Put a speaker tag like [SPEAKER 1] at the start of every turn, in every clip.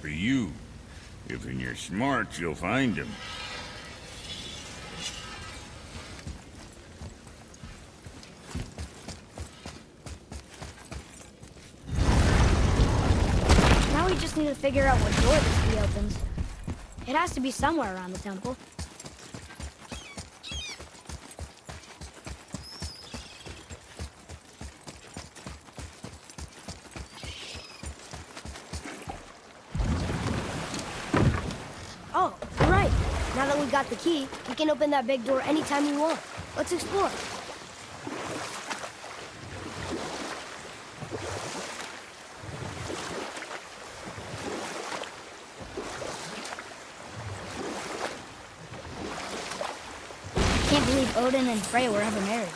[SPEAKER 1] for you. If you're smart, you'll find him.
[SPEAKER 2] Now we just need to figure out what door this key opens. It has to be somewhere around the temple. Oh, you're right. Now that we got the key, we can open that big door anytime we want. Let's explore. I can't believe Odin and Frey were ever married.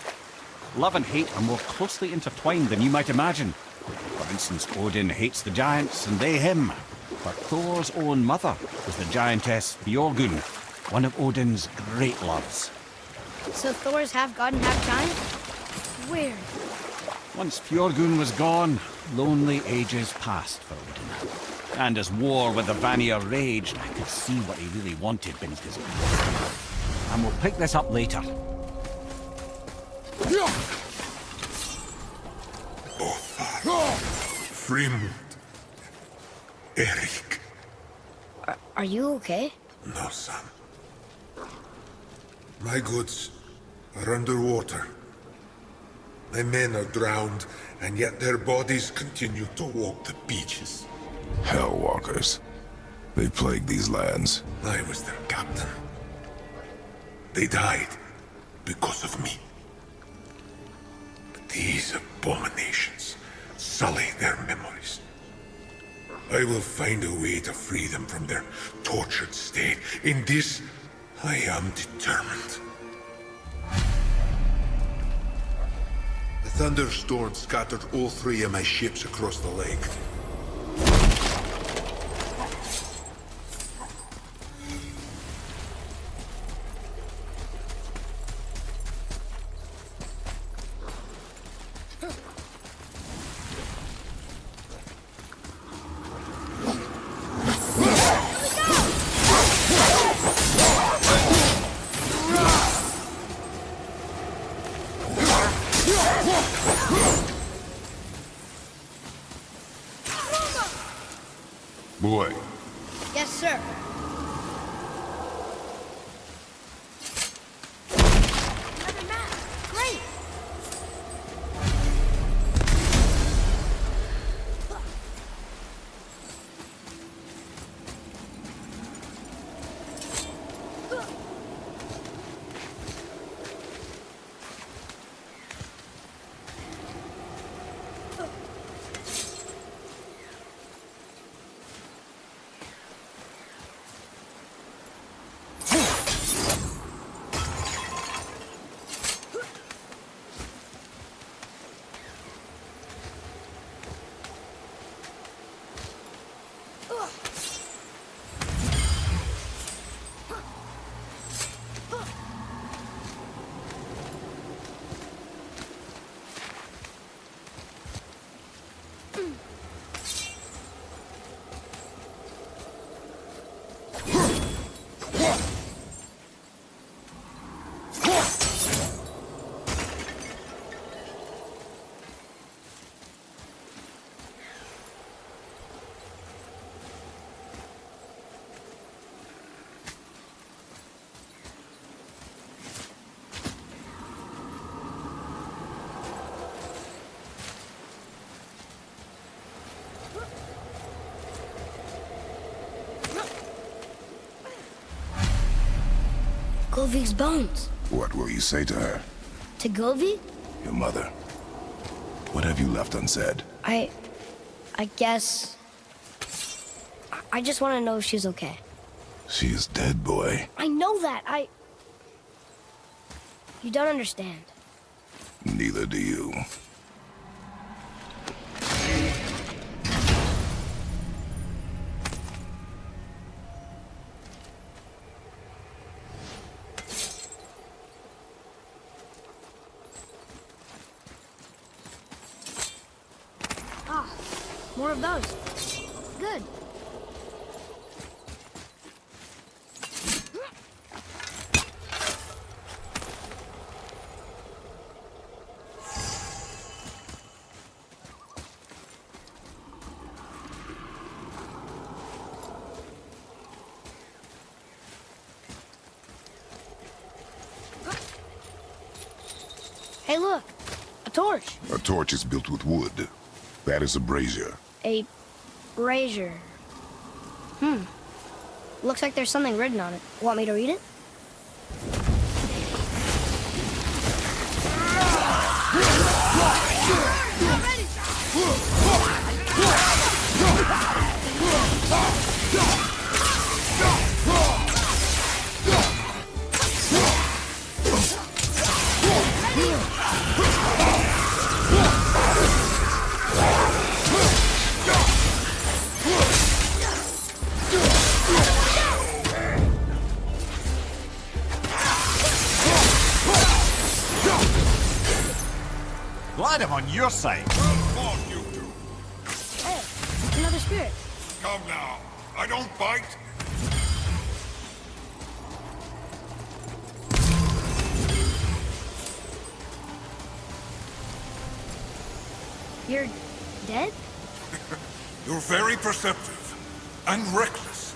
[SPEAKER 3] Love and hate are more closely intertwined than you might imagine. For instance, Odin hates the giants and they him. But Thor's own mother was the giantess Fjorgun, one of Odin's great loves.
[SPEAKER 2] So Thor's half god and half giant? Weird.
[SPEAKER 3] Once Fjorgun was gone, lonely ages passed for Odin. And as war with the Vanir raged, I could see what he really wanted beneath his eyes. And we'll pick this up later.
[SPEAKER 4] Frimund. Erik.
[SPEAKER 2] Are you okay?
[SPEAKER 4] No, son. My goods are underwater. My men are drowned, and yet their bodies continue to walk the beaches.
[SPEAKER 5] Hellwalkers. They plague these lands.
[SPEAKER 4] I was their captain. They died because of me. But these abominations sully their memories. I will find a way to free them from their tortured state. In this, I am determined. The thunderstorm scattered all 3 of my ships across the lake.
[SPEAKER 5] Boy,
[SPEAKER 2] Yes, sir. Another map. Great. Govig's bones.
[SPEAKER 5] what will you say to her?
[SPEAKER 2] To Govig?
[SPEAKER 5] Your mother. What have you left unsaid?
[SPEAKER 2] I guess... I just want to know if she's okay.
[SPEAKER 5] She is dead, boy.
[SPEAKER 2] I know that. You don't understand.
[SPEAKER 5] Neither do you.
[SPEAKER 2] Ah, more of those. Good. torch.
[SPEAKER 5] A torch is built with wood. That is a brazier.
[SPEAKER 2] A brazier. Looks like there's something written on it. Want me to read it?
[SPEAKER 3] Glad I'm on your side.
[SPEAKER 4] Come on, you two.
[SPEAKER 2] Hey, it's another spirit.
[SPEAKER 4] Come now. I don't bite.
[SPEAKER 2] You're dead?
[SPEAKER 4] You're very perceptive and reckless.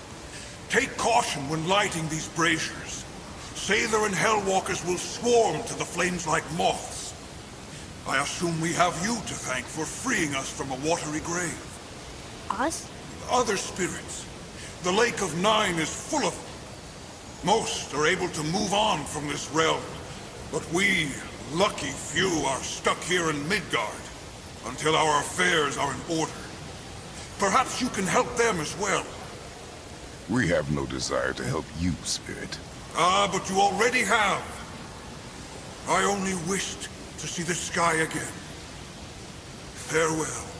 [SPEAKER 4] Take caution when lighting these braziers. Sather and Hellwalkers will swarm to the flames like moths. I assume we have you to thank for freeing us from a watery grave.
[SPEAKER 2] Us?
[SPEAKER 4] Other spirits. The Lake of Nine is full of them. Most are able to move on from this realm, but we, lucky few, are stuck here in Midgard until our affairs are in order. Perhaps you can help them as well.
[SPEAKER 5] We have no desire to help you, Spirit.
[SPEAKER 4] Ah, but you already have. I only wished to see the sky again. Farewell.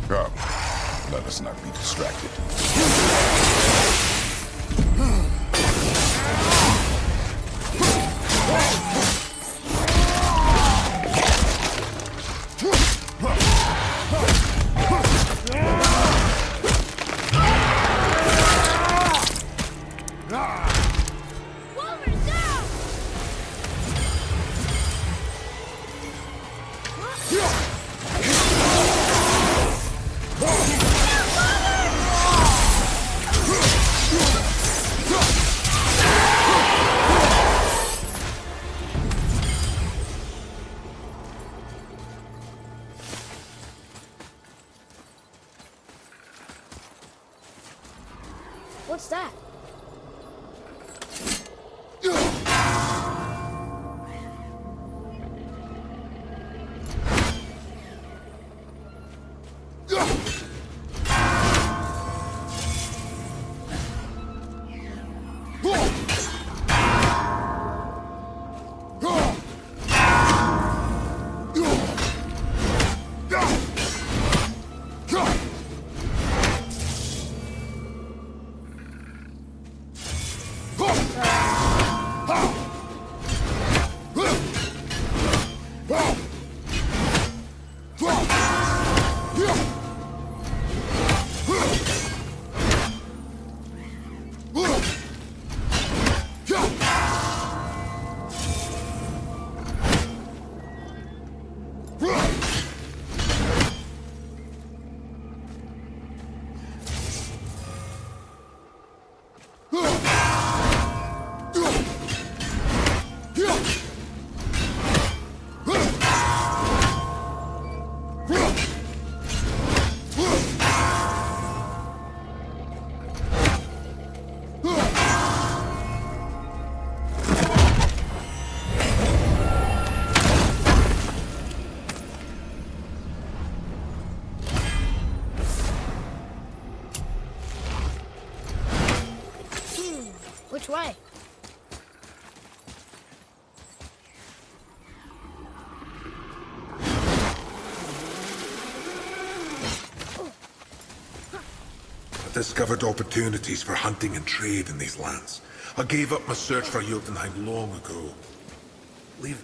[SPEAKER 5] Come, let us not be distracted.
[SPEAKER 2] What's that? Which way?
[SPEAKER 4] I discovered opportunities for hunting and trade in these lands. I gave up my search for Jotunheim long ago. Leave.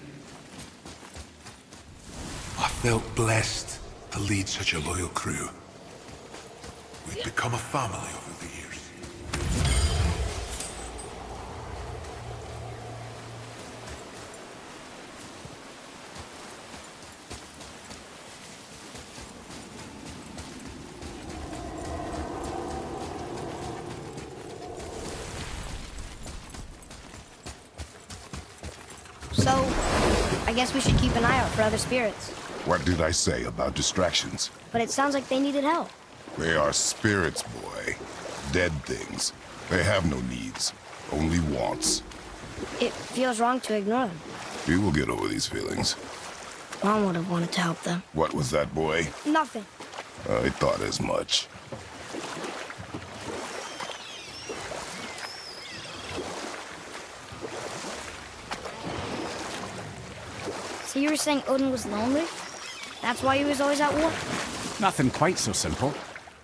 [SPEAKER 4] I felt blessed to lead such a loyal crew. We've become a family over the years.
[SPEAKER 2] So, I guess we should keep an eye out for other spirits.
[SPEAKER 5] What did I say about distractions?
[SPEAKER 2] But it sounds like they needed help.
[SPEAKER 5] They are spirits, boy. Dead things. They have no needs, only wants.
[SPEAKER 2] It feels wrong to ignore them.
[SPEAKER 5] We will get over these feelings.
[SPEAKER 2] Mom would have wanted to help them.
[SPEAKER 5] What was that, boy?
[SPEAKER 2] Nothing.
[SPEAKER 5] I thought as much.
[SPEAKER 2] So you were saying Odin was lonely? That's why he was always at war?
[SPEAKER 3] Nothing quite so simple,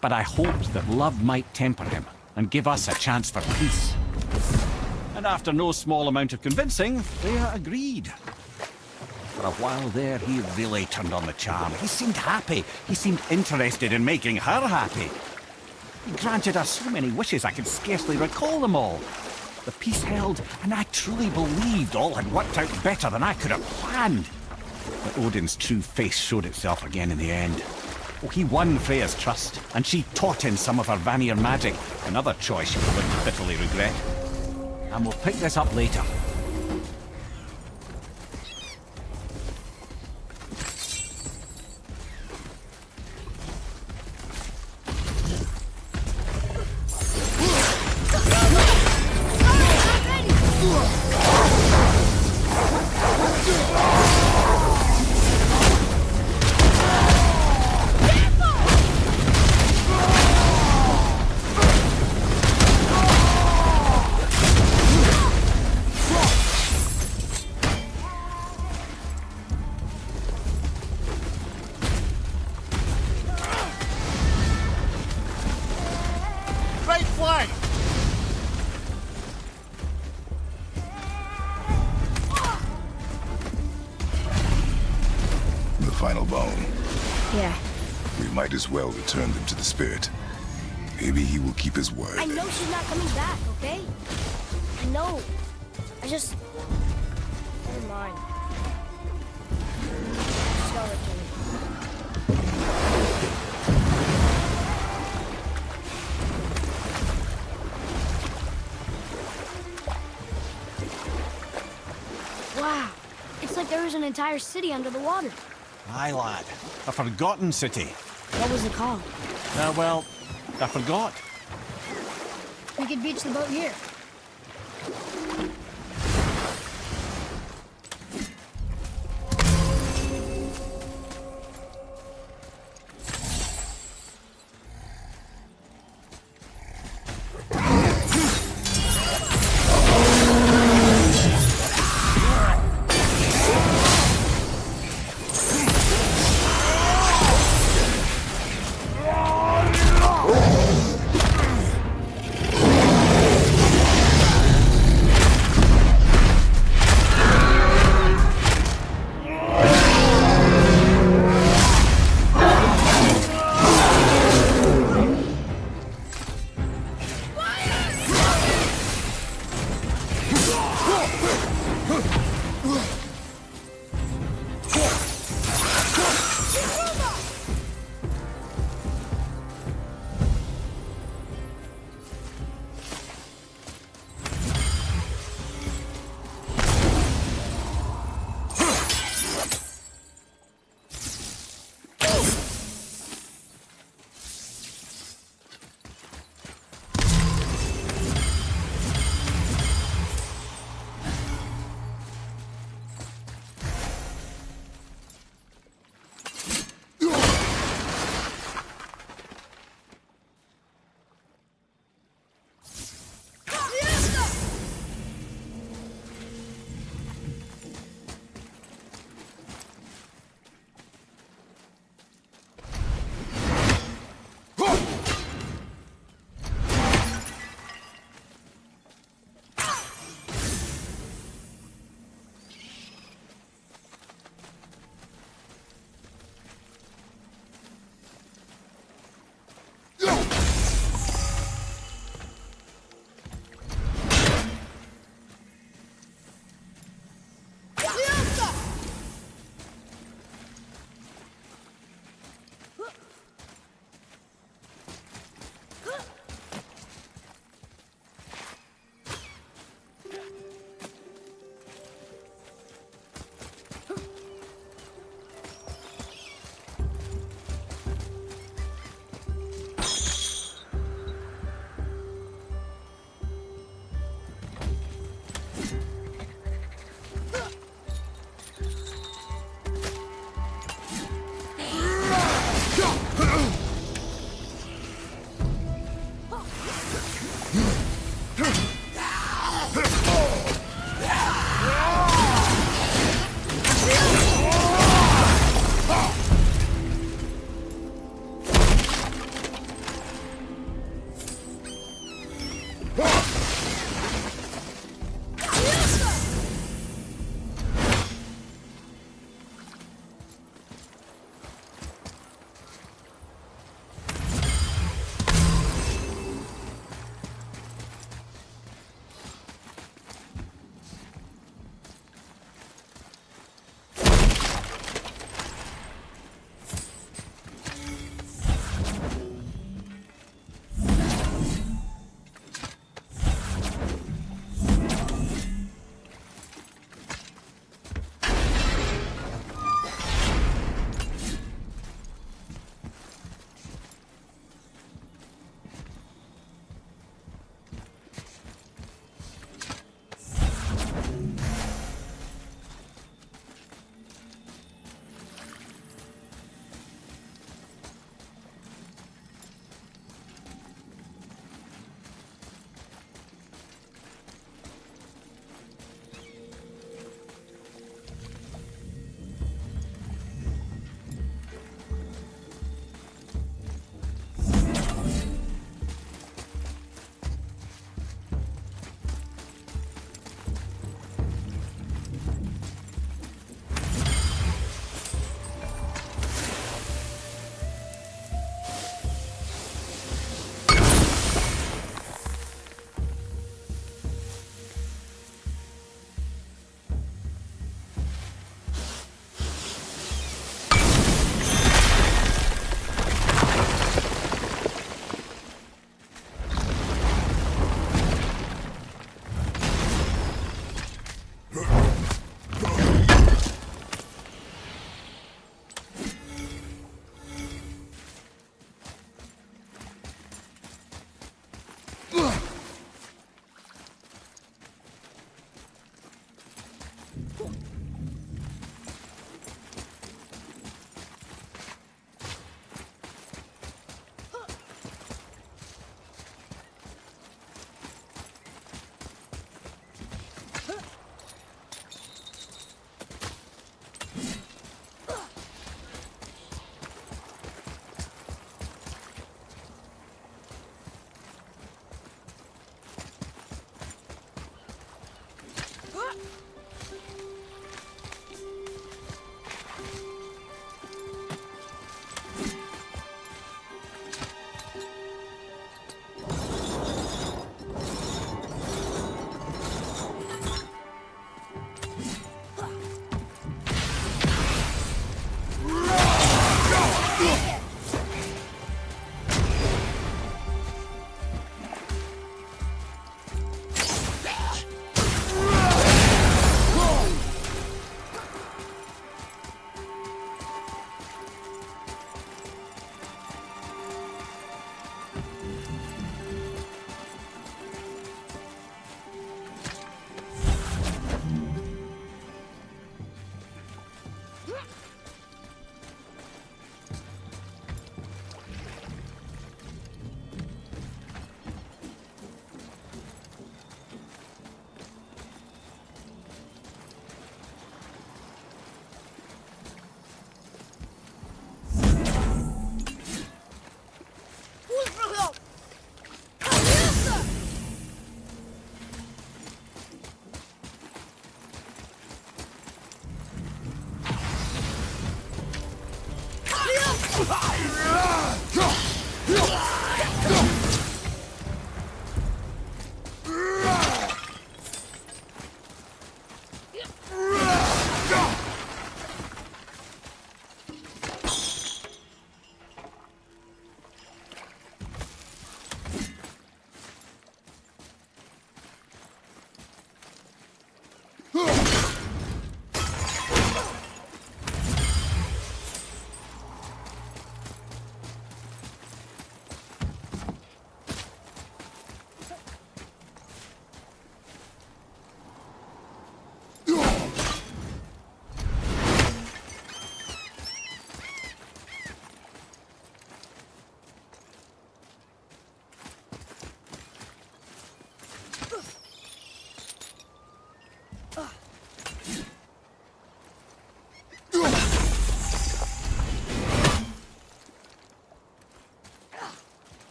[SPEAKER 3] but I hoped that love might temper him and give us a chance for peace. And after no small amount of convincing, they agreed. For a while there, he really turned on the charm. He seemed happy. He seemed interested in making her happy. He granted her so many wishes I could scarcely recall them all. The peace held, and I truly believed all had worked out better than I could have planned. But Odin's true face showed itself again in the end. Oh, he won Freya's trust, and she taught him some of her Vanir magic, another choice she will live to bitterly regret. And we'll pick this up later.
[SPEAKER 1] Right flank!
[SPEAKER 5] The final bone.
[SPEAKER 2] Yeah.
[SPEAKER 5] We might as well return them to the spirit. Maybe he will keep his word.
[SPEAKER 2] I know she's not coming back, okay? I know. I just... Never mind. Just gotta return it. Wow. It's like there was an entire city under the water.
[SPEAKER 3] Aye, lad. A forgotten city.
[SPEAKER 2] What was it called?
[SPEAKER 3] Well, I forgot.
[SPEAKER 2] We could beach the boat here.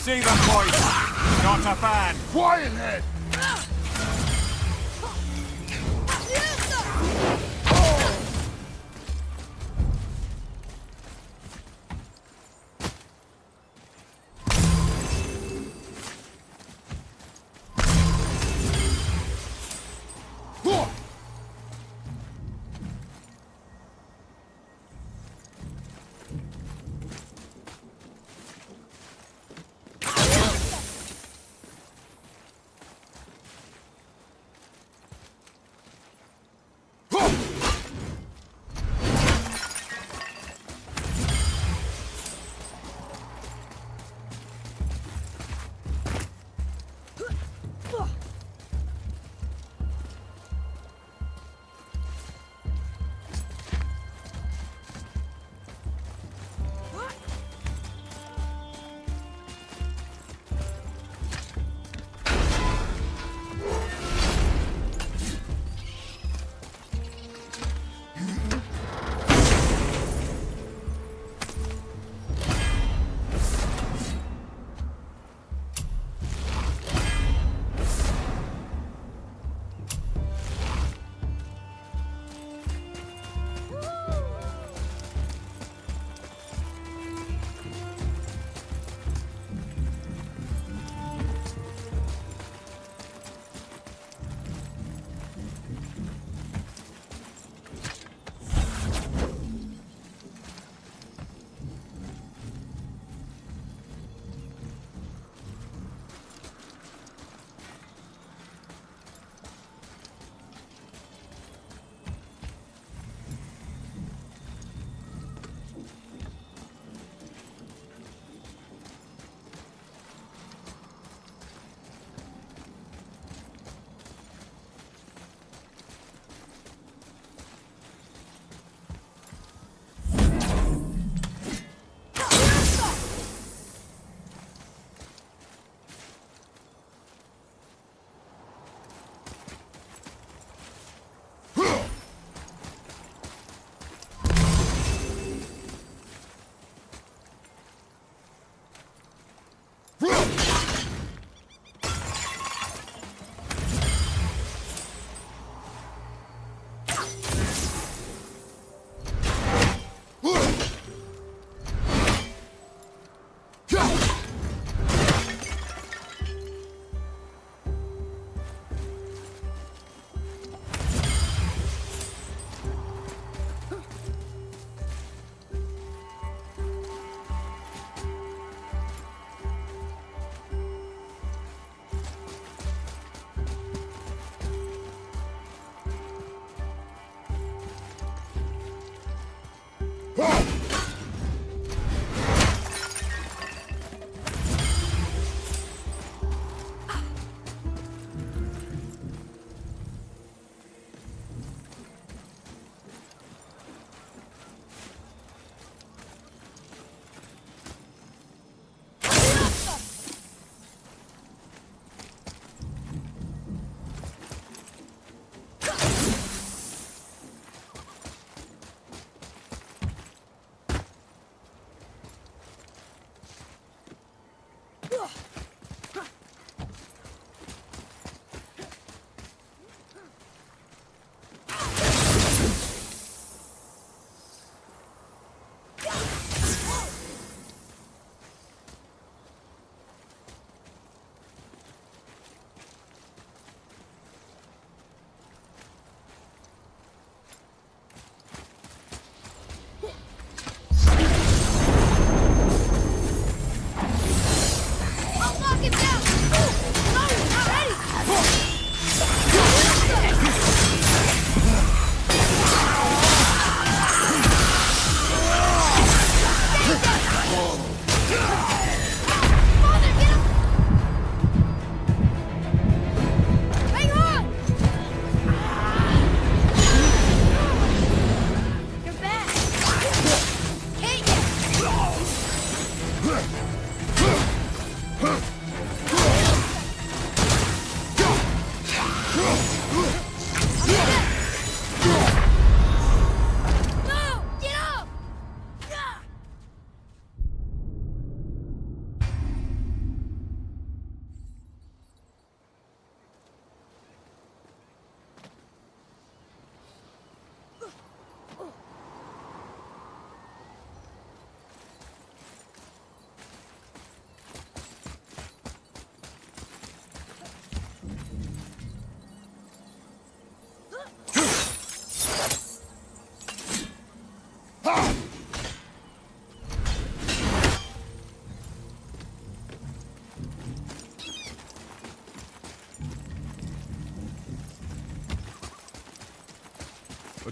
[SPEAKER 3] See them, boys. Not a fan.
[SPEAKER 5] Quiet head!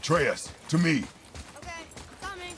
[SPEAKER 5] Atreus, to me.
[SPEAKER 2] Okay, coming.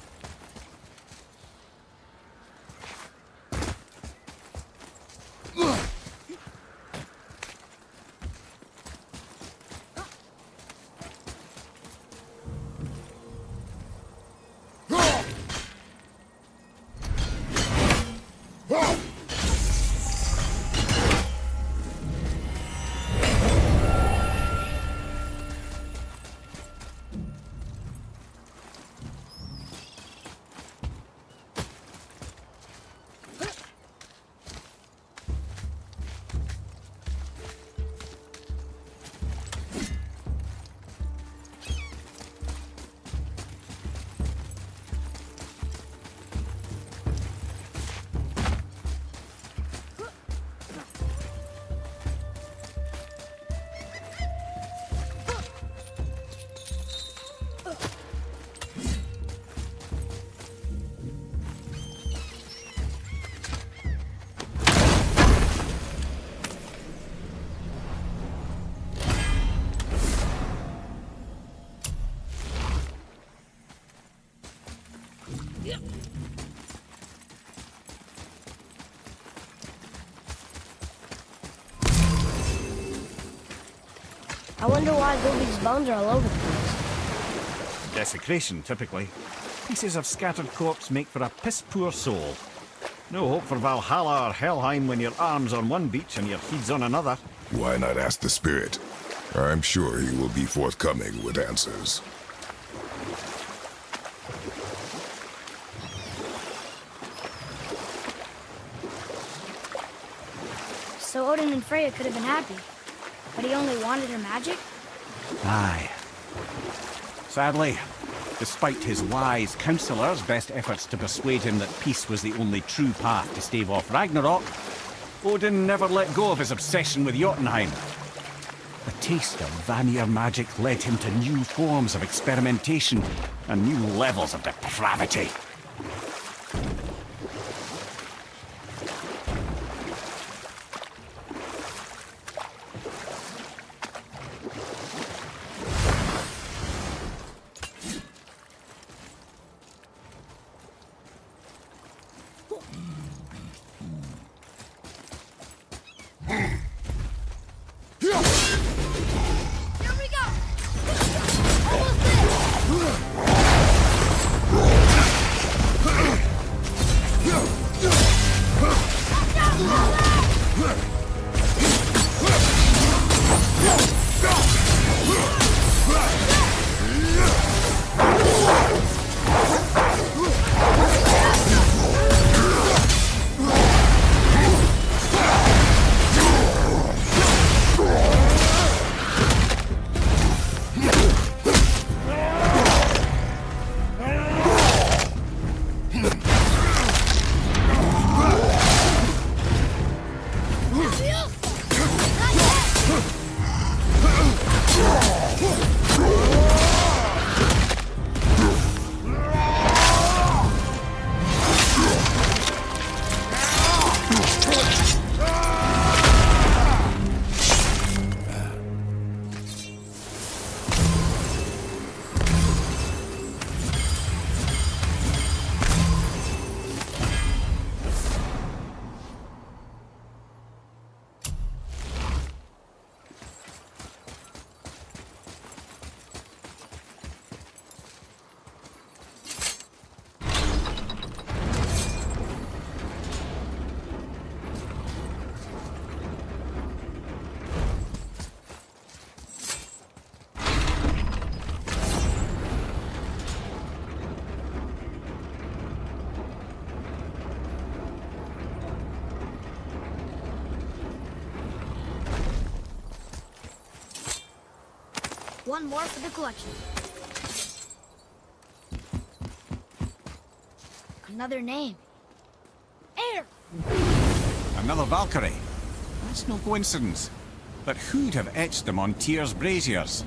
[SPEAKER 2] I wonder why Ludwig's bones are all over the place.
[SPEAKER 3] Desecration, typically. Pieces of scattered corpse make for a piss-poor soul. No hope for Valhalla or Helheim when your arm's on one beach and your head's on another.
[SPEAKER 5] Why not ask the spirit? I'm sure he will be forthcoming with answers.
[SPEAKER 2] So Odin and Freya could have been happy, but he only wanted her magic?
[SPEAKER 3] Aye. Sadly, despite his wise counsellors' best efforts to persuade him that peace was the only true path to stave off Ragnarok, Odin never let go of his obsession with Jotunheim. The taste of Vanir magic led him to new forms of experimentation and new levels of depravity.
[SPEAKER 2] Here we go! Almost there! One more for the collection. Another name. Air!
[SPEAKER 3] Another Valkyrie. That's no coincidence. But who'd have etched them on Tyr's braziers?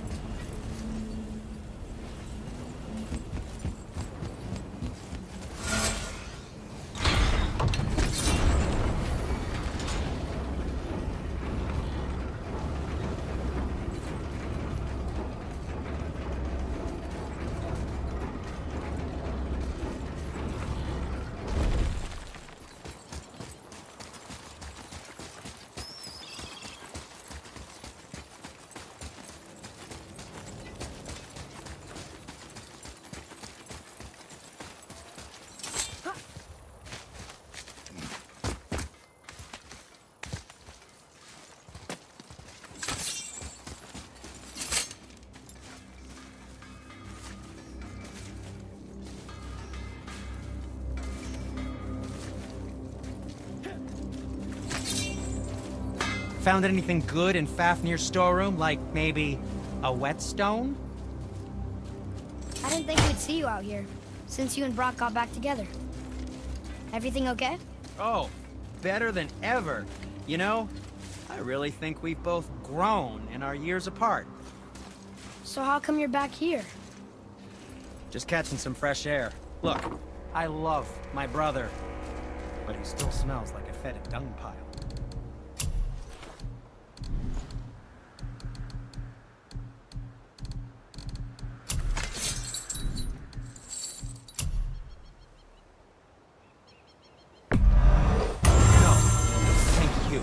[SPEAKER 6] Found anything good in Fafnir's storeroom? Like maybe a whetstone?
[SPEAKER 2] I didn't think we'd see you out here, since you and Brock got back together. Everything okay?
[SPEAKER 6] Oh, better than ever. You know, I really think we've both grown in our years apart.
[SPEAKER 2] So how come you're back here?
[SPEAKER 6] Just catching some fresh air. Look, I love my brother, but he still smells like a fetid dung pile. No, thank you.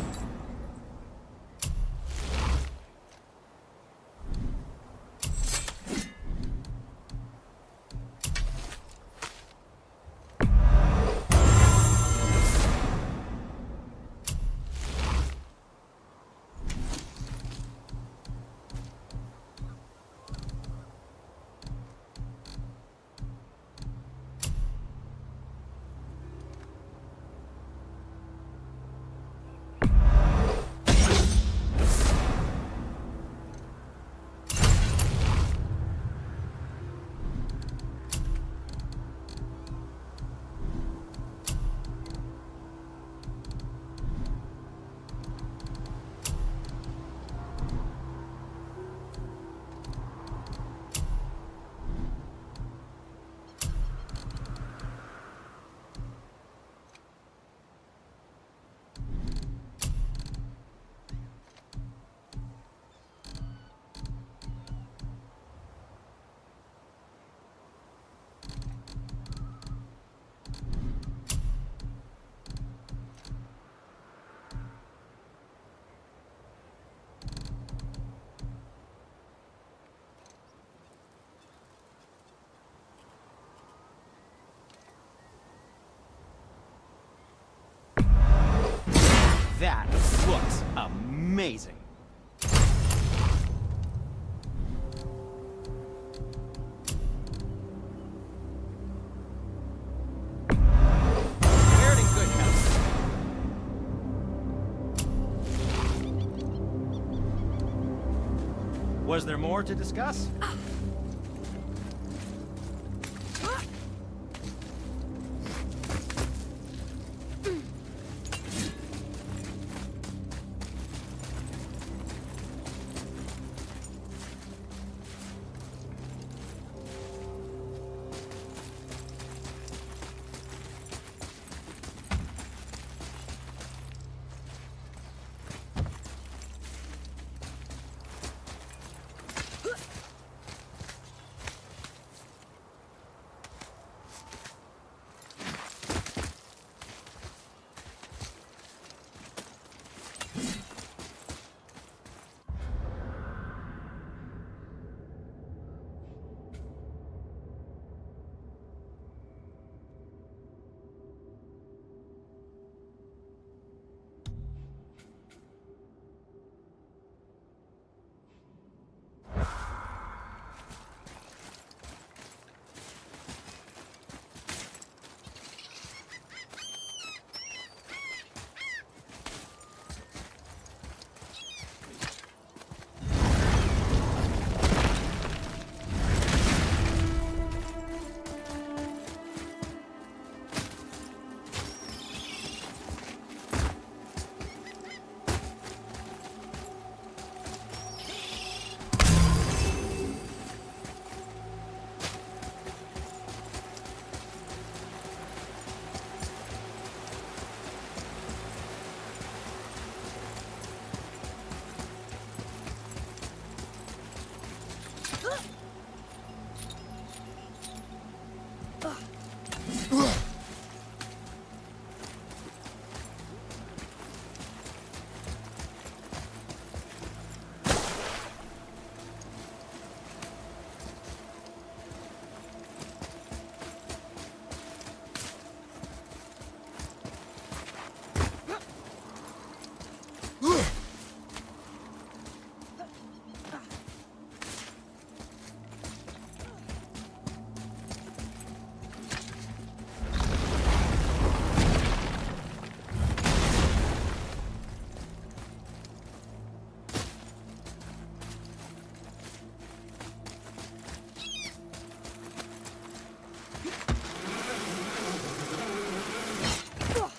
[SPEAKER 6] That looks amazing. Wear it in good health. Was there more to discuss?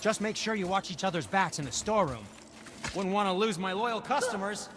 [SPEAKER 6] Just make sure you watch each other's backs in the storeroom. Wouldn't want to lose my loyal customers.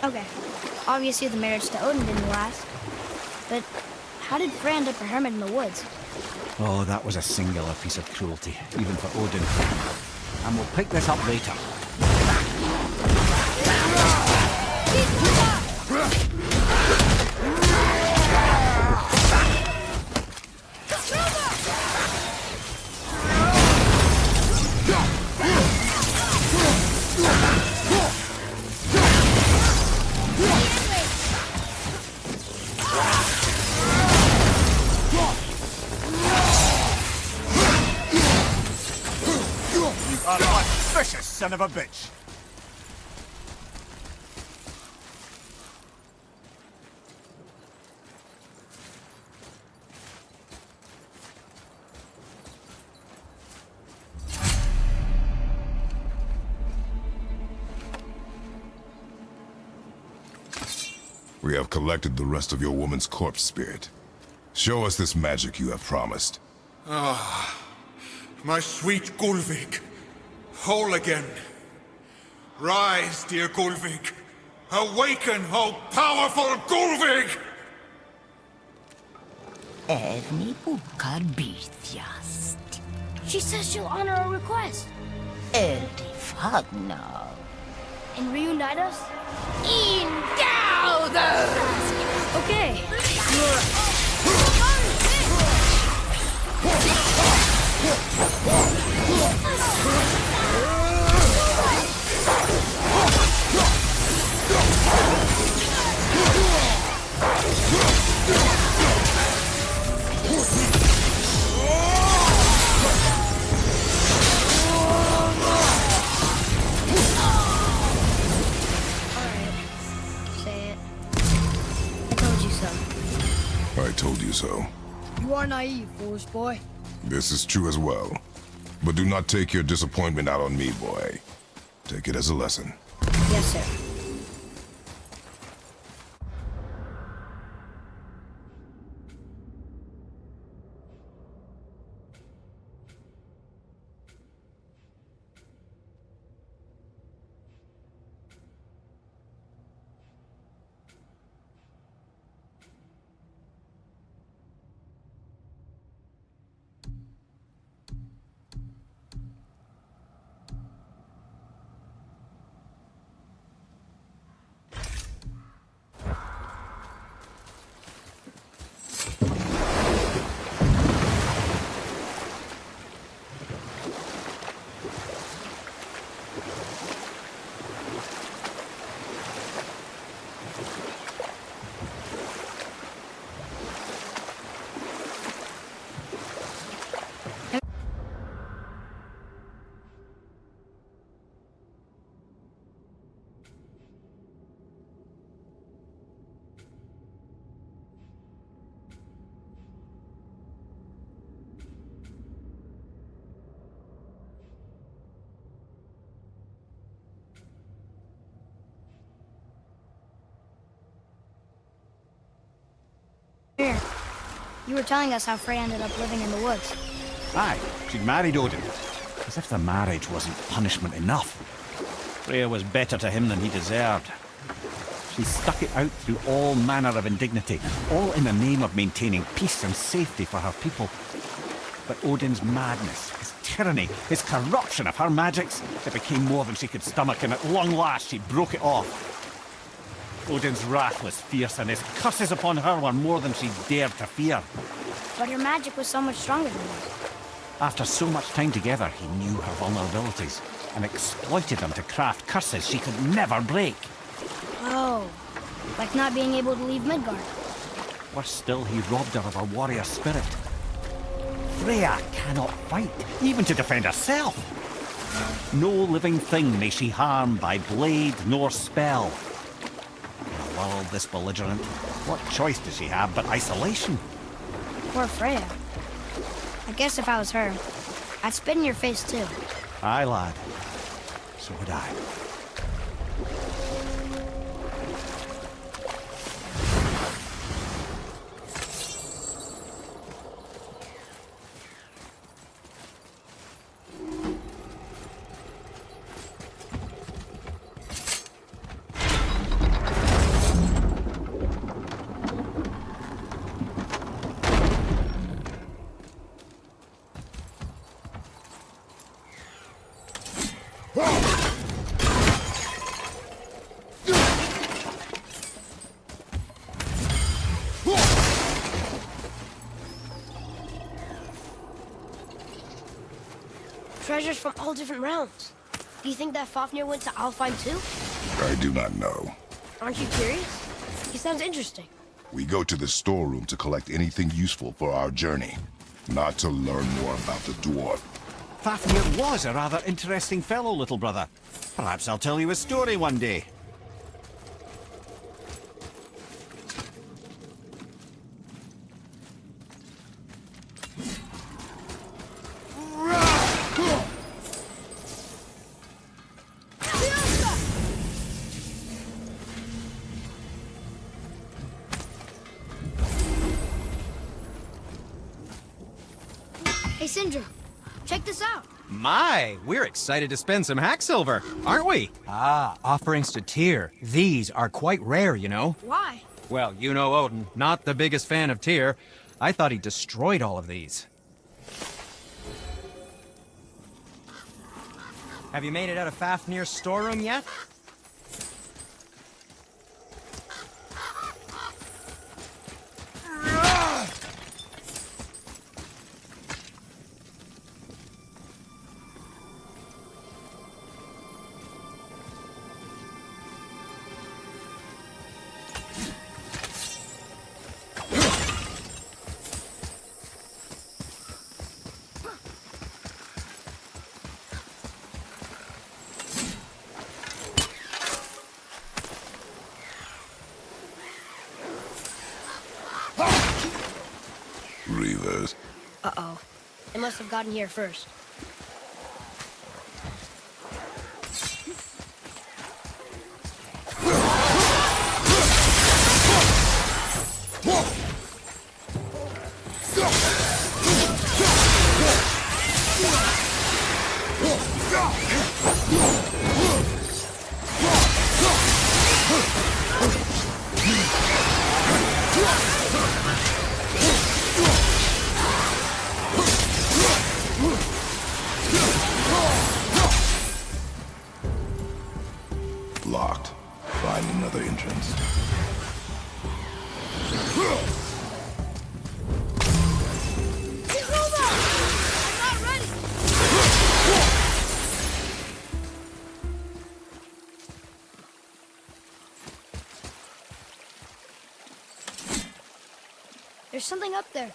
[SPEAKER 2] Okay, obviously the marriage to Odin didn't last. But how did Frey end up a hermit in the woods?
[SPEAKER 3] Oh, that was a singular piece of cruelty, even for Odin. And we'll pick this up later. Vicious son of a bitch!
[SPEAKER 5] We have collected the rest of your woman's corpse spirit. Show us this magic you have promised.
[SPEAKER 4] My sweet Gulvik. Whole again. Rise, dear Gulvik. Awaken, oh powerful Gulvik!
[SPEAKER 7] Evni bukar bitjast.
[SPEAKER 2] She says she'll honor our request
[SPEAKER 7] Eldi fagna.
[SPEAKER 2] and reunite us?
[SPEAKER 7] In dauder!
[SPEAKER 2] Okay. Say it. I told you so.
[SPEAKER 5] I told you so.
[SPEAKER 2] You are naive, foolish boy.
[SPEAKER 5] This is true as well. But do not take your disappointment out on me, boy. Take it as a lesson.
[SPEAKER 2] Yes, sir. You were telling us how Frey ended up living in the woods.
[SPEAKER 3] Aye, she'd married Odin. As if the marriage wasn't punishment enough. Freya was better to him than he deserved. She stuck it out through all manner of indignity, all in the name of maintaining peace and safety for her people. But Odin's madness, his tyranny, his corruption of her magics, it became more than she could stomach, and at long last she broke it off. Odin's wrath was fierce, and his curses upon her were more than she dared to fear.
[SPEAKER 2] But her magic was so much stronger than his.
[SPEAKER 3] After so much time together, he knew her vulnerabilities and exploited them to craft curses she could never break.
[SPEAKER 2] Oh, like not being able to leave Midgard.
[SPEAKER 3] Worse still, he robbed her of her warrior spirit. Freya cannot fight, even to defend herself. No living thing may she harm by blade nor spell. In a world this belligerent, what choice does she have but isolation?
[SPEAKER 2] Poor Freya. I guess if I was her, I'd spit in your face too.
[SPEAKER 3] Aye, lad. So would I.
[SPEAKER 2] Treasures from all different realms. Do you think that Fafnir went to Alfheim too?
[SPEAKER 5] I do not know.
[SPEAKER 2] Aren't you curious? He sounds interesting.
[SPEAKER 5] We go to the storeroom to collect anything useful for our journey, not to learn more about the dwarf.
[SPEAKER 3] Fafnir was a rather interesting fellow, little brother. Perhaps I'll tell you a story one day.
[SPEAKER 2] Hey, Sindri, check this out.
[SPEAKER 6] My, we're excited to spend some hack silver, aren't we? Ah, offerings to Tyr. These are quite rare, you know.
[SPEAKER 2] Why?
[SPEAKER 6] Well, you know Odin, not the biggest fan of Tyr. I thought he destroyed all of these. Have you made it out of Fafnir's storeroom yet?
[SPEAKER 5] Reavers.
[SPEAKER 2] Uh-oh. They must have gotten here first.
[SPEAKER 5] Locked. Find another entrance.
[SPEAKER 2] There's something up there.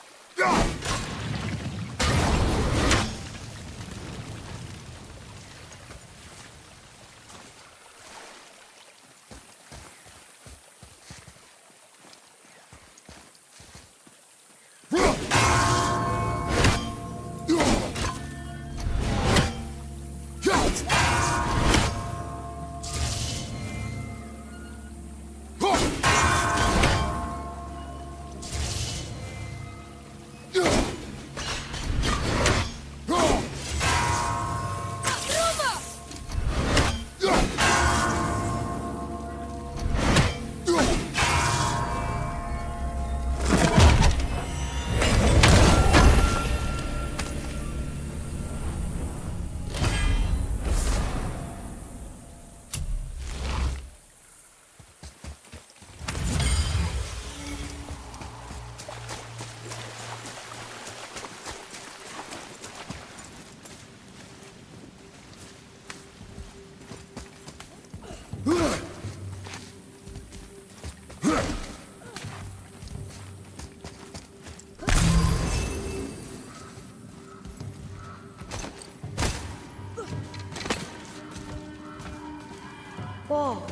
[SPEAKER 2] Whoa.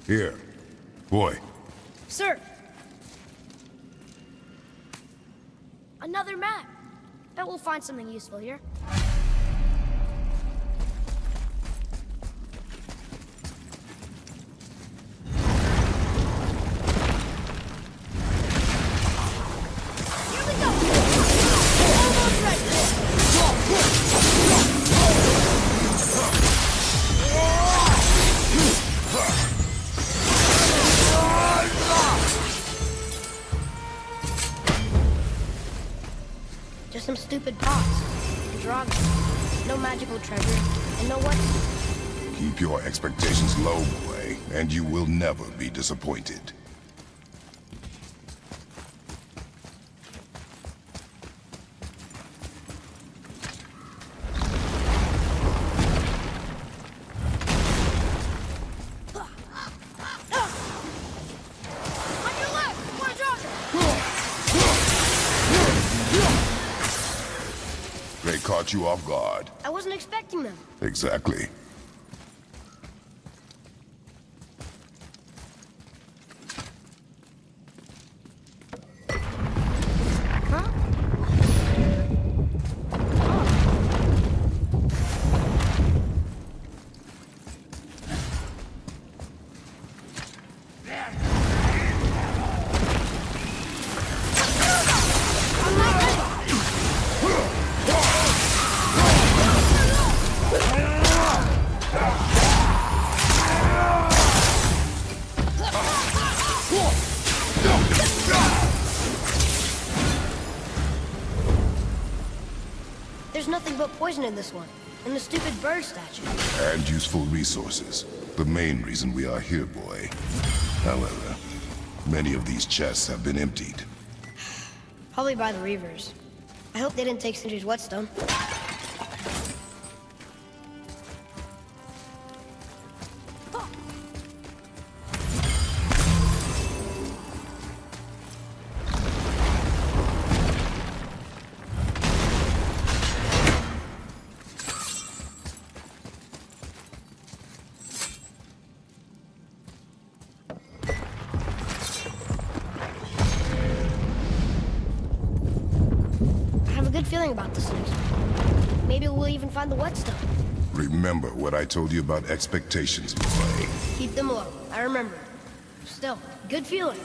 [SPEAKER 5] Here. Boy,
[SPEAKER 2] Sir! Another map! Bet we'll find something useful here. Here we go! Almost ready! Just some stupid pots. And drugs. No magical treasure. And no what?
[SPEAKER 5] keep your expectations low, boy, and you will never be disappointed.
[SPEAKER 2] On your left! More drugs!
[SPEAKER 5] They caught you off guard.
[SPEAKER 2] I wasn't expecting them.
[SPEAKER 5] Exactly.
[SPEAKER 2] Huh? There's nothing but poison in this one. And the stupid bird statue.
[SPEAKER 5] And useful resources. The main reason we are here, boy. However, many of these chests have been emptied.
[SPEAKER 2] Probably by the Reavers. I hope they didn't take Sindri's whetstone. I have a good feeling about this next one. Maybe we'll even find the whetstone.
[SPEAKER 5] Remember what I told you about expectations, boy.
[SPEAKER 2] Keep them low. I remember. Still, good feeling.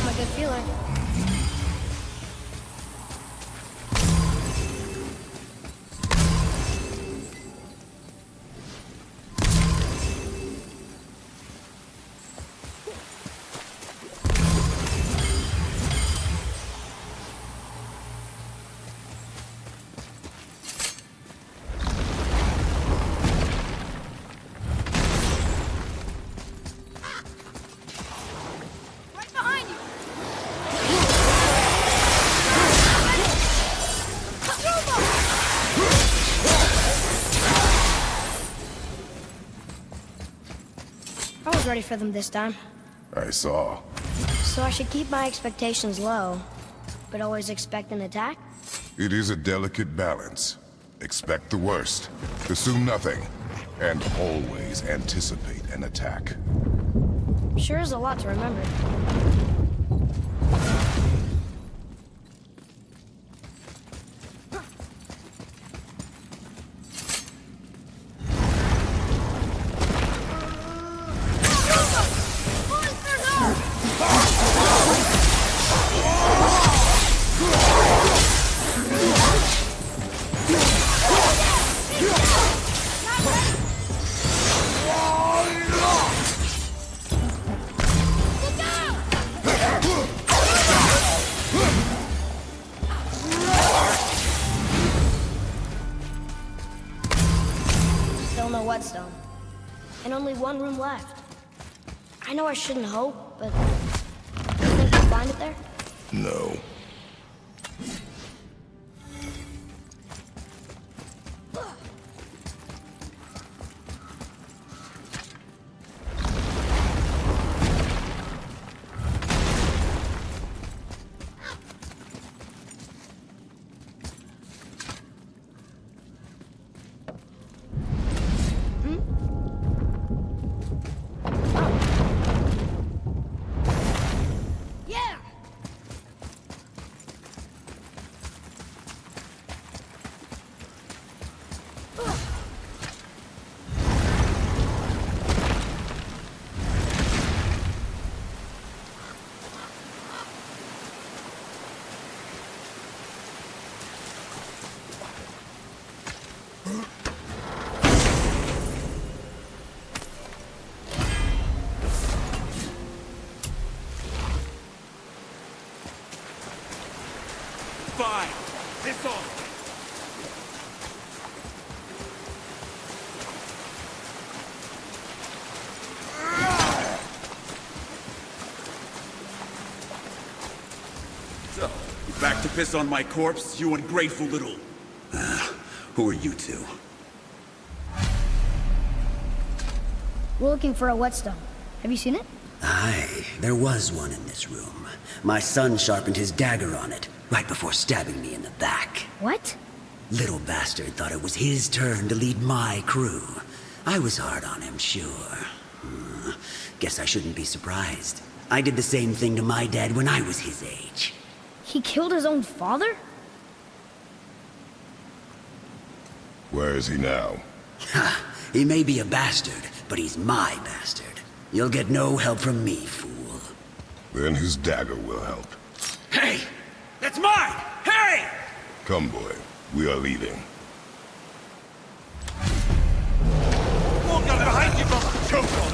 [SPEAKER 2] My good feeling. ready for them this time.
[SPEAKER 5] I saw.
[SPEAKER 2] So I should keep my expectations low, but always expect an attack?
[SPEAKER 5] It is a delicate balance. Expect the worst, assume nothing, and always anticipate an attack.
[SPEAKER 2] Sure is a lot to remember. Still no whetstone. And only one room left. I know I shouldn't hope, but... You think you'll find it there?
[SPEAKER 5] No.
[SPEAKER 2] Yeah!
[SPEAKER 8] Fine. Piss off. So, you back to piss on my corpse, you ungrateful little... who are you two?
[SPEAKER 2] We're looking for a whetstone. Have you seen it?
[SPEAKER 9] Aye, there was one in this room. My son sharpened his dagger on it, right before stabbing me in the back.
[SPEAKER 2] What?
[SPEAKER 9] Little bastard thought it was his turn to lead my crew. I was hard on him, sure. Guess I shouldn't be surprised. I did the same thing to my dad when I was his age.
[SPEAKER 2] He killed his own father?
[SPEAKER 5] Where is he now?
[SPEAKER 9] Ha! He may be a bastard, but he's my bastard. You'll get no help from me, fool.
[SPEAKER 5] Then his dagger will help.
[SPEAKER 8] Hey! That's mine! Hey!
[SPEAKER 5] Come, boy. We are leaving.
[SPEAKER 8] Walk out behind you, brother! Choke on!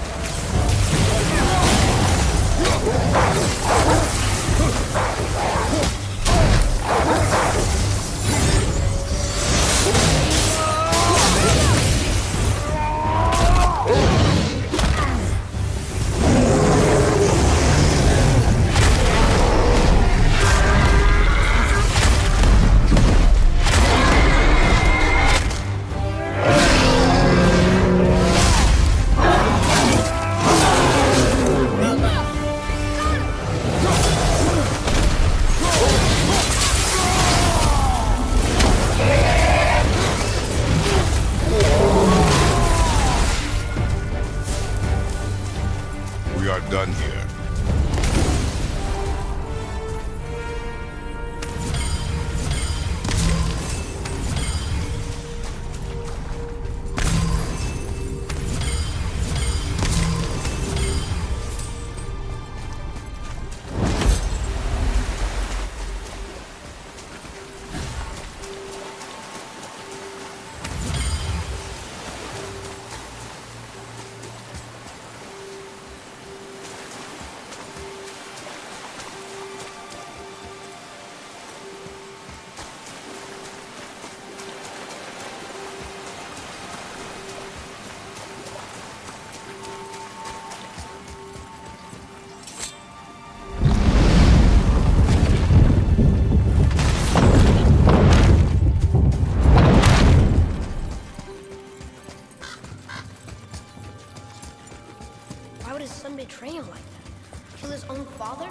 [SPEAKER 2] own father?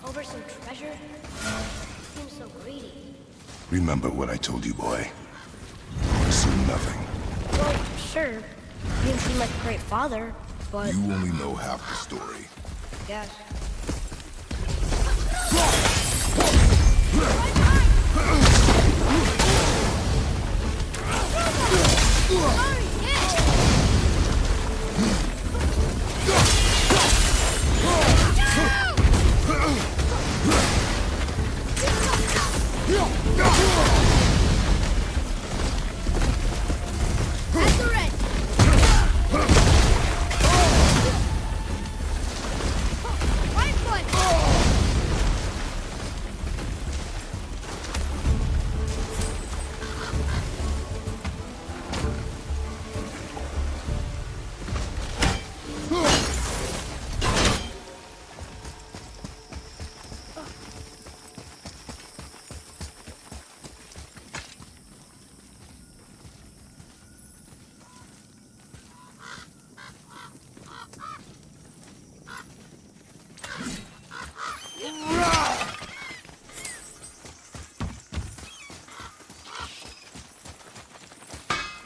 [SPEAKER 2] Over some treasure? Seems so greedy.
[SPEAKER 5] Remember what I told you, boy. Assume nothing.
[SPEAKER 2] Well, sure. He didn't seem like a great father, but...
[SPEAKER 5] You only know half the story.
[SPEAKER 2] I guess.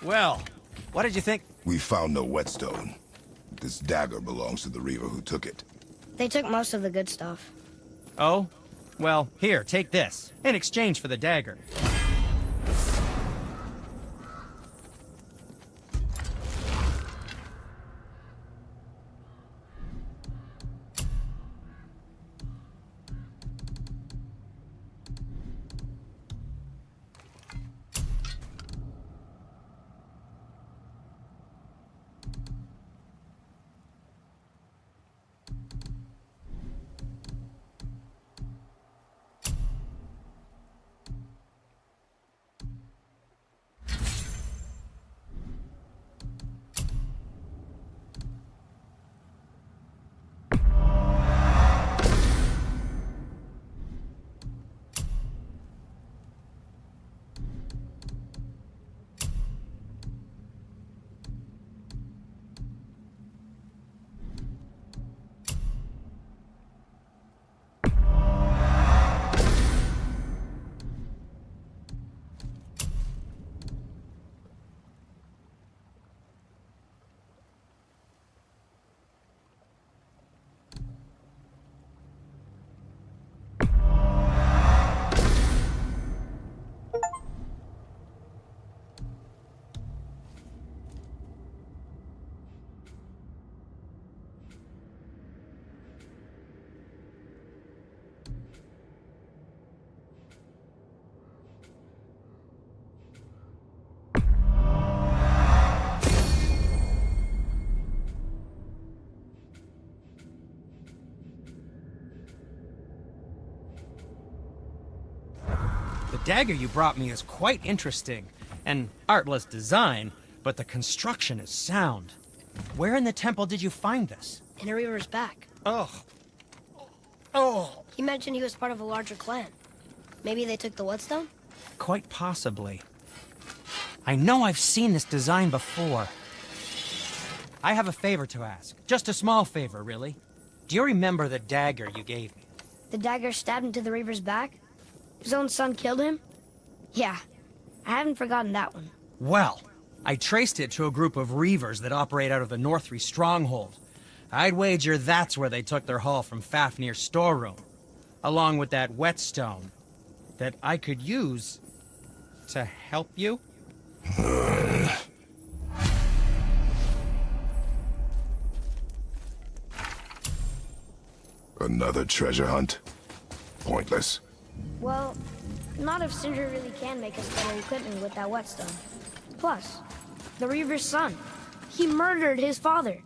[SPEAKER 6] Well, what did you think?
[SPEAKER 5] We found no whetstone. This dagger belongs to the Reaver who took it.
[SPEAKER 2] They took most of the good stuff.
[SPEAKER 6] Oh? Well, here, take this. In exchange for the dagger. The dagger you brought me is quite interesting. An artless design, but the construction is sound. Where in the temple did you find this?
[SPEAKER 2] In a Reaver's back.
[SPEAKER 6] Oh. Oh.
[SPEAKER 2] He mentioned he was part of a larger clan. Maybe they took the whetstone?
[SPEAKER 6] Quite possibly. I know I've seen this design before. I have a favor to ask. Just a small favor, really. Do you remember the dagger you gave me?
[SPEAKER 2] The dagger stabbed into the Reaver's back? His own son killed him? Yeah, I haven't forgotten that one.
[SPEAKER 6] Well, I traced it to a group of Reavers that operate out of the Northree stronghold. I'd wager that's where they took their haul from Fafnir's storeroom, along with that whetstone that I could use to help you.
[SPEAKER 5] Another treasure hunt? Pointless.
[SPEAKER 2] Well, not if Sindri really can make us better equipment with that whetstone. Plus, the Reaver's son. He murdered his father.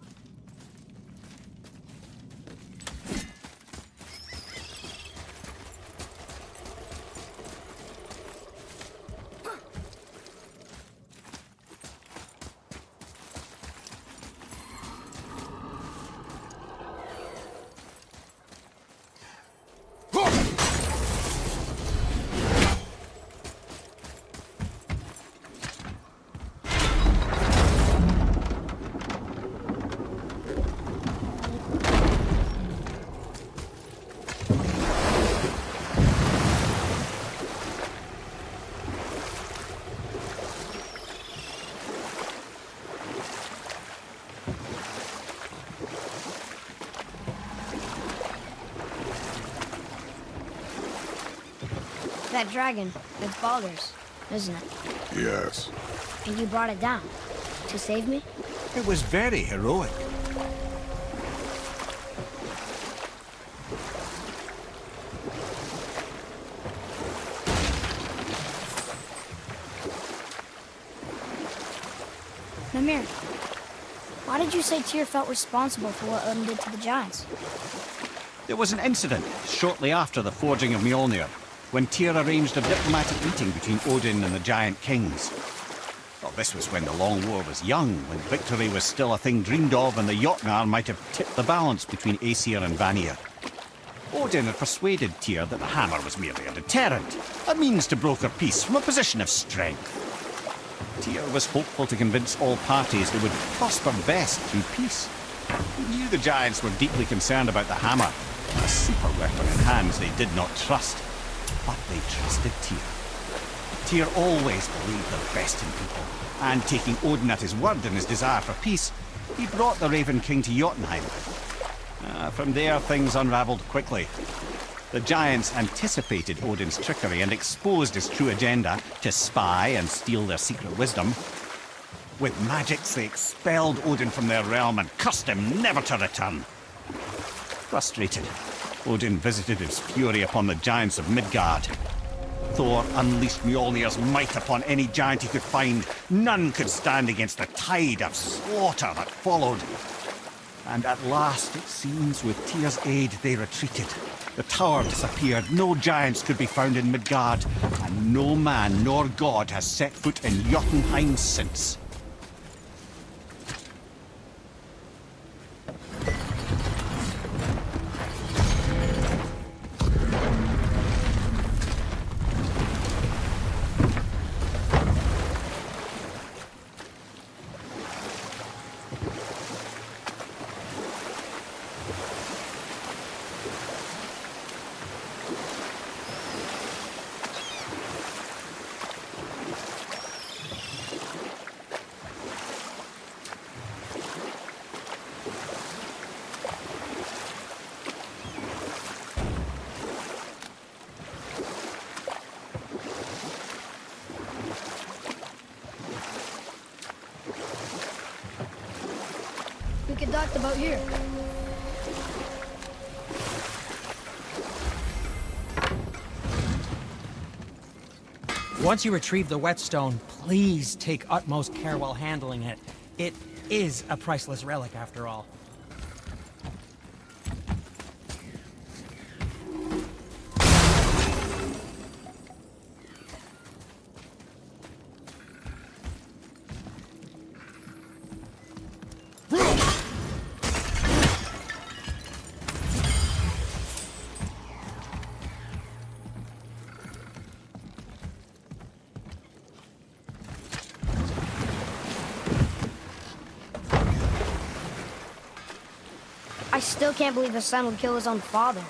[SPEAKER 2] that dragon with Baldur's, isn't it?
[SPEAKER 5] Yes.
[SPEAKER 2] And you brought it down to save me?
[SPEAKER 3] It was very heroic.
[SPEAKER 2] Mimir, why did you say Tyr felt responsible for what Odin did to the giants?
[SPEAKER 3] There was an incident shortly after the forging of Mjolnir, when Tyr arranged a diplomatic meeting between Odin and the giant kings. Well, this was when the Long War was young, when victory was still a thing dreamed of, and the Jotnar might have tipped the balance between Aesir and Vanir. Odin had persuaded Tyr that the hammer was merely a deterrent, a means to broker peace from a position of strength. Tyr was hopeful to convince all parties they would prosper best through peace. He knew the giants were deeply concerned about the hammer, a super weapon in hands they did not trust. But they trusted Tyr. Tyr always believed the best in people, and taking Odin at his word in his desire for peace, he brought the Raven King to Jotunheim. From there, things unraveled quickly. The giants anticipated Odin's trickery and exposed his true agenda to spy and steal their secret wisdom. With magics, they expelled Odin from their realm and cursed him never to return. Frustrated, Odin visited his fury upon the giants of Midgard. Thor unleashed Mjolnir's might upon any giant he could find. None could stand against the tide of slaughter that followed. And at last, it seems, with Tyr's aid, they retreated. The tower disappeared, no giants could be found in Midgard, and no man nor god has set foot in Jotunheim since.
[SPEAKER 2] We could dock about here.
[SPEAKER 6] Once you retrieve the whetstone, please take utmost care while handling it. It is a priceless relic, after all.
[SPEAKER 2] I still can't believe the son would kill his own father.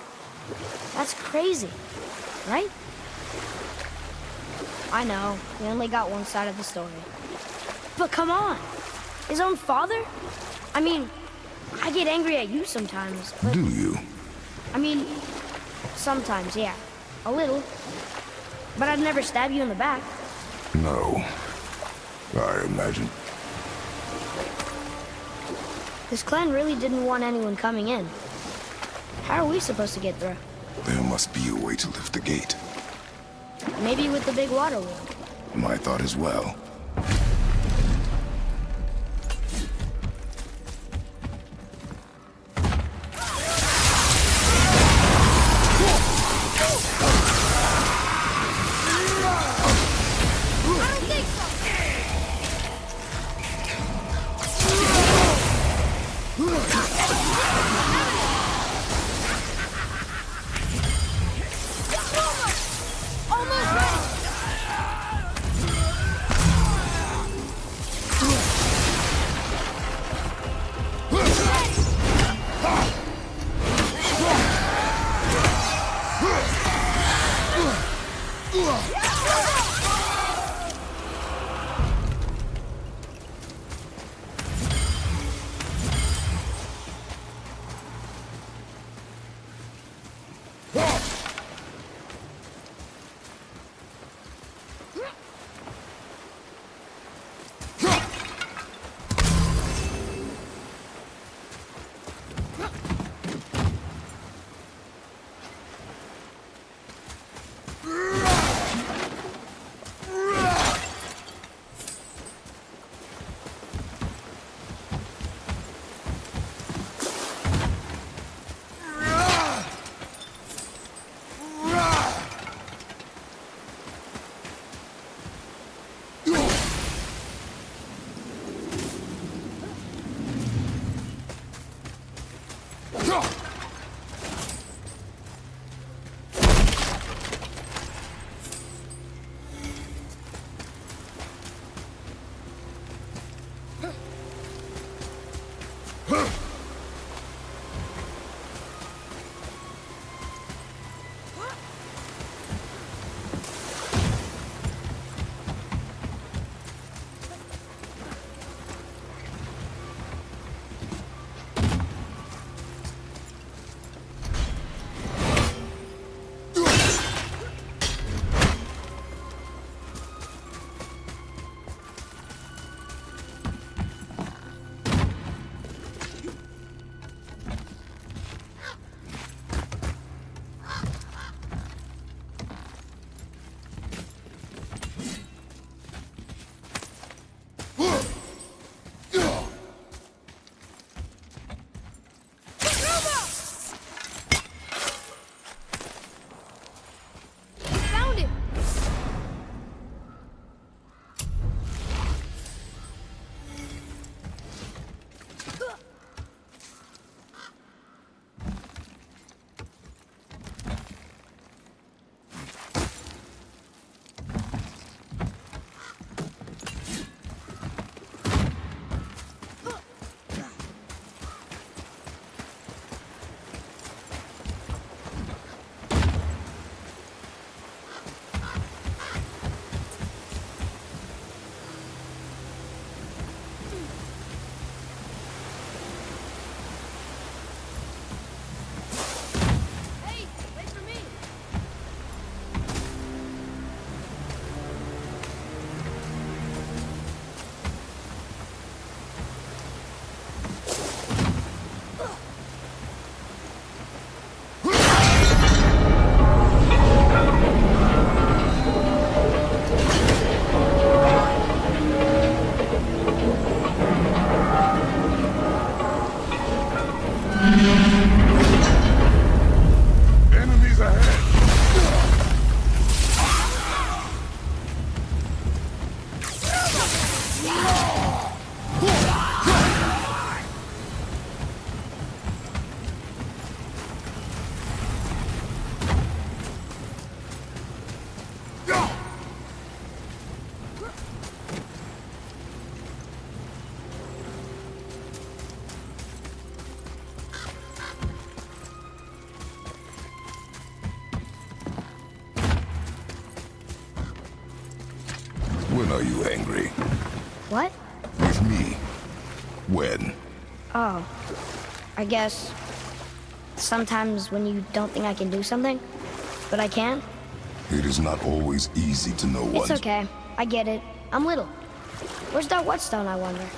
[SPEAKER 2] That's crazy, right? I know, we only got one side of the story. But come on, his own father? I mean, I get angry at you sometimes, but...
[SPEAKER 5] Do you?
[SPEAKER 2] I mean, sometimes, yeah. A little. But I'd never stab you in the back.
[SPEAKER 5] No. I imagine.
[SPEAKER 2] This clan really didn't want anyone coming in. How are we supposed to get through?
[SPEAKER 5] There must be a way to lift the gate.
[SPEAKER 2] Maybe with the big water wheel.
[SPEAKER 5] My thought as well. Are you angry?
[SPEAKER 2] What?
[SPEAKER 5] With me? When?
[SPEAKER 2] Oh. I guess... sometimes when you don't think I can do something, but I can.
[SPEAKER 5] It is not always easy to know what...
[SPEAKER 2] It's okay. I get it. I'm little. Where's that whetstone, I wonder?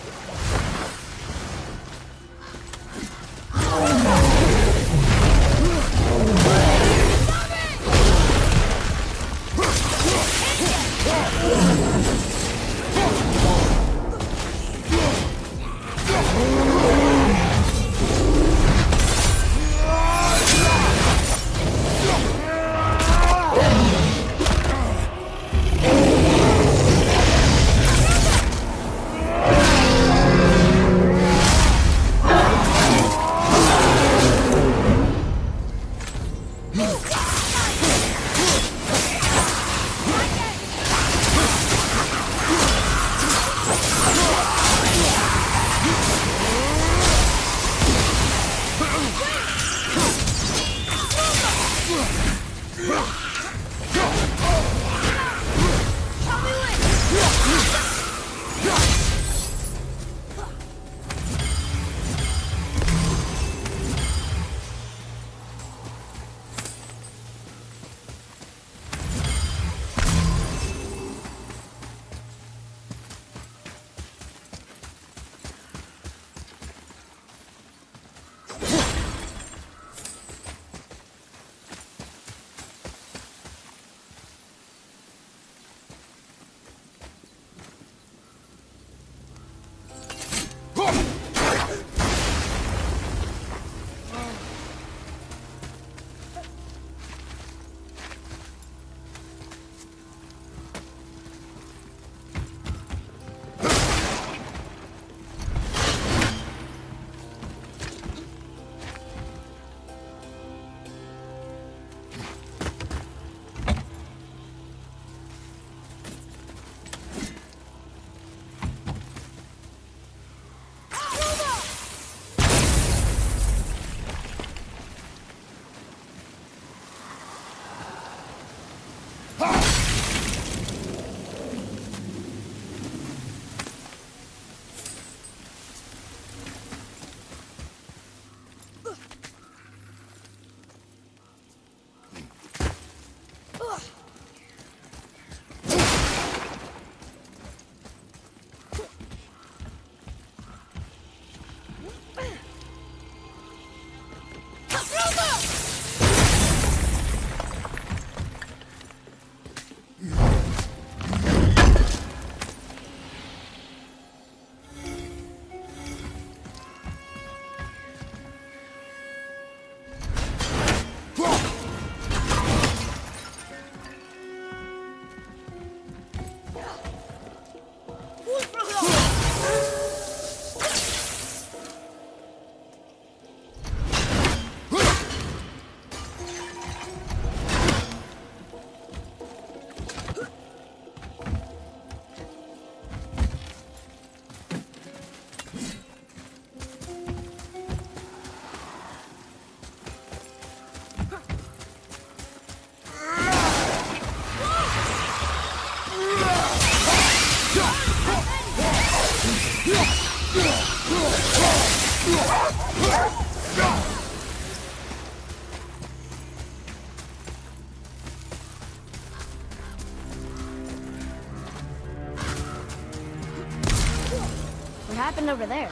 [SPEAKER 2] What happened over there?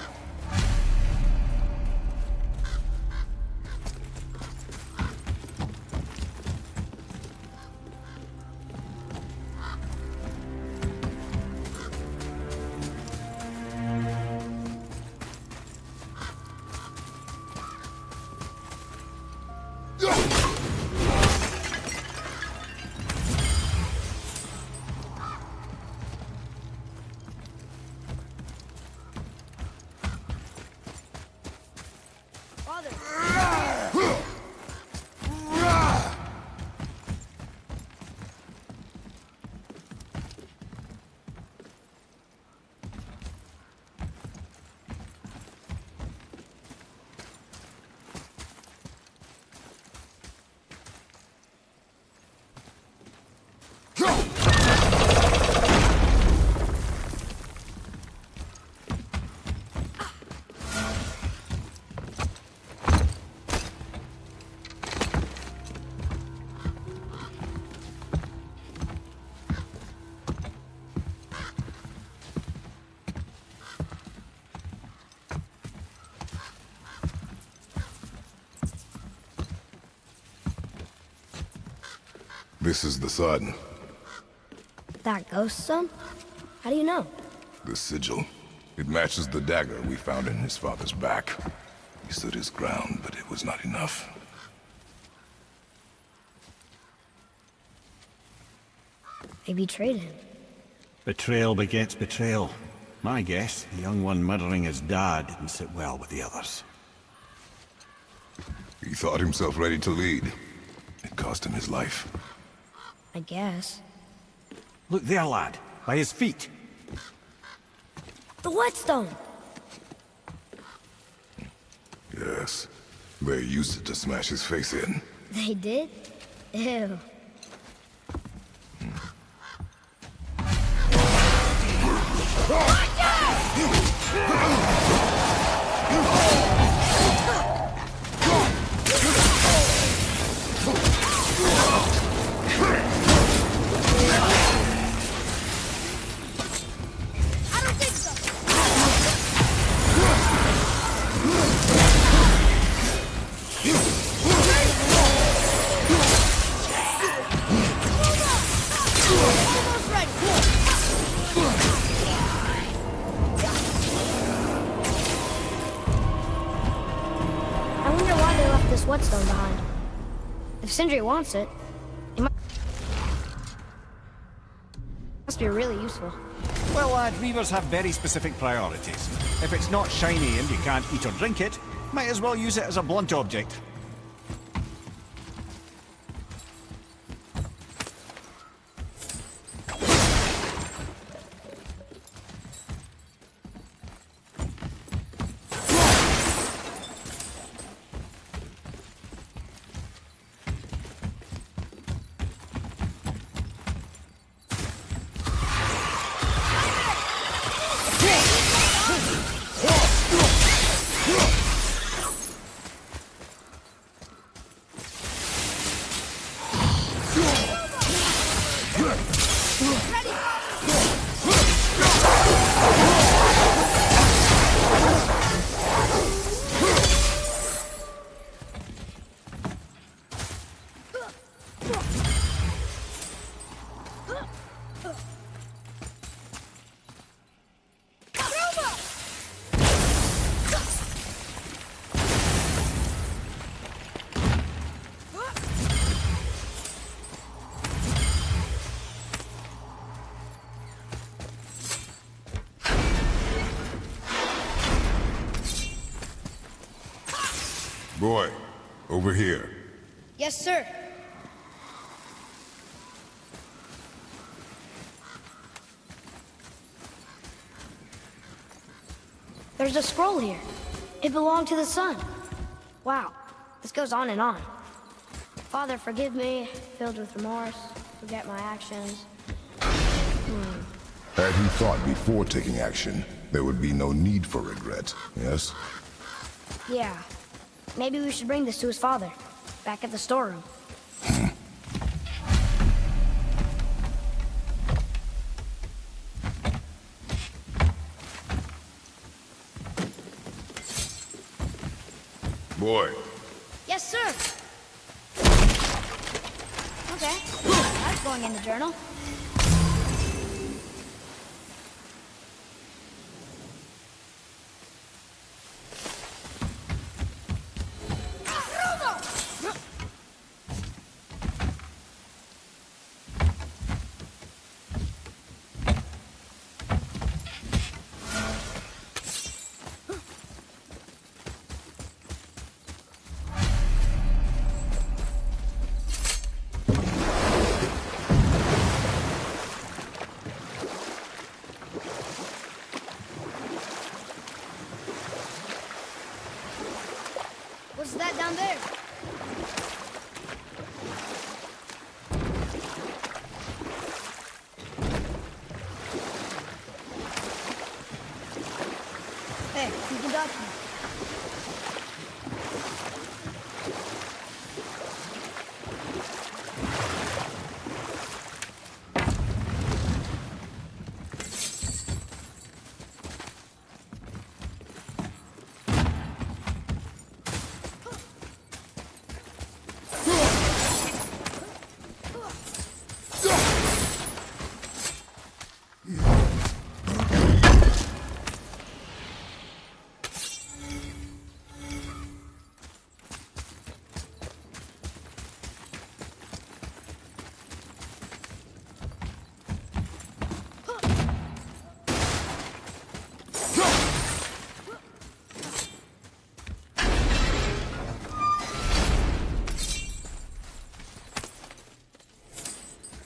[SPEAKER 5] This is the sun.
[SPEAKER 2] That ghost son? How do you know?
[SPEAKER 5] The sigil. It matches the dagger we found in his father's back. He stood his ground, but it was not enough.
[SPEAKER 2] They betrayed him.
[SPEAKER 3] Betrayal begets betrayal. My guess, the young one murdering his dad didn't sit well with the others.
[SPEAKER 5] He thought himself ready to lead. It cost him his life.
[SPEAKER 2] I guess.
[SPEAKER 3] Look there, lad. By his feet.
[SPEAKER 2] The whetstone!
[SPEAKER 5] Yes. They used it to smash his face in.
[SPEAKER 2] They did? Ew. I wonder why they left this whetstone behind. If Sindri wants it, it must be really useful.
[SPEAKER 3] Well, lad, reavers have very specific priorities. If it's not shiny and you can't eat or drink it, might as well use it as a blunt object.
[SPEAKER 5] Boy, over here.
[SPEAKER 2] Yes, sir. There's a scroll here. It belonged to the sun. Wow, this goes on and on. Father, forgive me, filled with remorse, forget my actions.
[SPEAKER 5] Had he thought before taking action, there would be no need for regret, yes?
[SPEAKER 2] Yeah, maybe we should bring this to his father, back at the storeroom.
[SPEAKER 5] Boy,
[SPEAKER 2] Yes, sir. Okay, that's going in the journal.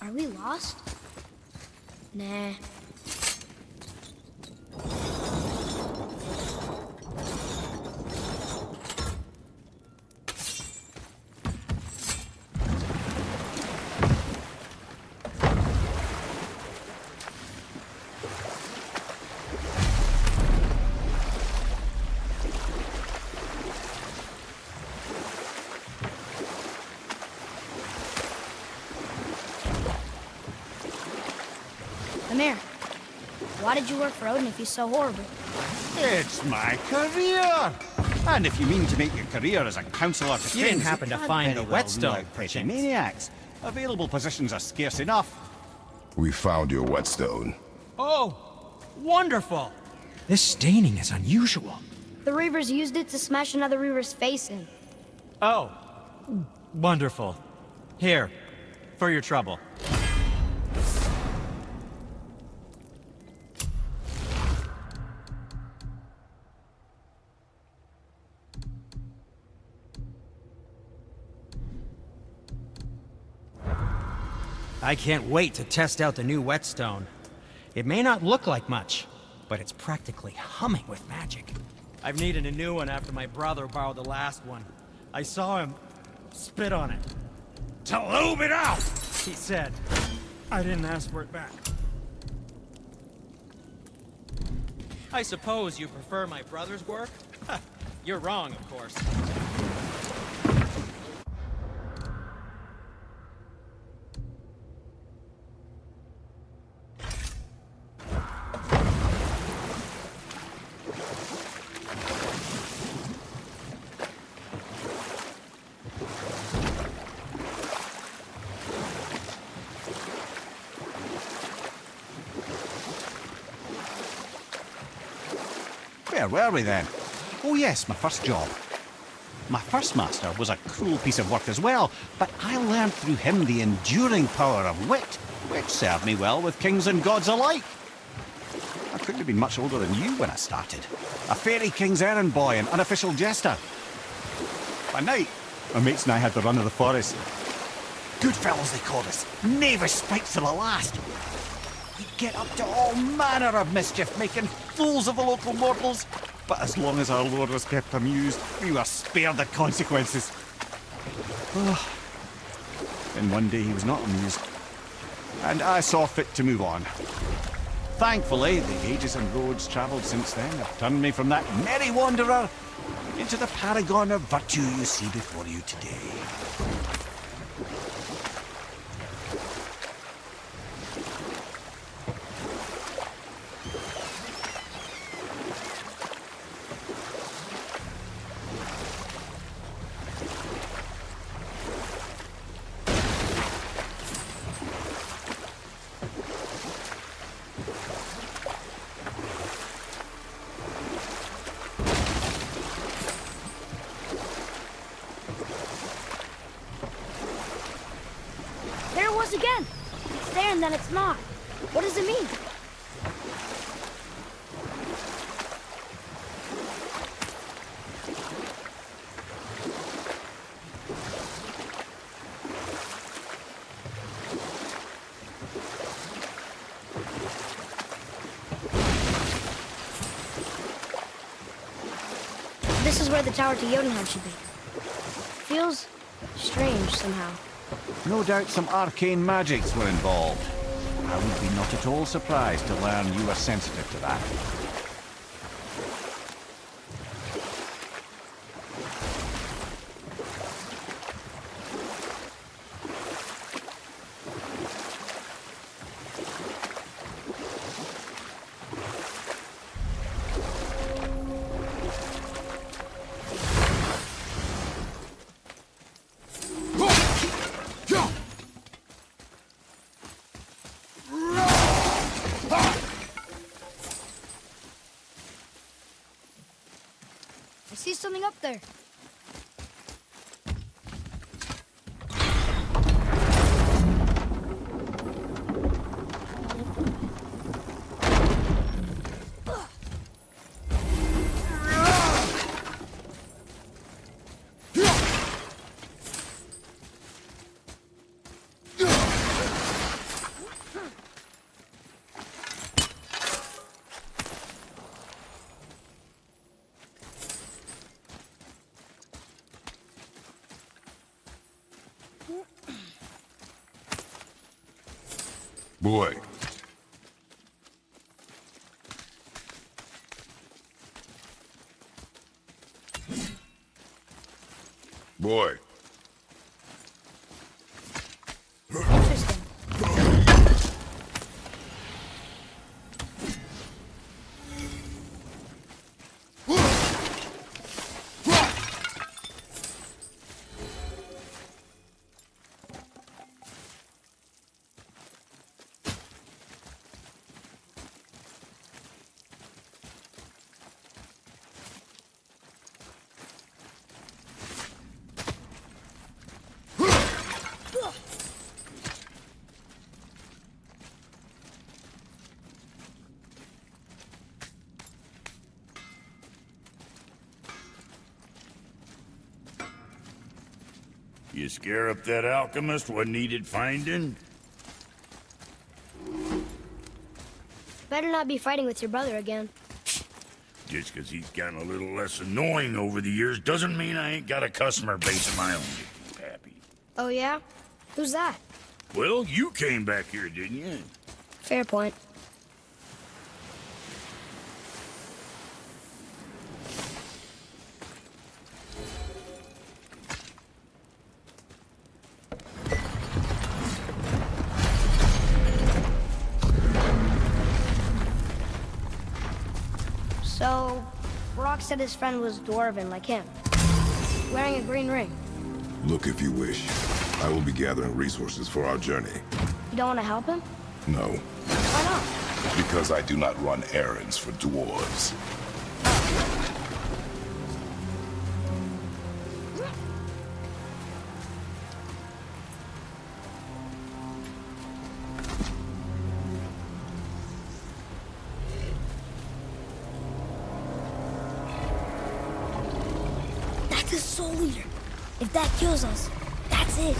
[SPEAKER 2] Are we lost? Nah. Amir, why did you work for Odin if he's so horrible?
[SPEAKER 3] It's my career! And if you mean to make your career as a counselor to
[SPEAKER 6] You didn't
[SPEAKER 3] kings,
[SPEAKER 6] happen to
[SPEAKER 3] can't
[SPEAKER 6] find
[SPEAKER 3] very
[SPEAKER 6] the
[SPEAKER 3] well
[SPEAKER 6] whetstone,
[SPEAKER 3] rule out petty
[SPEAKER 6] perchance.
[SPEAKER 3] maniacs. Available positions are scarce enough.
[SPEAKER 5] We found your whetstone.
[SPEAKER 6] Oh, wonderful! This staining is unusual.
[SPEAKER 2] The Reavers used it to smash another Reaver's face in.
[SPEAKER 6] Oh, wonderful. Here, for your trouble. I can't wait to test out the new whetstone. It may not look like much, but it's practically humming with magic. I've needed a new one after my brother borrowed the last one. I saw him spit on it.
[SPEAKER 3] To lube it out!
[SPEAKER 6] He said, I didn't ask for it back. I suppose you prefer my brother's work? You're wrong, of course.
[SPEAKER 3] Where were we then? Oh yes, my first job. My first master was a cruel piece of work as well, but I learned through him the enduring power of wit, which served me well with kings and gods alike. I couldn't have been much older than you when I started. A fairy king's errand boy and unofficial jester. By night, my mates and I had the run of the forest. Good fellows they called us, knavish spikes to the last. We'd get up to all manner of mischief, making fools of the local mortals. But as long as our lord was kept amused, we were spared the consequences. And one day he was not amused, and I saw fit to move on. Thankfully, the ages and roads travelled since then have turned me from that merry wanderer into the paragon of virtue you see before you today.
[SPEAKER 2] There it was again! It's there and then it's not. What does it mean? This is where the tower to Jotunheim should be. Feels strange somehow.
[SPEAKER 3] No doubt some arcane magics were involved. I would be not at all surprised to learn you were sensitive to that.
[SPEAKER 2] I see something up there.
[SPEAKER 5] Boy. Boy.
[SPEAKER 2] Interesting.
[SPEAKER 1] You scare up that alchemist what needed finding?
[SPEAKER 2] Better not be fighting with your brother again.
[SPEAKER 1] Just 'cause he's gotten a little less annoying over the years doesn't mean I ain't got a customer base of my own to keep happy.
[SPEAKER 2] Oh yeah? Who's that?
[SPEAKER 1] Well, you came back here, didn't you?
[SPEAKER 2] Fair point. So, Brock said his friend was dwarven like him, wearing a green ring.
[SPEAKER 5] Look if you wish. I will be gathering resources for our journey.
[SPEAKER 2] You don't want to help him?
[SPEAKER 5] No,
[SPEAKER 2] Why not?
[SPEAKER 5] because I do not run errands for dwarves.
[SPEAKER 2] That's the Soul Eater. If that kills us, that's it.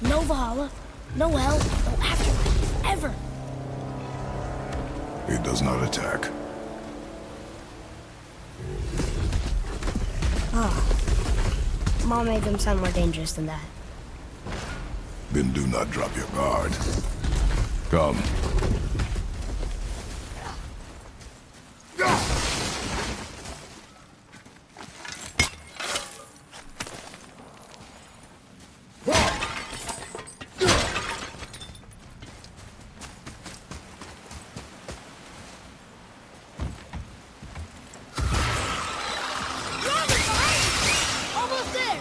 [SPEAKER 2] No Valhalla, no hell, no afterlife, ever.
[SPEAKER 5] It does not attack.
[SPEAKER 2] Mom made them sound more dangerous than that.
[SPEAKER 5] Then do not drop your guard. Come.
[SPEAKER 2] Almost there!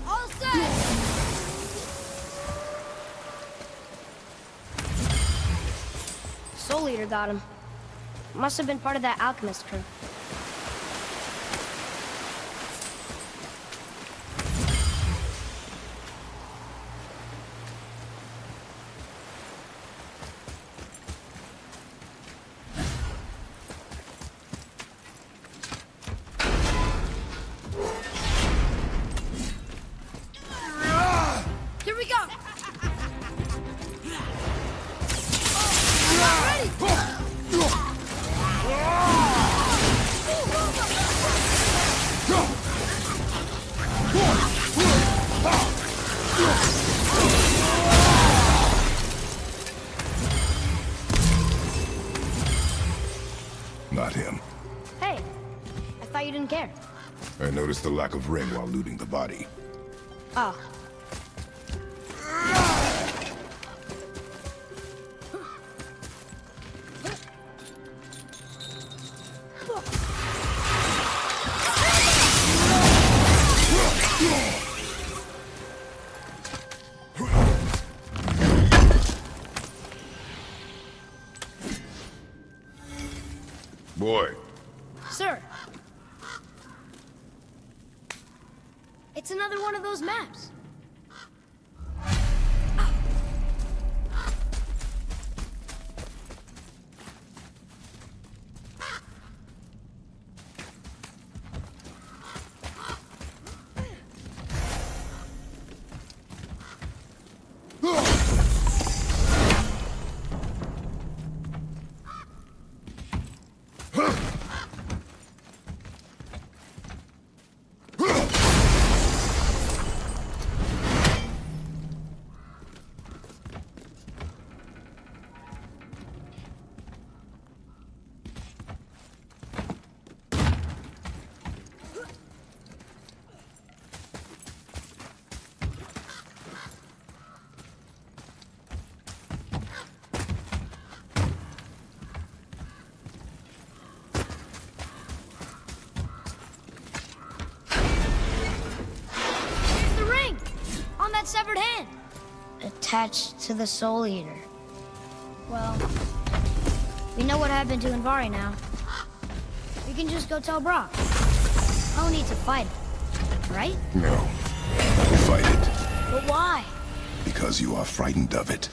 [SPEAKER 2] All set! Soul Eater got him. Must have been part of that alchemist crew. Here we go! Ready!
[SPEAKER 5] Not him.
[SPEAKER 2] Hey, I thought you didn't care.
[SPEAKER 5] I noticed the lack of ring while looting the body.
[SPEAKER 2] Oh.
[SPEAKER 5] Boy,
[SPEAKER 2] Sir. It's another one of those maps. that severed hand? Attached to the Soul Eater. Well, we know what happened to Invari now. We can just go tell Brock. No need to fight it, right?
[SPEAKER 5] No. Fight it.
[SPEAKER 2] But why?
[SPEAKER 5] Because you are frightened of it.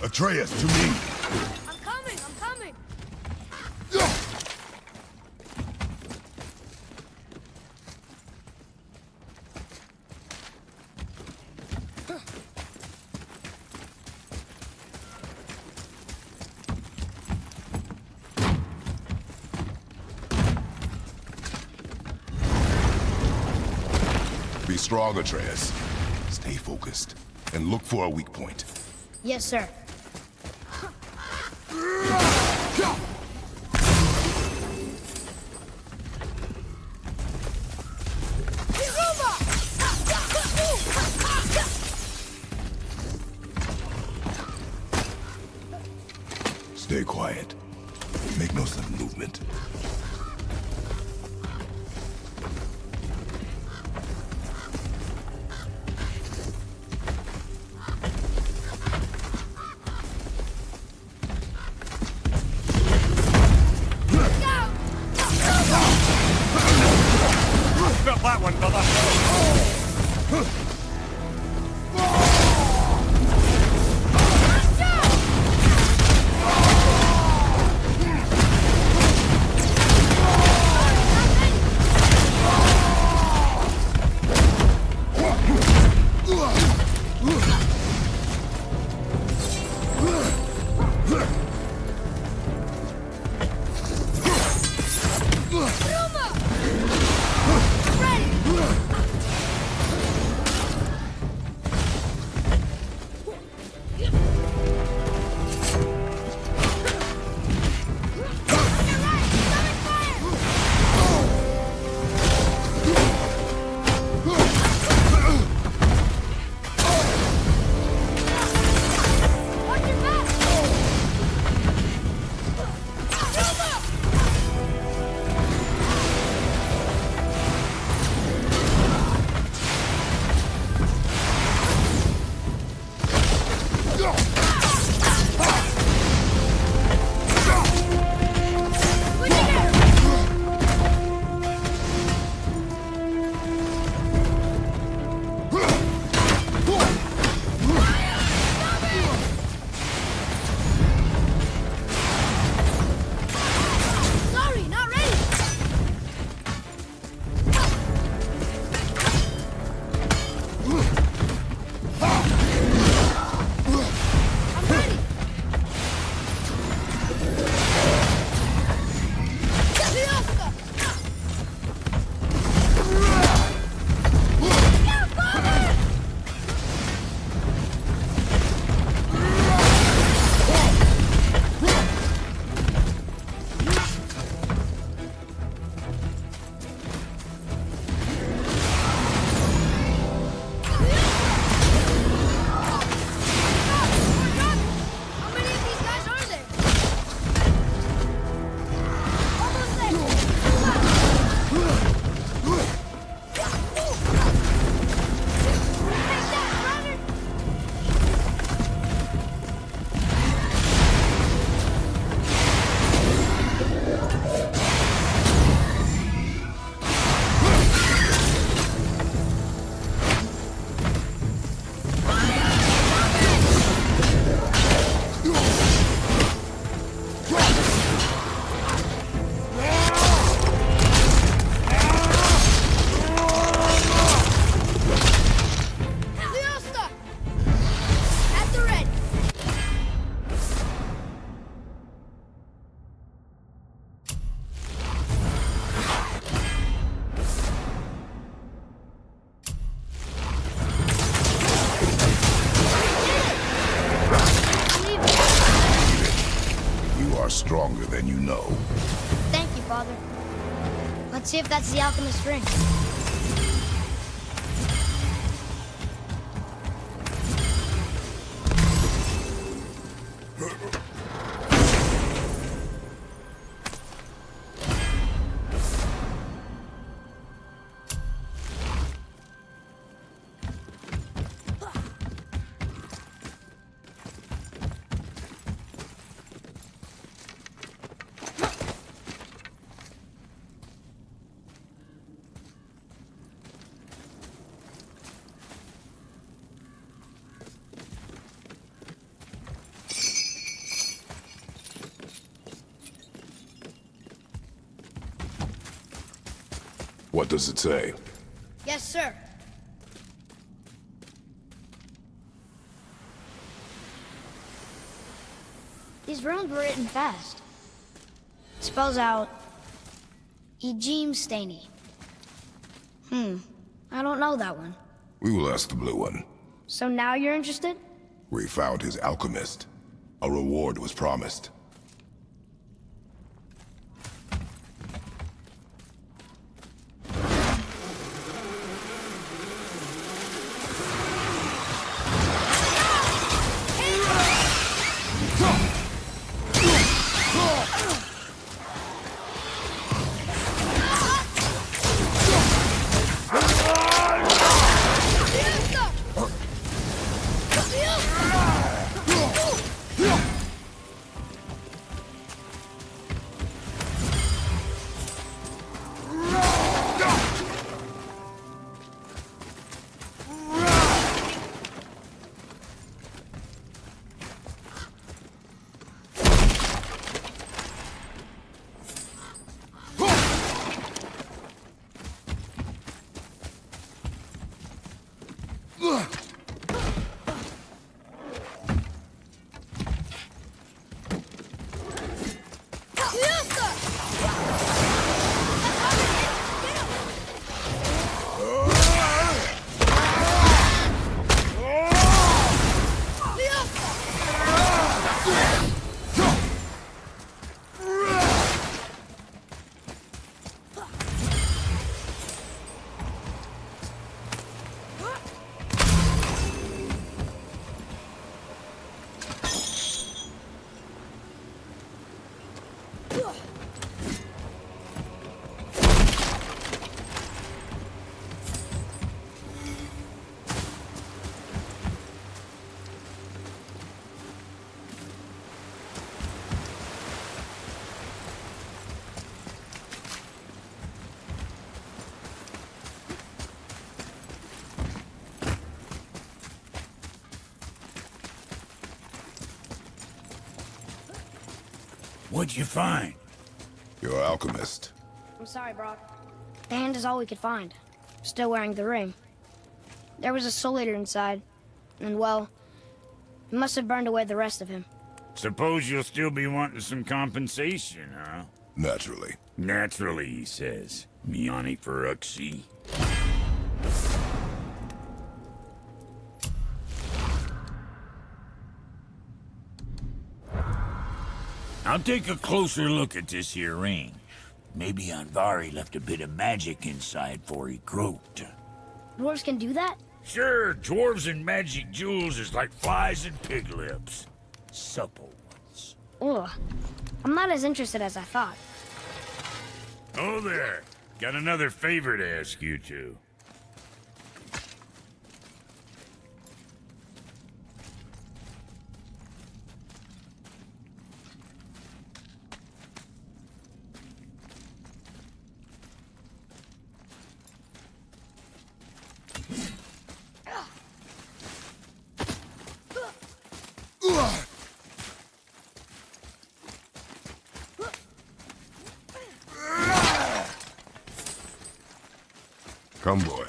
[SPEAKER 5] Atreus, to me!
[SPEAKER 2] I'm coming, I'm coming!
[SPEAKER 5] Be strong, Atreus. Stay focused, and look for a weak point.
[SPEAKER 2] Yes, sir.
[SPEAKER 5] Stay quiet. Make no sudden movement.
[SPEAKER 3] Got that one, brother.
[SPEAKER 5] stronger than you know.
[SPEAKER 2] Thank you, Father. Let's see if that's the alchemist's ring.
[SPEAKER 5] What does it say?
[SPEAKER 2] Yes, sir. These runes were written fast. It spells out Ejim Staney. I don't know that one.
[SPEAKER 5] We will ask the blue one.
[SPEAKER 2] So now you're interested?
[SPEAKER 5] We found his alchemist. A reward was promised.
[SPEAKER 1] What'd you find?
[SPEAKER 5] Your alchemist.
[SPEAKER 2] I'm sorry, Brock. The hand is all we could find. Still wearing the ring. There was a soul eater inside, and well, it must have burned away the rest of him.
[SPEAKER 1] Suppose you'll still be wanting some compensation, huh?
[SPEAKER 5] Naturally.
[SPEAKER 1] Naturally, he says. Miani Feruxi. I'll take a closer look at this here ring. Maybe Anvari left a bit of magic inside before he croaked.
[SPEAKER 2] Dwarves can do that?
[SPEAKER 1] Sure, dwarves and magic jewels is like flies and pig lips. Supple ones.
[SPEAKER 2] Ugh. I'm not as interested as I thought.
[SPEAKER 1] Oh there. Got another favor to ask you two.
[SPEAKER 5] Come, boy.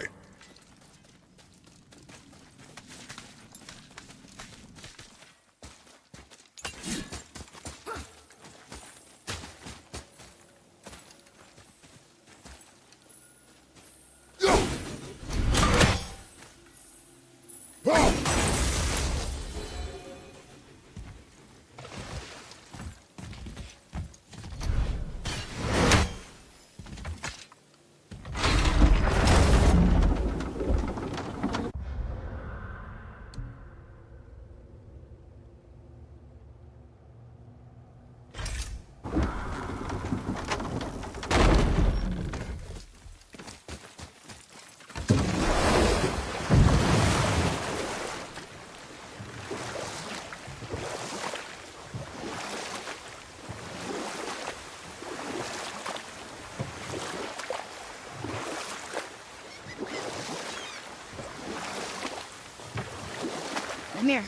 [SPEAKER 2] Mimir,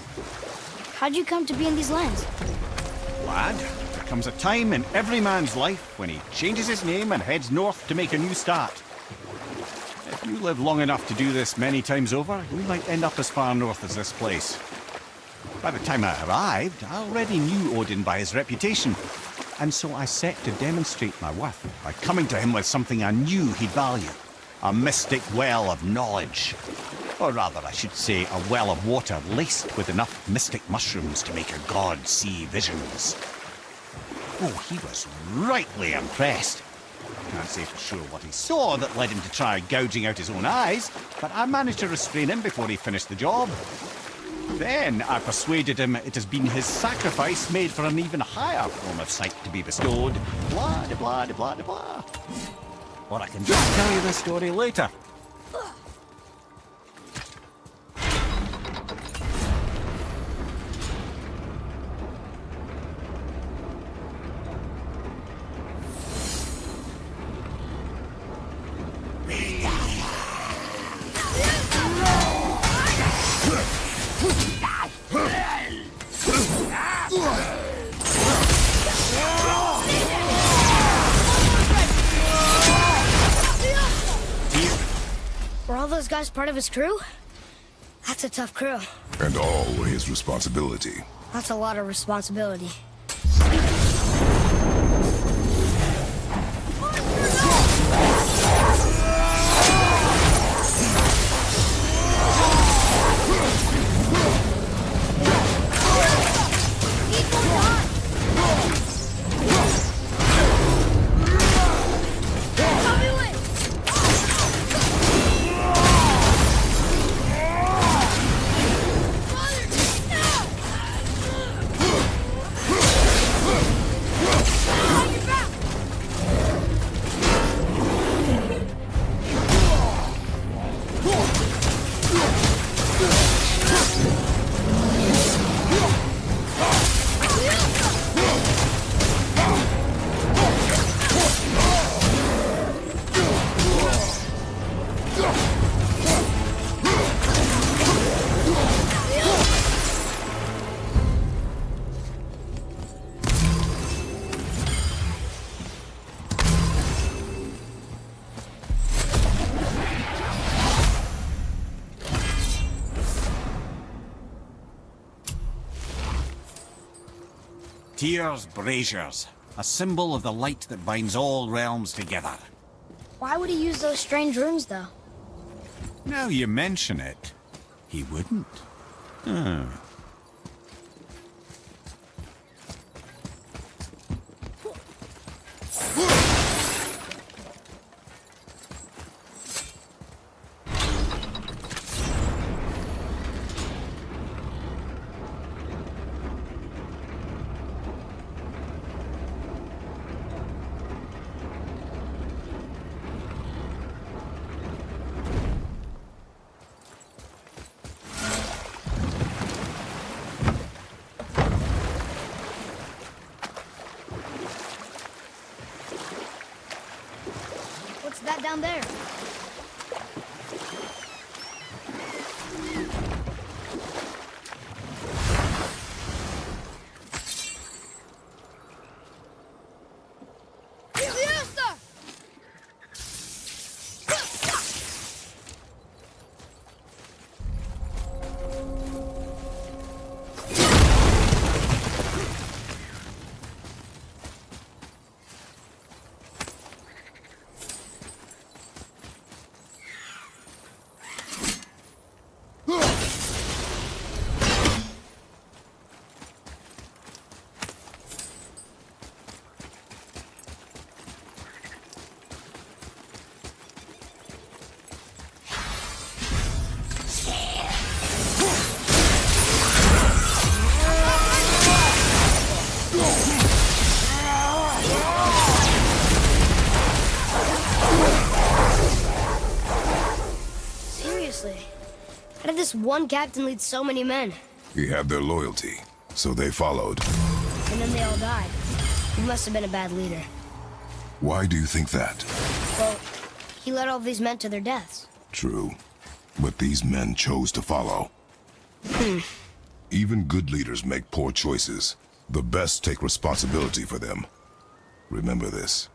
[SPEAKER 2] how'd you come to be in these lands?
[SPEAKER 3] Lad, there comes a time in every man's life when he changes his name and heads north to make a new start. If you live long enough to do this many times over, you might end up as far north as this place. By the time I arrived, I already knew Odin by his reputation, and so I set to demonstrate my worth by coming to him with something I knew he'd value. A mystic well of knowledge. Or rather, I should say, a well of water laced with enough mystic mushrooms to make a god see visions. Oh, he was rightly impressed. Can't say for sure what he saw that led him to try gouging out his own eyes, but I managed to restrain him before he finished the job. Then I persuaded him it has been his sacrifice made for an even higher form of sight to be bestowed. Blah, de blah, de blah, de blah. Or I can just tell you the story later.
[SPEAKER 2] Were all those guys part of his crew? That's a tough crew.
[SPEAKER 5] And always responsibility.
[SPEAKER 2] That's a lot of responsibility.
[SPEAKER 3] Tyr's braziers, a symbol of the light that binds all realms together.
[SPEAKER 2] Why would he use those strange runes, though?
[SPEAKER 3] Now you mention it, he wouldn't.
[SPEAKER 2] What's that down there? How did this one captain lead so many men?
[SPEAKER 5] He had their loyalty, so they followed.
[SPEAKER 2] And then they all died. He must have been a bad leader.
[SPEAKER 5] Why do you think that?
[SPEAKER 2] Well, he led all these men to their deaths.
[SPEAKER 5] True. But these men chose to follow. Even good leaders make poor choices. The best take responsibility for them. Remember this.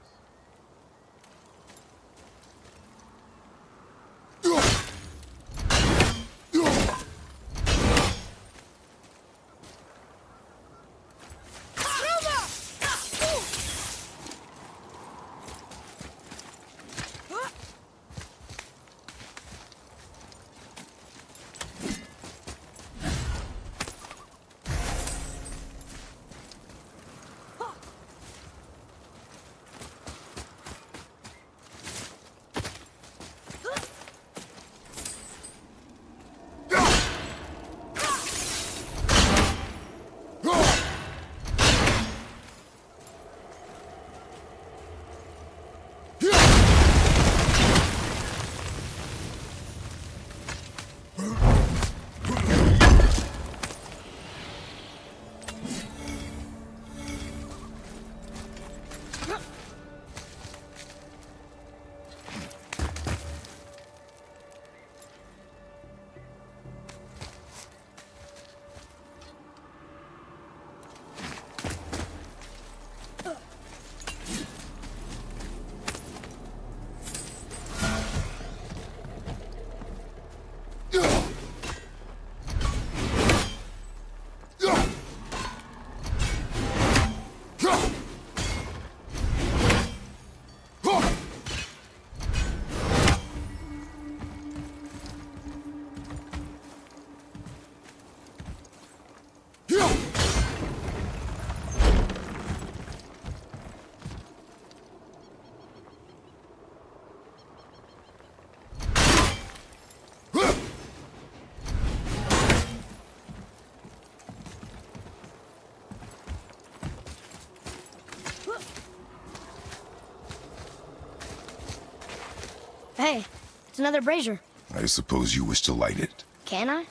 [SPEAKER 2] Hey, it's another brazier.
[SPEAKER 5] I suppose you wish to light it.
[SPEAKER 2] Can I?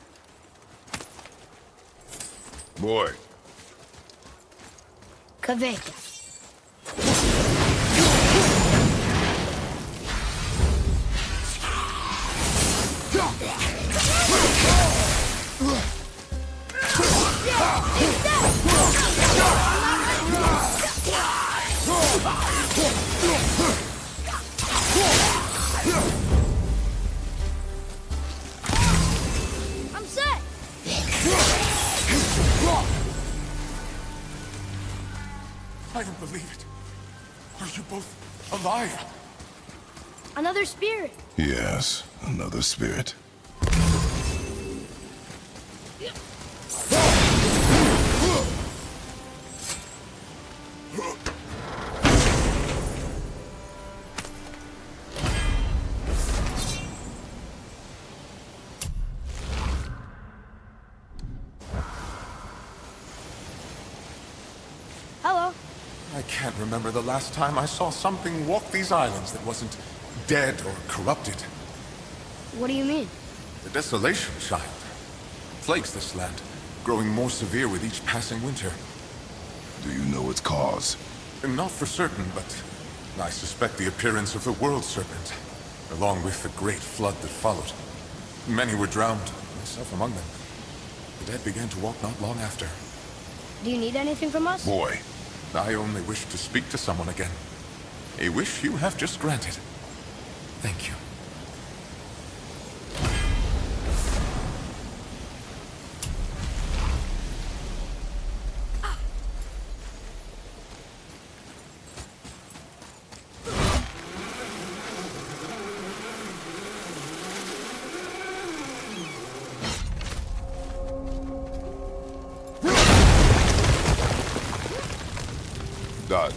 [SPEAKER 5] Boy.
[SPEAKER 2] Kaveka. I'm set.
[SPEAKER 4] I don't believe it. Are you both alive?
[SPEAKER 2] Another spirit.
[SPEAKER 5] Yes, another spirit.
[SPEAKER 2] Hello.
[SPEAKER 4] I can't remember the last time I saw something walk these islands that wasn't dead or corrupted.
[SPEAKER 2] What do you mean?
[SPEAKER 4] The desolation, child, plagues this land, growing more severe with each passing winter.
[SPEAKER 5] Do you know its cause?
[SPEAKER 4] Not for certain, but I suspect the appearance of the World Serpent, along with the great flood that followed. Many were drowned, myself among them. The dead began to walk not long after.
[SPEAKER 2] Do you need anything from us?
[SPEAKER 5] Boy.
[SPEAKER 4] I only wish to speak to someone again. A wish you have just granted. Thank you.
[SPEAKER 5] Done.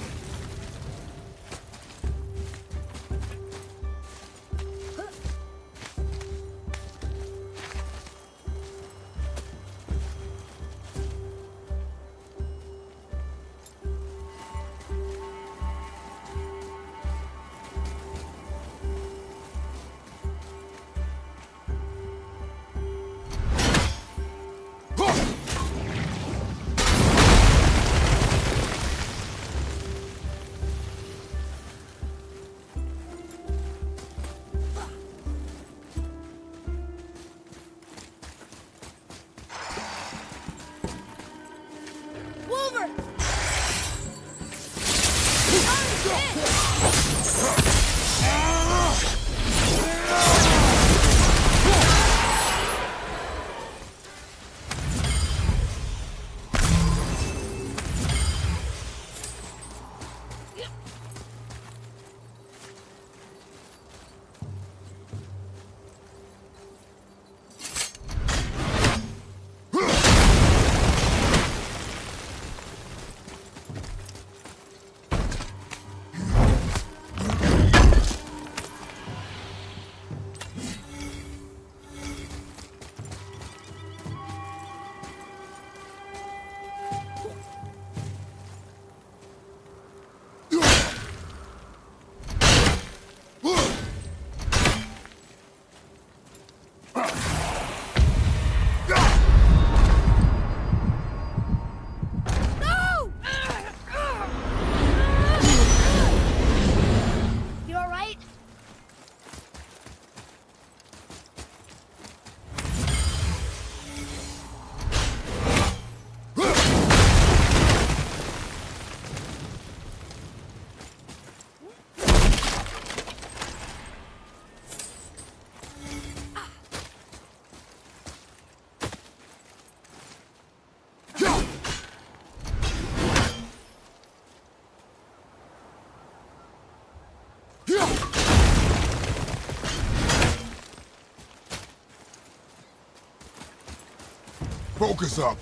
[SPEAKER 5] Focus up.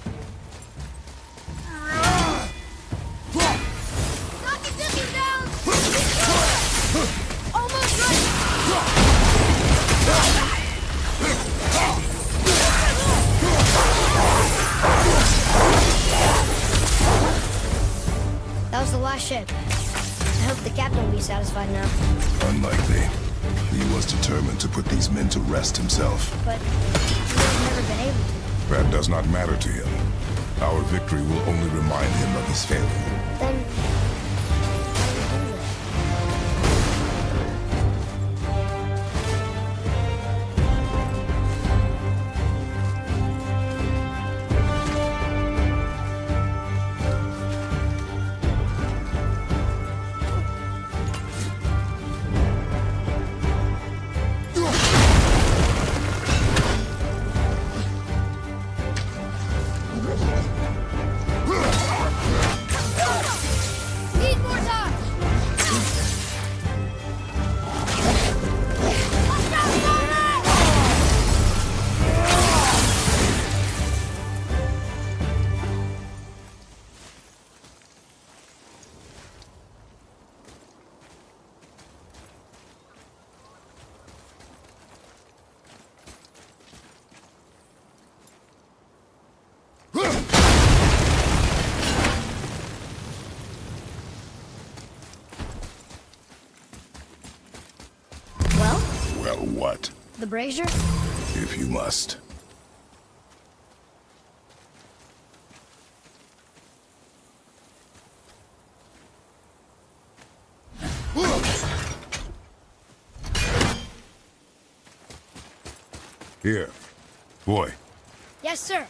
[SPEAKER 2] Knock it down! Almost ready! That was the last ship. I hope the captain will be satisfied now.
[SPEAKER 5] Unlikely. He was determined to put these men to rest himself.
[SPEAKER 2] But we've never been able to.
[SPEAKER 5] That does not matter to him. Our victory will only remind him of his failure.
[SPEAKER 2] Then how do we do that? Need more time! Watch out, Sonic! Well,
[SPEAKER 5] Well, what?
[SPEAKER 2] the brazier?
[SPEAKER 5] If you must. Here. Boy,
[SPEAKER 2] Yes, sir.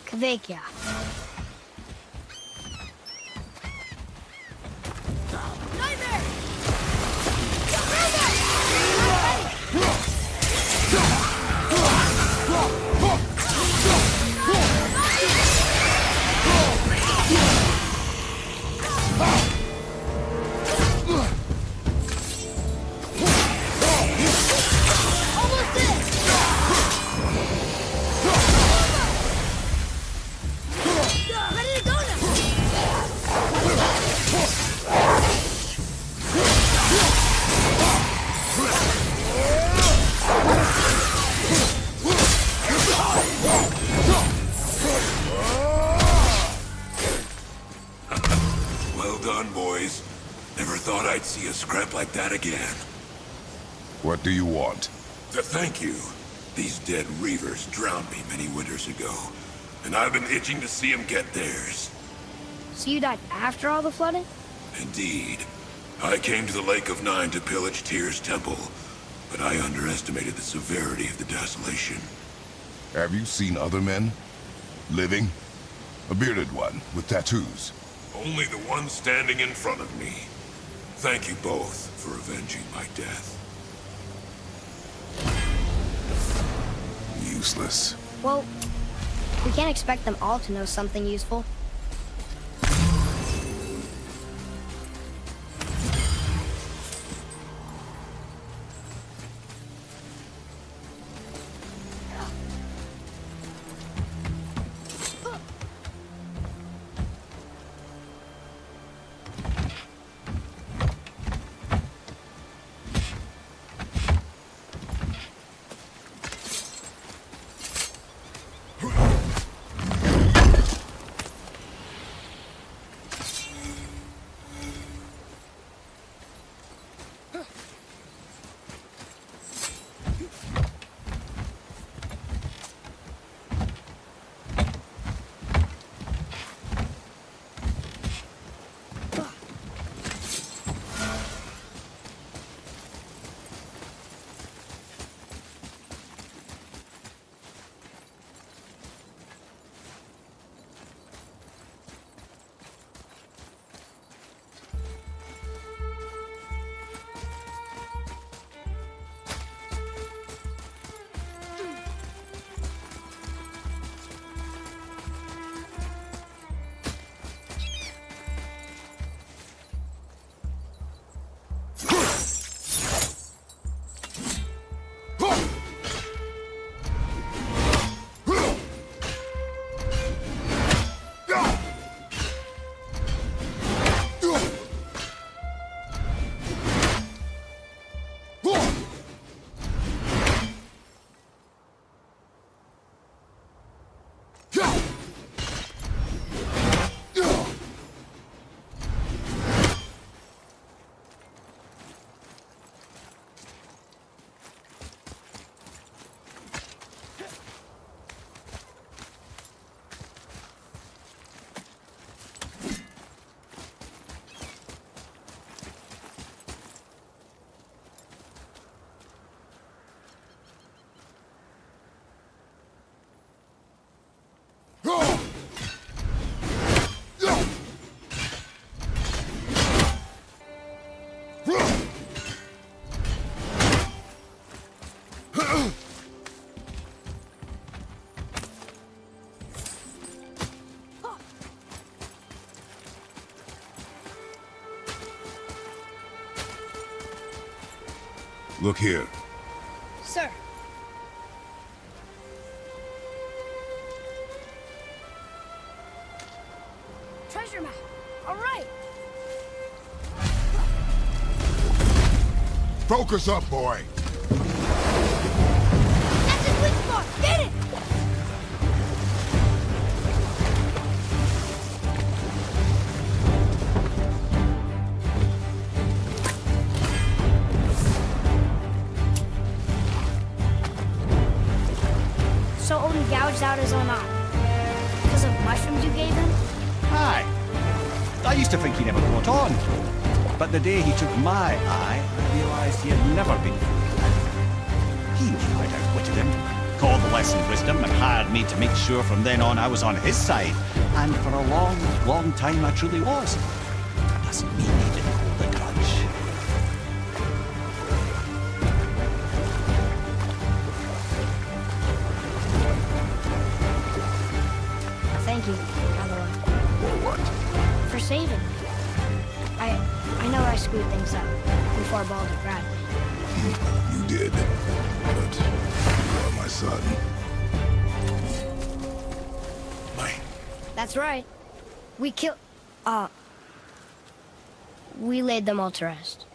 [SPEAKER 2] Kvekia. Nightmare! Almost there! Ready to go now!
[SPEAKER 4] Well done, boys. Never thought I'd see a scrap like that again.
[SPEAKER 5] what do you want?
[SPEAKER 4] To thank you. These dead Reavers drowned me many winters ago, and I've been itching to see them get theirs.
[SPEAKER 2] So you died after all the flooding?
[SPEAKER 4] Indeed. I came to the Lake of Nine to pillage Tyr's temple, but I underestimated the severity of the desolation.
[SPEAKER 5] Have you seen other men? Living? A bearded one with tattoos.
[SPEAKER 4] Only the one standing in front of me. Thank you both for avenging my death.
[SPEAKER 5] Useless.
[SPEAKER 2] Well, we can't expect them all to know something useful.
[SPEAKER 5] Look here.
[SPEAKER 2] Sir. Treasure map. All right.
[SPEAKER 5] Focus up, boy.
[SPEAKER 2] That's the sweet spot. Get it. So Odin gouged out his own eye. Because of mushrooms you gave him?
[SPEAKER 3] Aye. I used to think he never caught on. But the day he took my eye, I realized he had never been fooled. He knew I'd outwitted him, called the lesson wisdom, and hired me to make sure from then on I was on his side. And for a long, long time I truly was. That doesn't mean he didn't hold a grudge.
[SPEAKER 2] Thank you, by the way.
[SPEAKER 5] For what?
[SPEAKER 2] For saving me. I know I screwed things up before Baldur grabbed me.
[SPEAKER 5] You did. But you are my son.
[SPEAKER 4] Mine.
[SPEAKER 2] That's right. We killed... we laid them all to rest.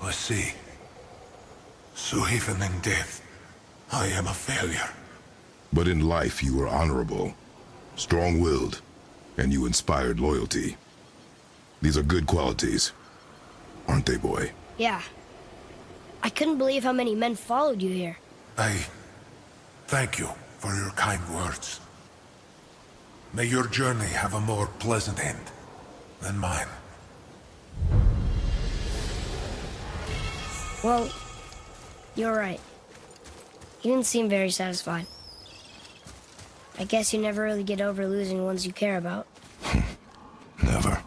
[SPEAKER 4] I see. So even in death, I am a failure.
[SPEAKER 5] But in life, you were honorable, strong-willed, and you inspired loyalty. These are good qualities, aren't they, boy?
[SPEAKER 2] Yeah. I couldn't believe how many men followed you here.
[SPEAKER 4] I thank you for your kind words. May your journey have a more pleasant end than mine.
[SPEAKER 2] Well, you're right. You didn't seem very satisfied. I guess you never really get over losing ones you care about.
[SPEAKER 5] Never.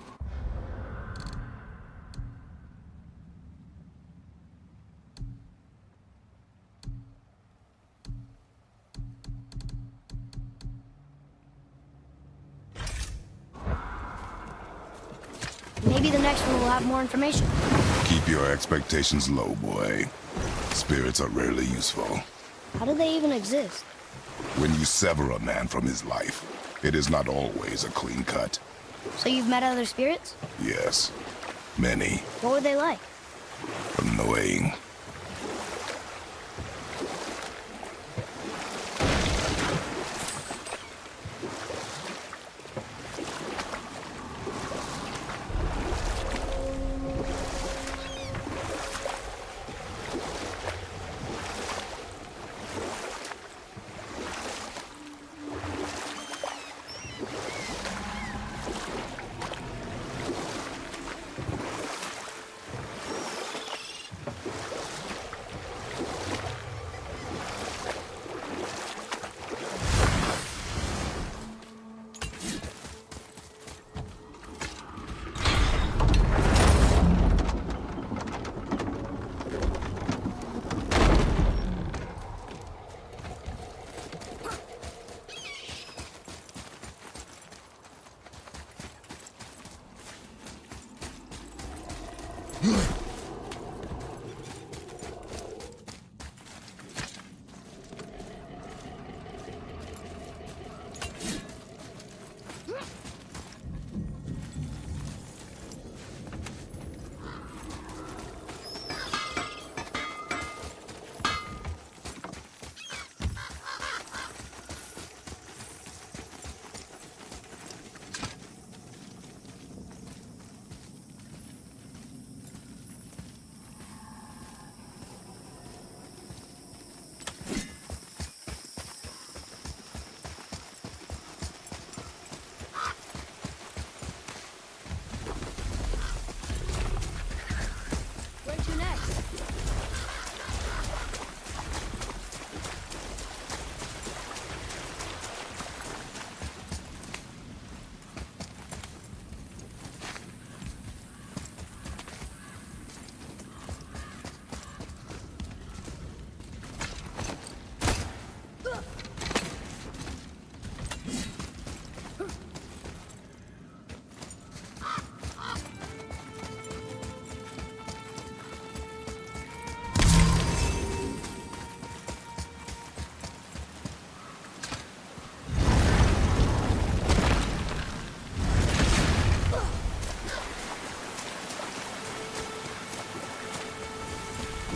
[SPEAKER 2] Maybe the next one will have more information.
[SPEAKER 5] Keep your expectations low, boy. Spirits are rarely useful.
[SPEAKER 2] How do they even exist?
[SPEAKER 5] When you sever a man from his life, it is not always a clean cut.
[SPEAKER 2] So you've met other spirits?
[SPEAKER 5] Yes, many.
[SPEAKER 2] What were they like?
[SPEAKER 5] Annoying.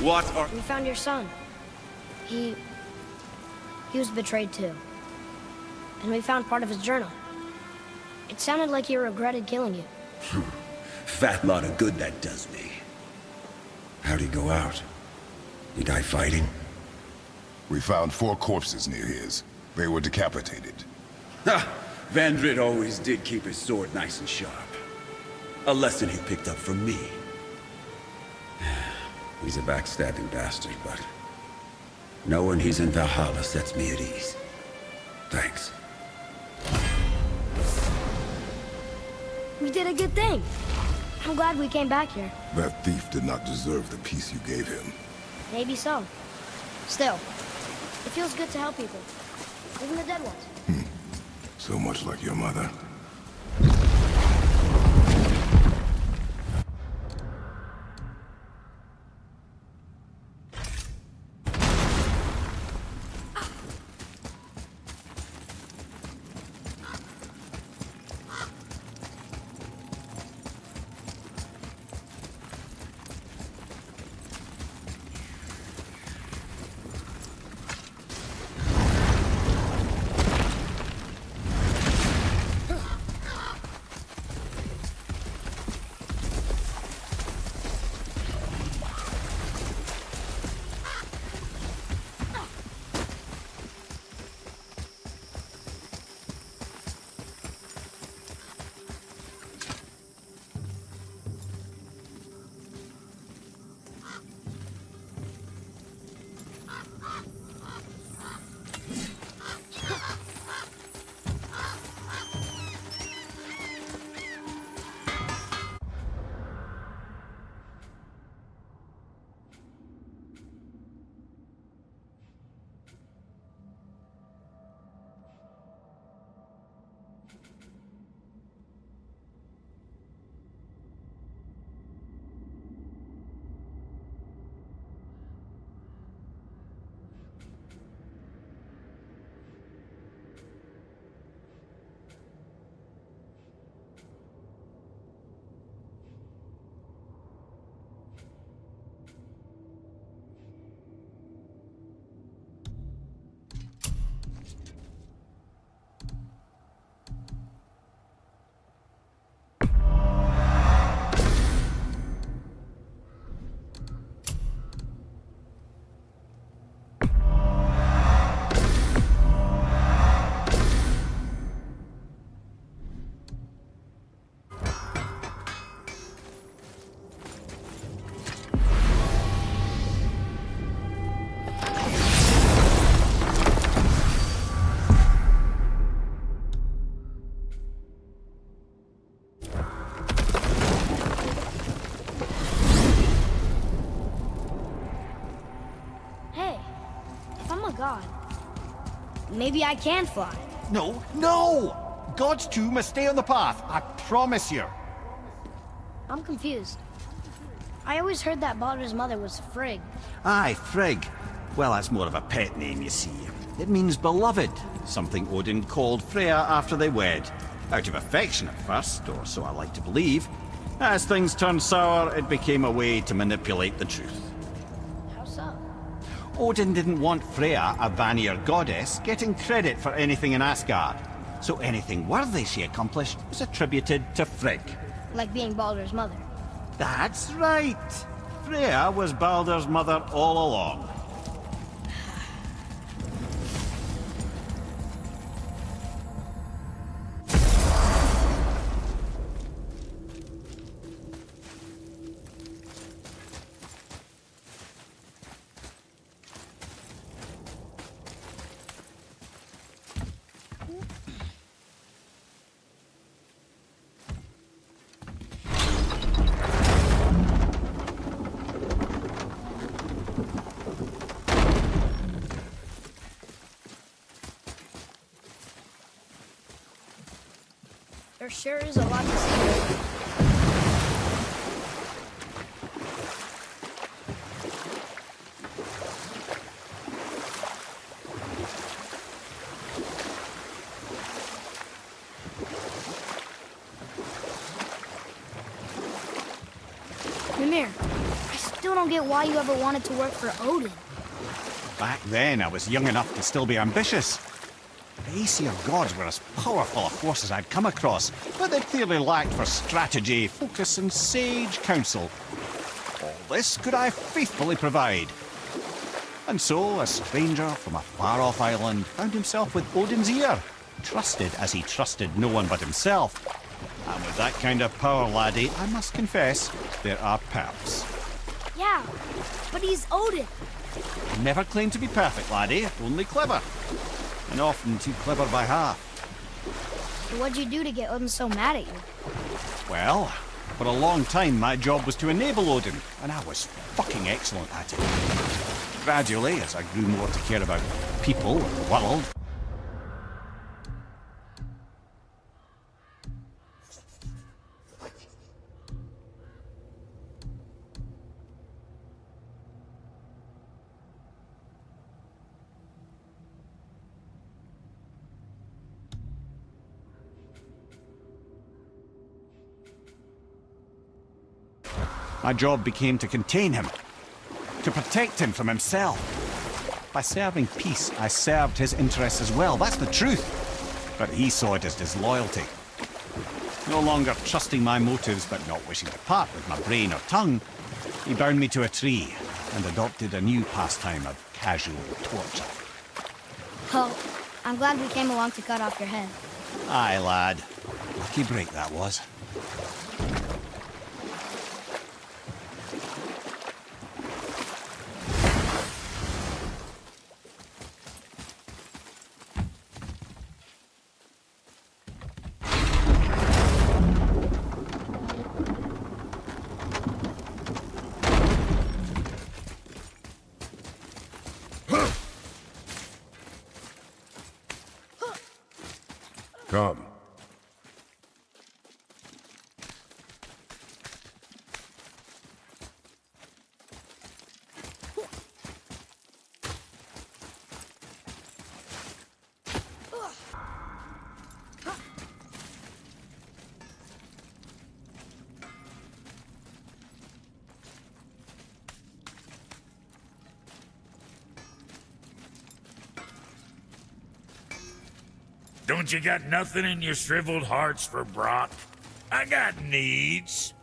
[SPEAKER 8] What are...
[SPEAKER 2] We found your son. He was betrayed too. And we found part of his journal. It sounded like he regretted killing you.
[SPEAKER 8] Fat lot of good that does me. How'd he go out? He die fighting?
[SPEAKER 5] We found 4 corpses near his. They were decapitated.
[SPEAKER 8] Ha! Vandrid always did keep his sword nice and sharp. A lesson he picked up from me. He's a backstabbing bastard, but... knowing he's in Valhalla sets me at ease. Thanks.
[SPEAKER 2] We did a good thing. I'm glad we came back here.
[SPEAKER 5] That thief did not deserve the peace you gave him.
[SPEAKER 2] Maybe so. Still, it feels good to help people. Even the dead ones.
[SPEAKER 5] So much like your mother.
[SPEAKER 2] God. Maybe I can fly.
[SPEAKER 3] No, no! God's two must stay on the path, I promise you.
[SPEAKER 2] I'm confused. I always heard that Baldur's mother was Frigg.
[SPEAKER 3] Aye, Frigg. Well, that's more of a pet name, you see. It means beloved, something Odin called Freya after they wed. Out of affection at first, or so I like to believe. As things turned sour, it became a way to manipulate the truth.
[SPEAKER 2] How so?
[SPEAKER 3] Odin didn't want Freya, a Vanir goddess, getting credit for anything in Asgard. So anything worthy she accomplished was attributed to Frigg.
[SPEAKER 2] Like being Baldur's mother.
[SPEAKER 3] That's right! Freya was Baldur's mother all along.
[SPEAKER 2] There sure is a lot to see. Mimir, I still don't don't get why you ever wanted to work for Odin.
[SPEAKER 3] Back then, I was young enough to still be ambitious. The Aesir gods were as powerful a force as I'd come across, but they clearly lacked for strategy, focus, and sage counsel. All this could I faithfully provide. And so, a stranger from a far-off island found himself with Odin's ear, trusted as he trusted no one but himself. And with that kind of power, laddie, I must confess, there are perks.
[SPEAKER 2] Yeah, but he's Odin.
[SPEAKER 3] Never claimed to be perfect, laddie, only clever. And often too clever by half.
[SPEAKER 2] So what'd you do to get Odin so mad at you?
[SPEAKER 3] Well, for a long time my job was to enable Odin, and I was fucking excellent at it. Gradually, as I grew more to care about people and the world, my job became to contain him, to protect him from himself. By serving peace, I served his interests as well, that's the truth. But he saw it as disloyalty. No longer trusting my motives, but not wishing to part with my brain or tongue, he bound me to a tree and adopted a new pastime of casual torture.
[SPEAKER 2] Oh, I'm glad we came along to cut off your head.
[SPEAKER 3] Aye, lad. Lucky break that was.
[SPEAKER 5] Come.
[SPEAKER 1] Don't you got nothing in your shriveled hearts for Brock? I got needs.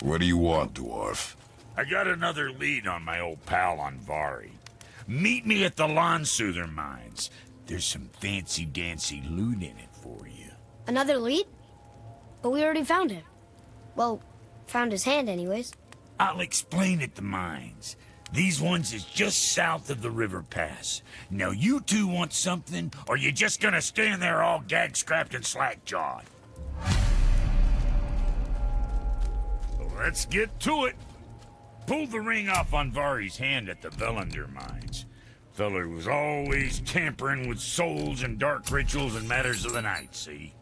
[SPEAKER 5] What do you want, dwarf?
[SPEAKER 1] I got another lead on my old pal Andvari. Meet me at the Lawnsoother mines. There's some fancy-dancy loot in it for you.
[SPEAKER 2] Another lead? But we already found him. Well, found his hand anyways.
[SPEAKER 1] I'll explain at the mines. These ones is just south of the river pass. Now you two want something, or you just gonna stand there all gag-scrapped and slack-jawed? Well, let's get to it. Pulled the ring off Andvari's hand at the Velander mines. Feller was always tampering with souls and dark rituals and matters of the night, see?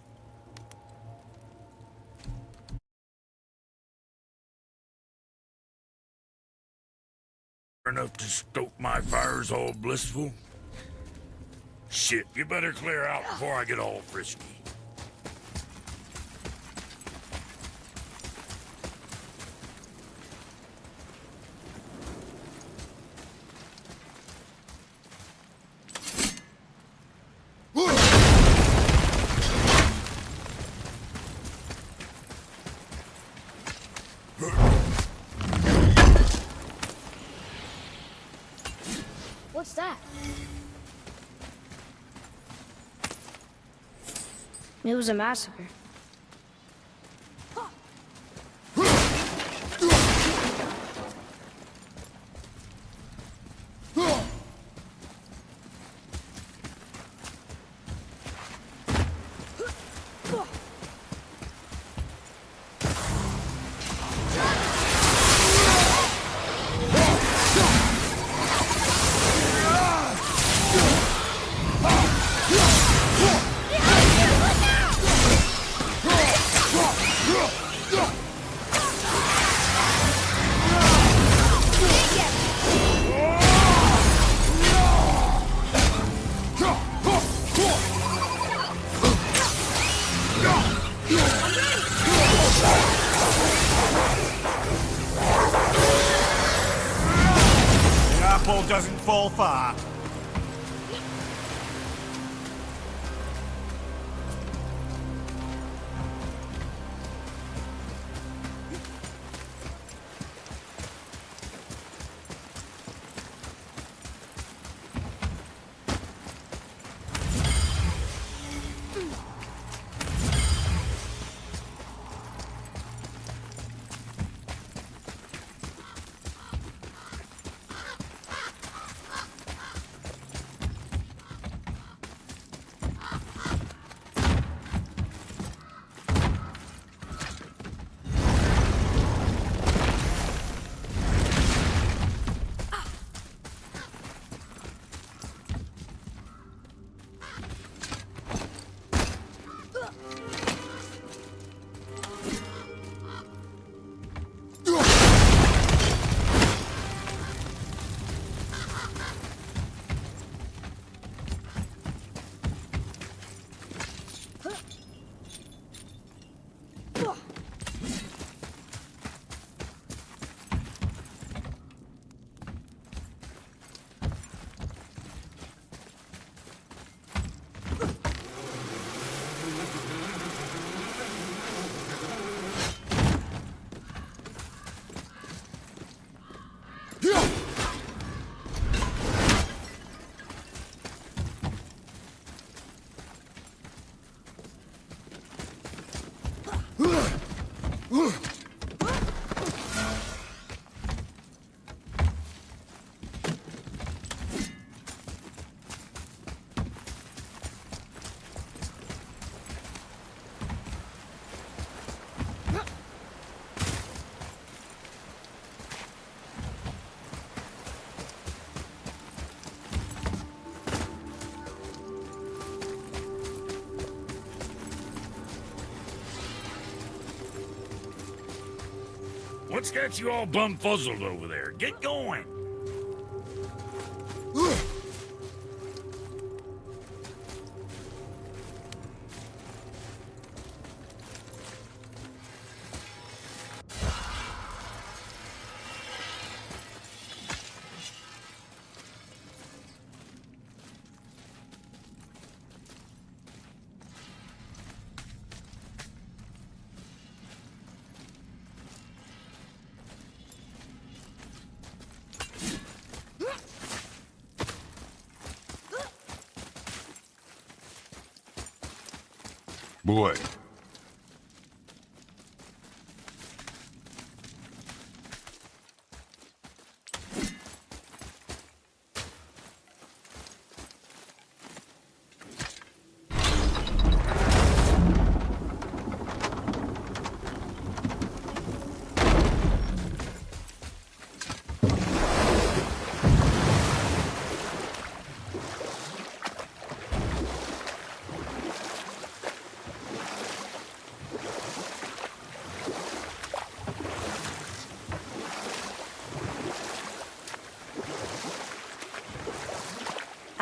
[SPEAKER 1] Enough to stoke my fires all blissful? Shit, you better clear out before I get all frisky.
[SPEAKER 2] What's that? It was a massacre.
[SPEAKER 3] doesn't fall far.
[SPEAKER 1] What's got you all bumfuzzled over there? Get going!
[SPEAKER 5] Boy.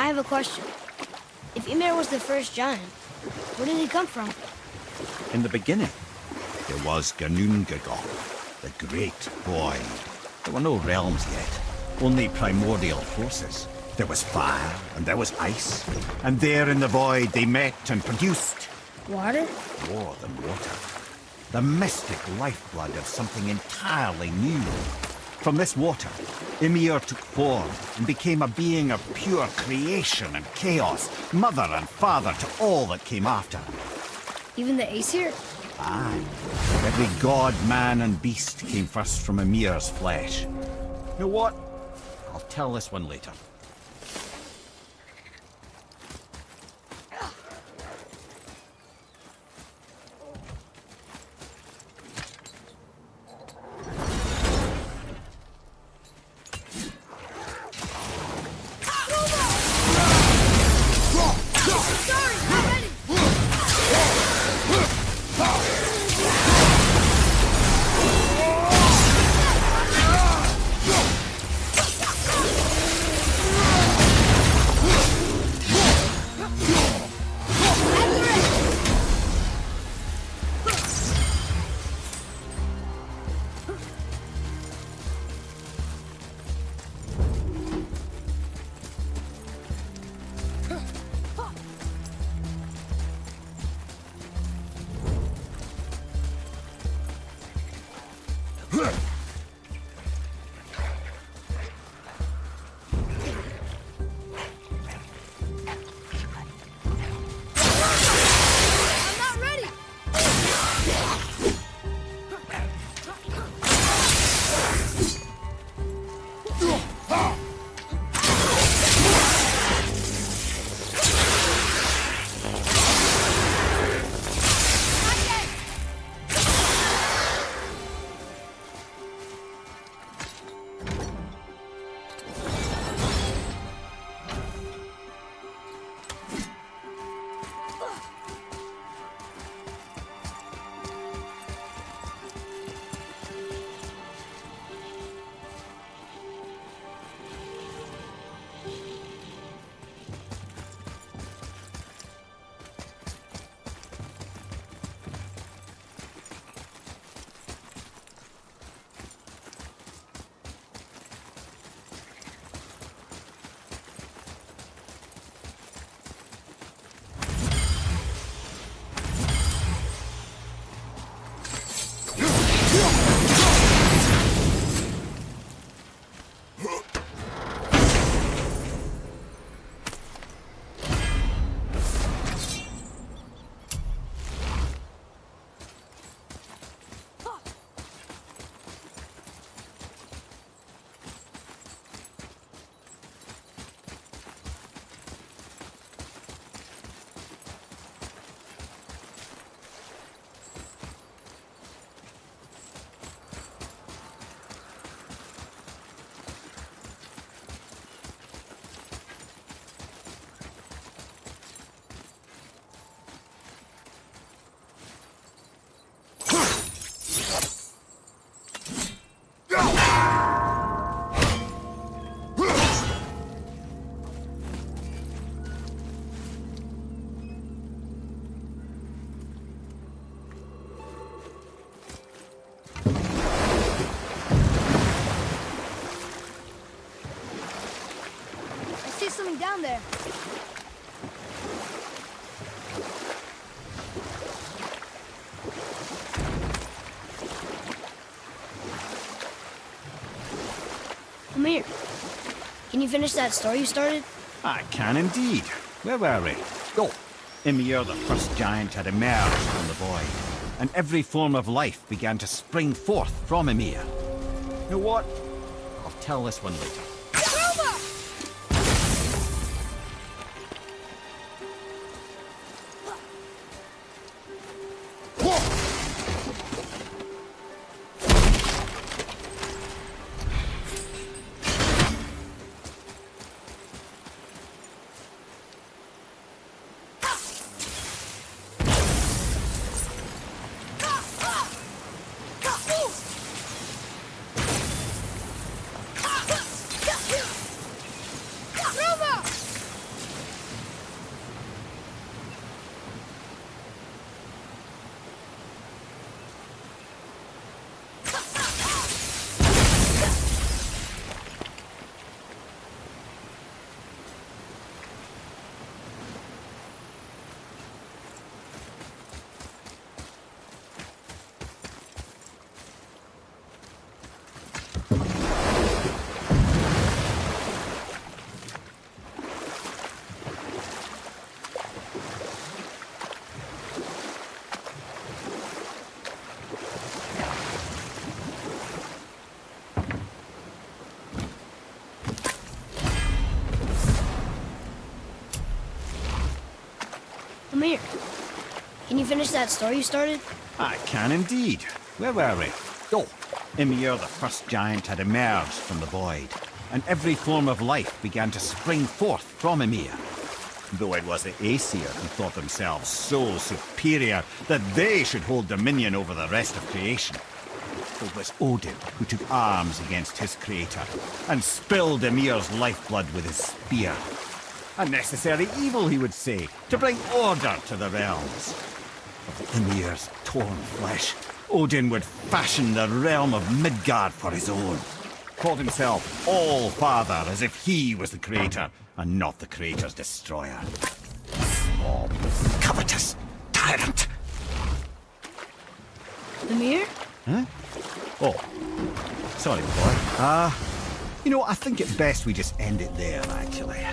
[SPEAKER 2] I have a question. If Ymir was the first giant, where did he come from?
[SPEAKER 3] In the beginning, there was Ginnungagap, the great void. There were no realms yet, only primordial forces. There was fire, and there was ice, and there in the void they met and produced
[SPEAKER 2] Water?
[SPEAKER 3] more than water. The mystic lifeblood of something entirely new. From this water, Ymir took form and became a being of pure creation and chaos, mother and father to all that came after.
[SPEAKER 2] Even the Aesir?
[SPEAKER 3] Aye. Every god, man, and beast came first from Ymir's flesh. You know what? I'll tell this one later.
[SPEAKER 2] I'm not ready! I see something down there. Amir, can you finish that story you started?
[SPEAKER 3] I can indeed. Where were we? Oh, Ymir, the first giant, had emerged from the void, and every form of life began to spring forth from Ymir. You know what? I'll tell this one later.
[SPEAKER 2] Amir, can you finish that story you started?
[SPEAKER 3] I can indeed. Where were we? Oh, Ymir, the first giant, had emerged from the void, and every form of life began to spring forth from Ymir. Though it was the Aesir who thought themselves so superior that they should hold dominion over the rest of creation. It was Odin who took arms against his creator and spilled Ymir's lifeblood with his spear. A necessary evil, he would say, to bring order to the realms. Of Ymir's torn flesh, Odin would fashion the realm of Midgard for his own. Called himself All-Father, as if he was the creator, and not the creator's destroyer. Small, covetous tyrant!
[SPEAKER 2] Amir?
[SPEAKER 3] Huh? Oh, Sorry, boy. You know, I think it best we just end it there, actually.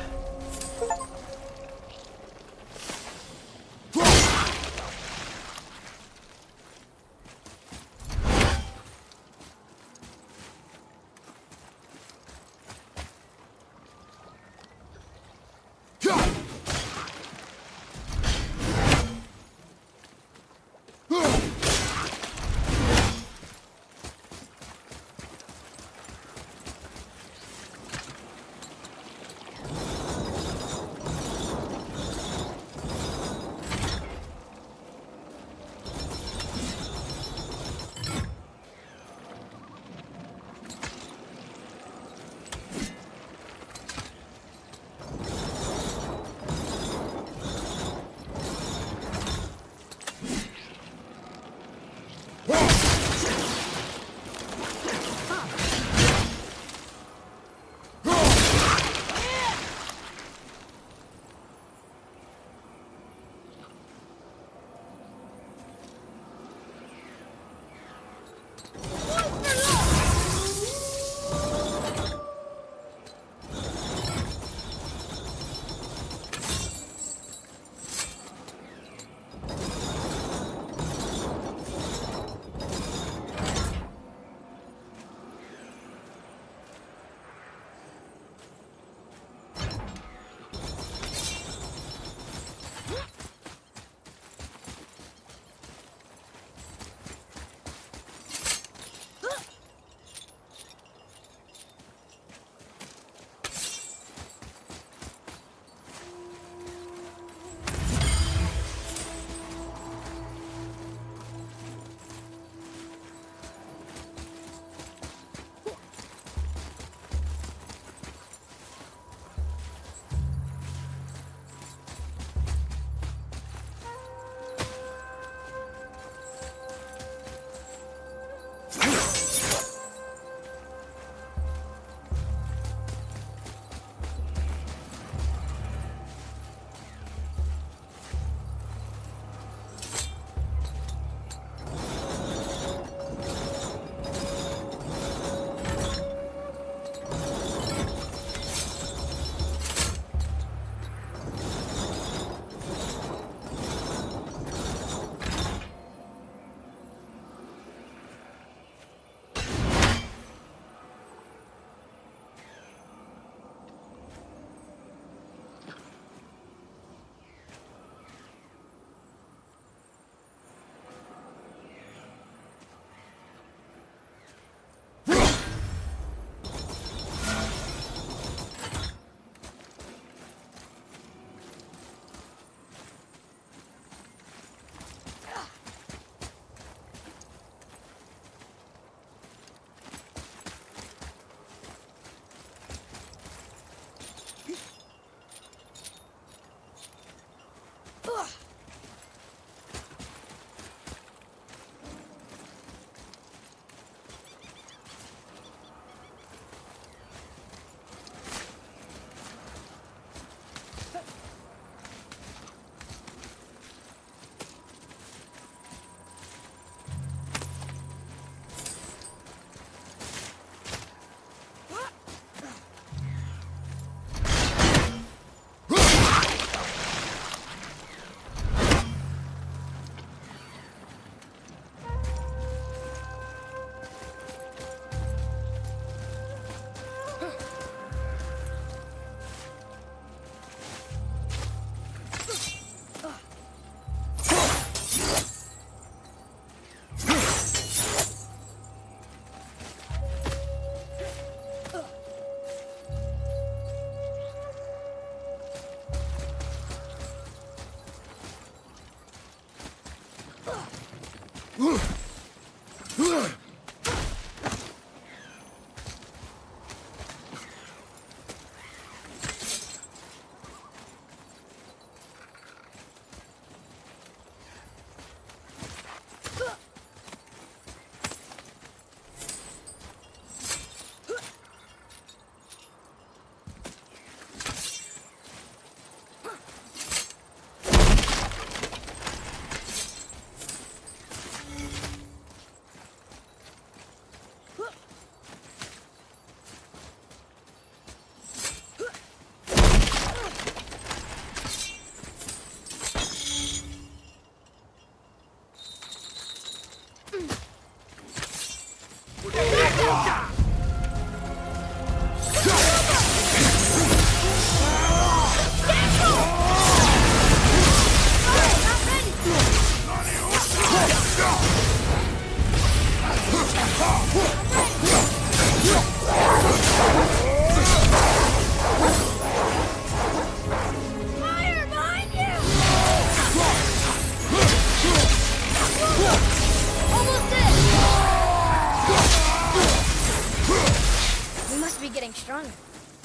[SPEAKER 2] stronger.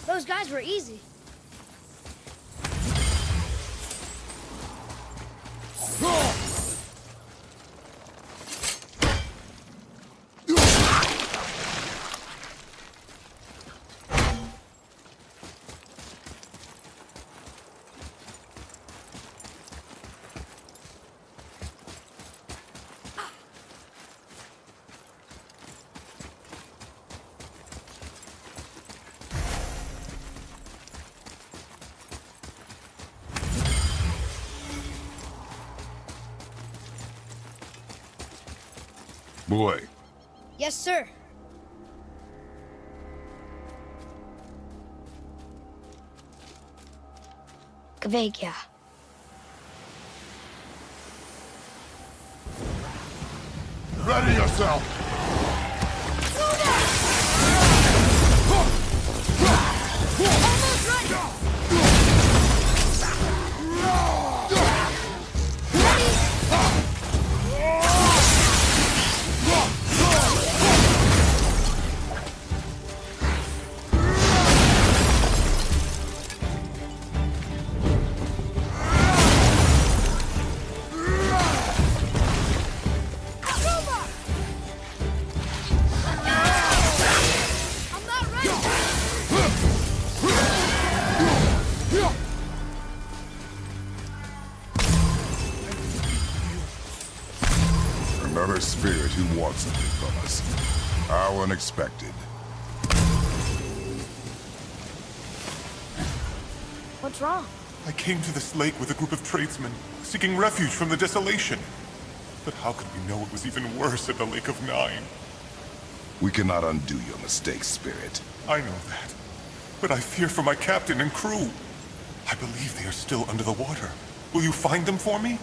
[SPEAKER 2] Those guys were easy.
[SPEAKER 5] Boy,
[SPEAKER 2] Yes, sir. Kvekia.
[SPEAKER 5] ready yourself! Another spirit who wants something from us. How unexpected.
[SPEAKER 2] What's wrong?
[SPEAKER 4] I came to this lake with a group of tradesmen, seeking refuge from the desolation. But how could we know it was even worse at the Lake of Nine?
[SPEAKER 5] We cannot undo your mistakes, Spirit.
[SPEAKER 4] I know that. But I fear for my captain and crew. I believe they are still under the water. Will you find them for me?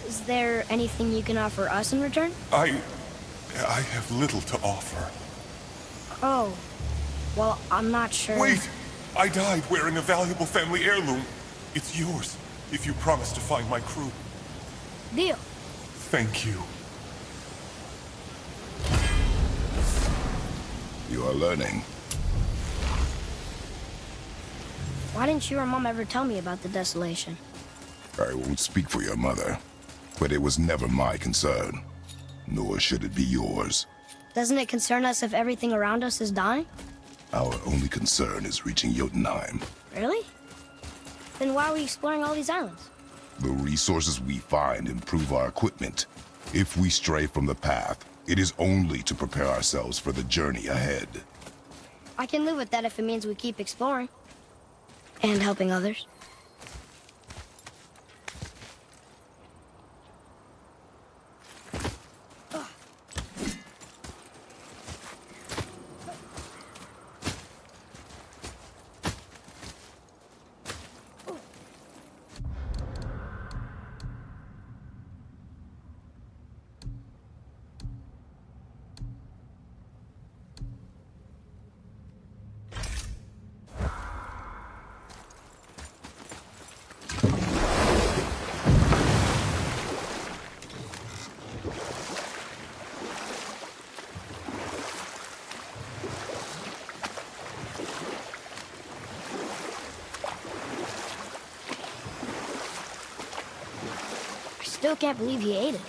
[SPEAKER 2] Is there anything you can offer us in return?
[SPEAKER 4] I have little to offer.
[SPEAKER 2] Oh. Well, I'm not sure.
[SPEAKER 4] Wait! I died wearing a valuable family heirloom. It's yours, if you promise to find my crew.
[SPEAKER 2] Deal.
[SPEAKER 4] Thank you.
[SPEAKER 5] You are learning.
[SPEAKER 2] Why didn't you or Mom ever tell me about the desolation?
[SPEAKER 5] I won't speak for your mother, but it was never my concern. Nor should it be yours.
[SPEAKER 2] Doesn't it concern us if everything around us is dying?
[SPEAKER 5] Our only concern is reaching Jotunheim.
[SPEAKER 2] Really? Then why are we exploring all these islands?
[SPEAKER 5] The resources we find improve our equipment. If we stray from the path, it is only to prepare ourselves for the journey ahead.
[SPEAKER 2] I can live with that if it means we keep exploring. And helping others. Still can't believe he ate it.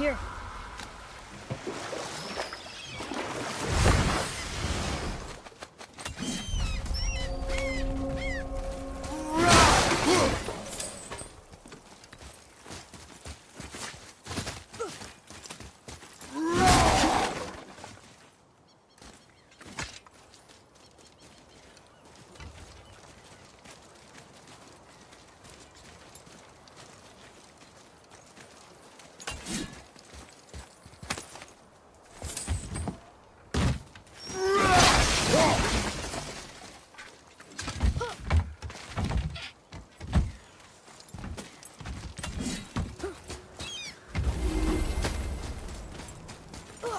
[SPEAKER 2] here.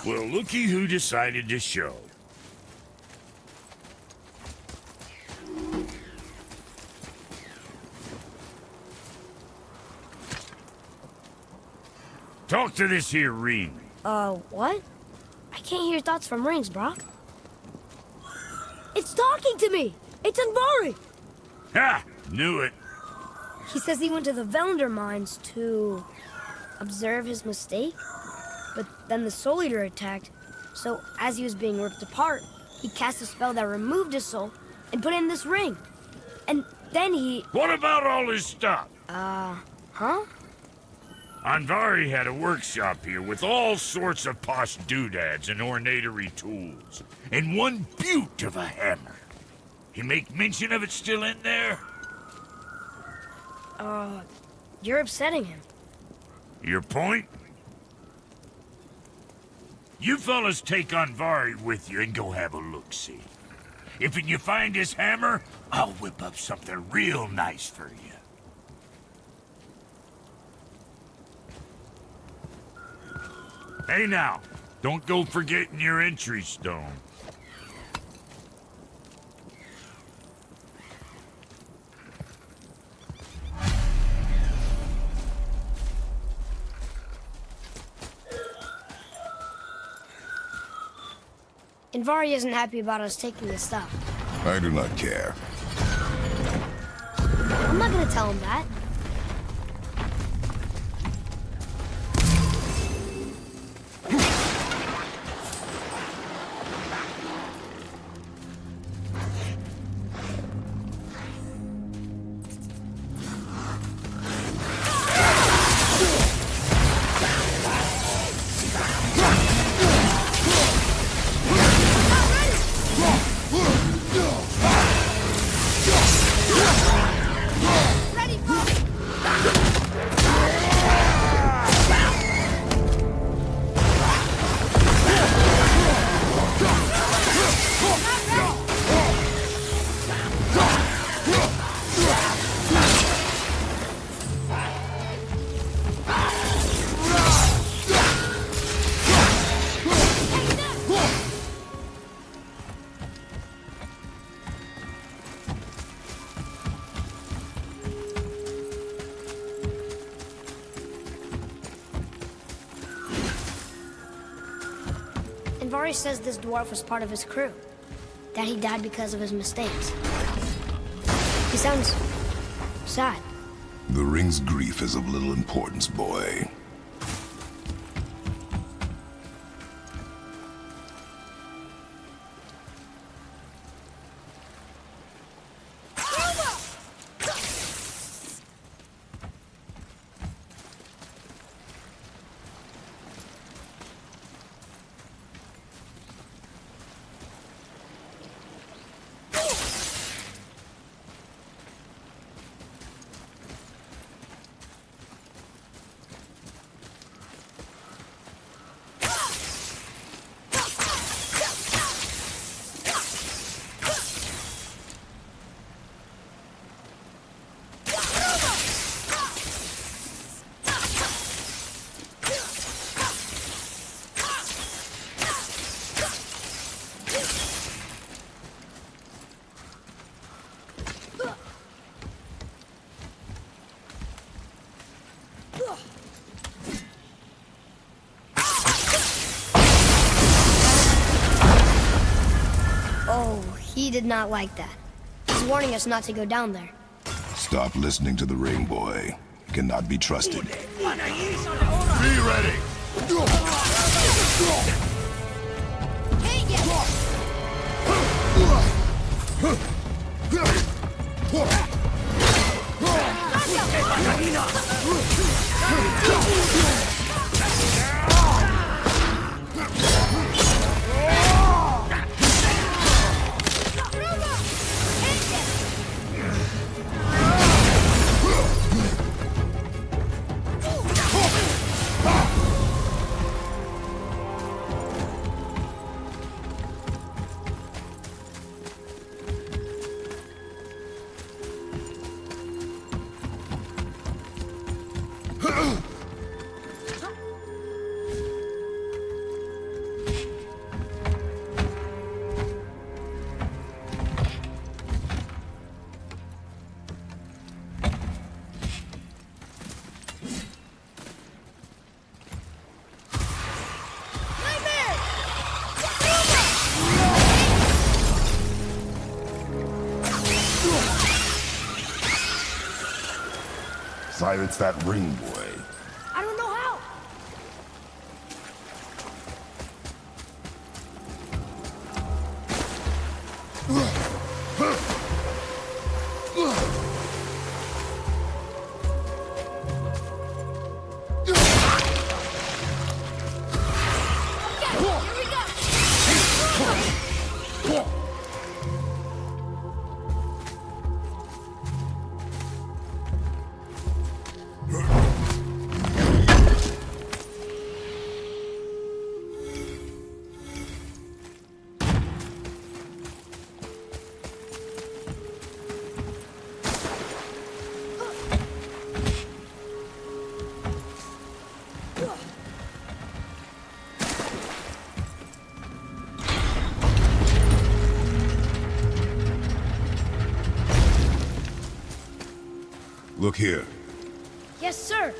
[SPEAKER 1] Well, looky who decided to show. Talk to this here ring.
[SPEAKER 2] What? I can't hear thoughts from rings, Brock. It's talking to me! It's Anvari!
[SPEAKER 1] Ha! Knew it.
[SPEAKER 2] He says he went to the Velander mines to observe his mistake, but then the Soul Eater attacked, so as he was being ripped apart, he cast a spell that removed his soul and put in this ring. And then he...
[SPEAKER 1] What about all his stuff?
[SPEAKER 2] Huh?
[SPEAKER 1] Anvari had a workshop here with all sorts of posh doodads and ornatery tools, and one beaut of a hammer. You make mention of it still in there?
[SPEAKER 2] You're upsetting him.
[SPEAKER 1] Your point? You fellas take Anvari with you and go have a look-see. If you find his hammer, I'll whip up something real nice for you. Hey now, don't go forgetting your entry stone.
[SPEAKER 2] Anvari isn't happy about us taking his stuff.
[SPEAKER 5] I do not care.
[SPEAKER 2] I'm not gonna tell him that. Anvari says this dwarf was part of his crew, that he died because of his mistakes. He sounds sad.
[SPEAKER 5] The ring's grief is of little importance, boy.
[SPEAKER 2] He did not like that. He's warning us not to go down there.
[SPEAKER 5] Stop listening to the ring, boy. Cannot be trusted.
[SPEAKER 4] Be ready.
[SPEAKER 2] Can't get
[SPEAKER 5] Silence that ring, boy.
[SPEAKER 2] I don't know how.
[SPEAKER 5] Look here.
[SPEAKER 2] Yes, sir.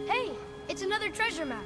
[SPEAKER 2] Hey, it's another treasure map.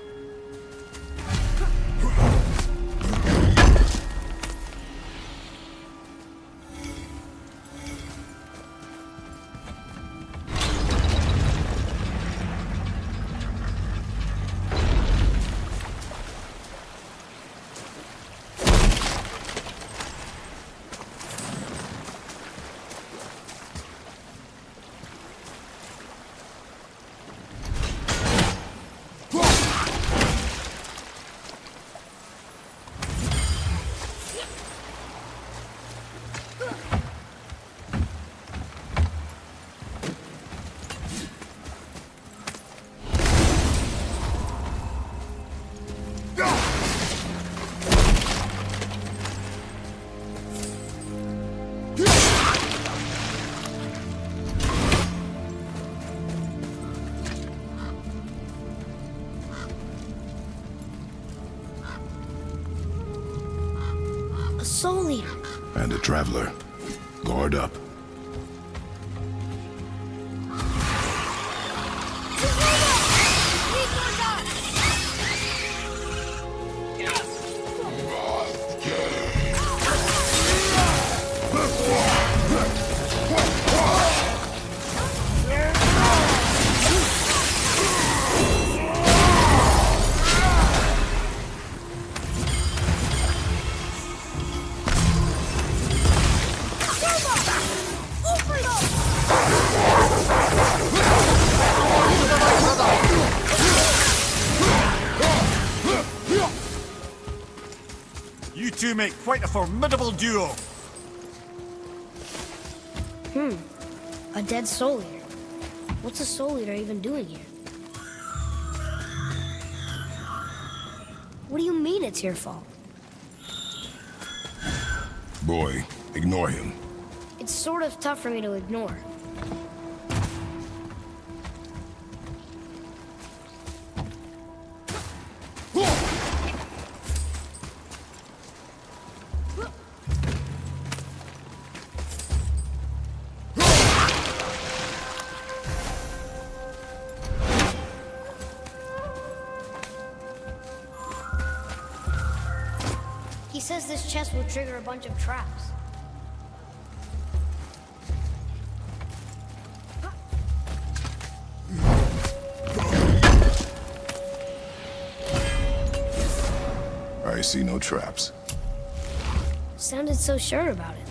[SPEAKER 2] A soul eater.
[SPEAKER 5] And a traveler. Guard up.
[SPEAKER 3] You two make quite a formidable duo.
[SPEAKER 2] A dead soul eater. What's a soul eater even doing here? What do you mean it's your fault?
[SPEAKER 5] Boy, ignore him.
[SPEAKER 2] It's sort of tough for me to ignore. He says this chest will trigger a bunch of traps.
[SPEAKER 5] I see no traps.
[SPEAKER 2] Sounded so sure about it.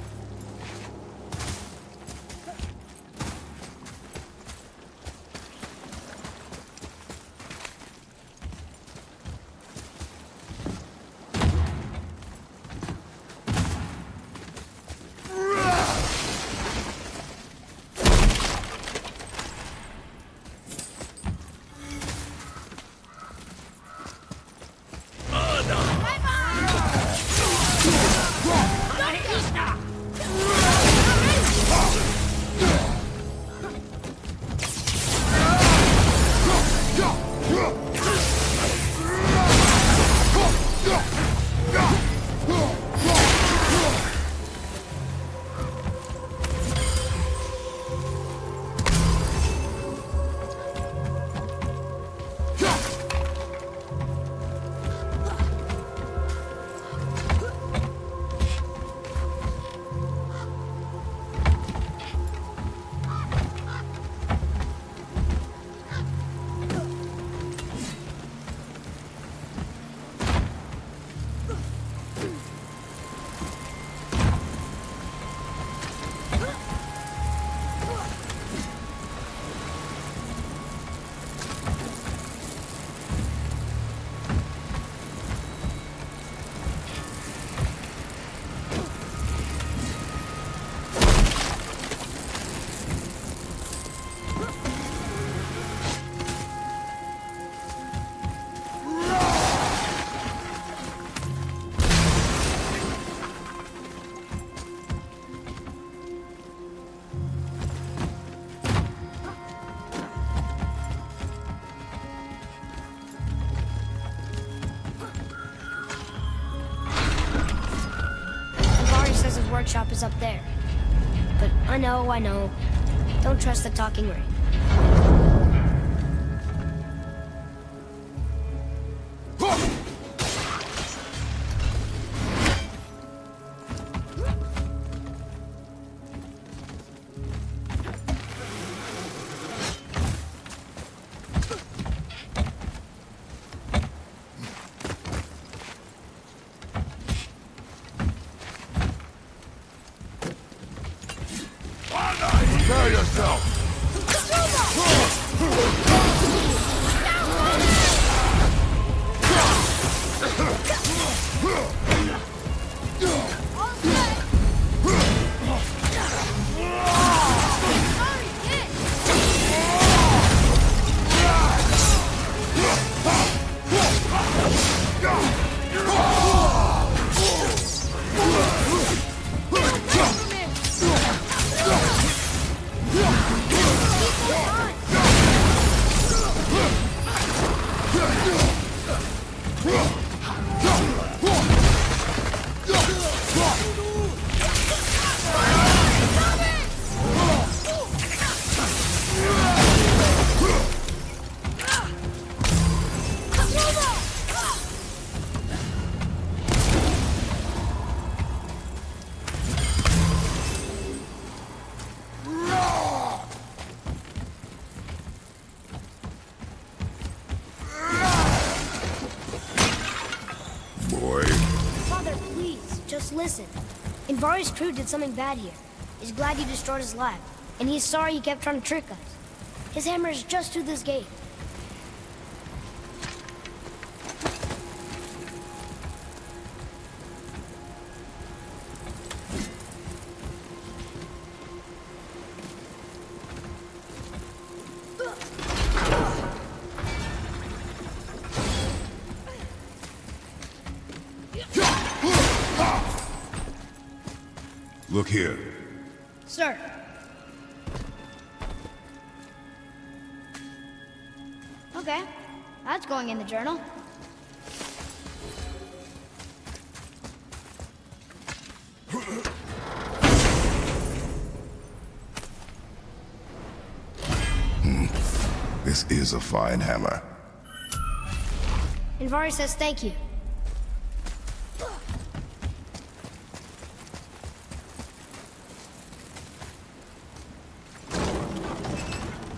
[SPEAKER 2] Workshop is up there. But I know. Don't trust the talking ring.
[SPEAKER 5] Prepare yourself!
[SPEAKER 2] Just listen. Invari's crew did something bad here. He's glad you destroyed his lab, and he's sorry you kept trying to trick us. His hammer is just through this gate.
[SPEAKER 5] Look here.
[SPEAKER 2] Sir. Okay, that's going in the journal.
[SPEAKER 5] This is a fine hammer.
[SPEAKER 2] Invari says thank you.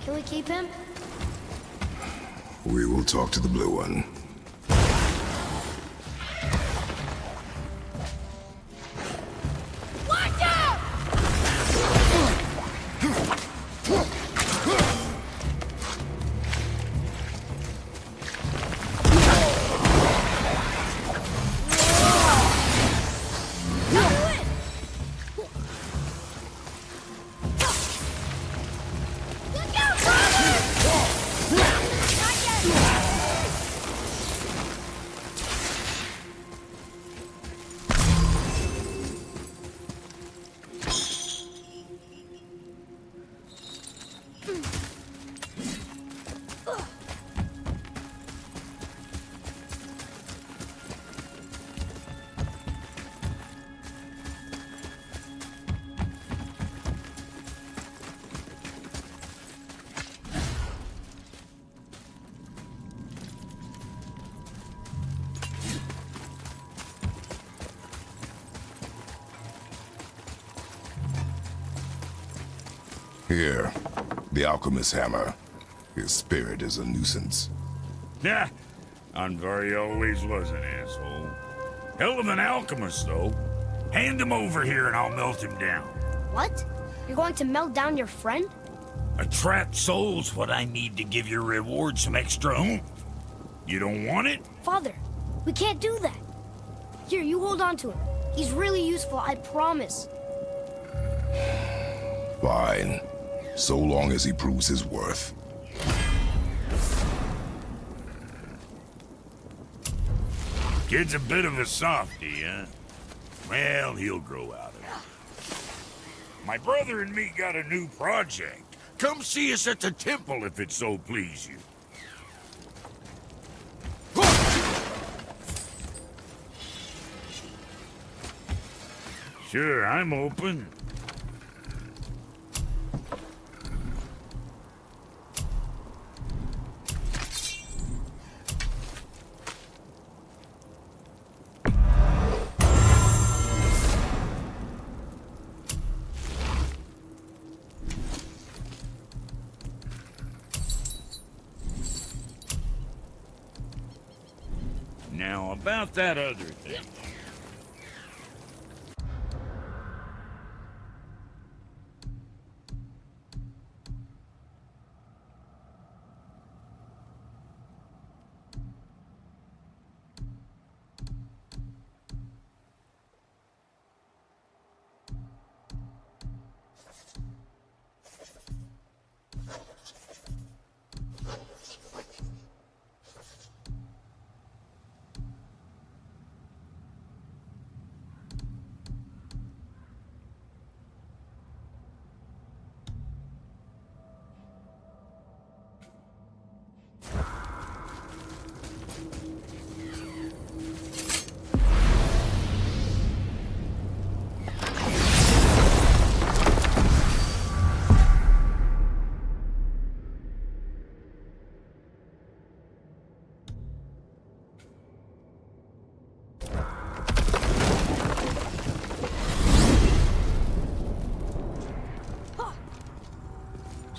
[SPEAKER 2] Can we keep him?
[SPEAKER 5] We will talk to the blue one. Here, the alchemist's hammer. His spirit is a nuisance.
[SPEAKER 1] Yeah, Andvari always was an asshole. Hell of an alchemist, though. Hand him over here and I'll melt him down.
[SPEAKER 2] What? You're going to melt down your friend?
[SPEAKER 1] A trapped soul's what I need to give your reward some extra oomph. You don't want it?
[SPEAKER 2] Father, we can't do that. Here, you hold on to him. He's really useful, I promise.
[SPEAKER 5] Fine. So long as he proves his worth.
[SPEAKER 1] Kid's a bit of a softie, huh? Well, he'll grow out of it. My brother and me got a new project. Come see us at the temple if it so please you. Sure, I'm open. Now, about that other thing.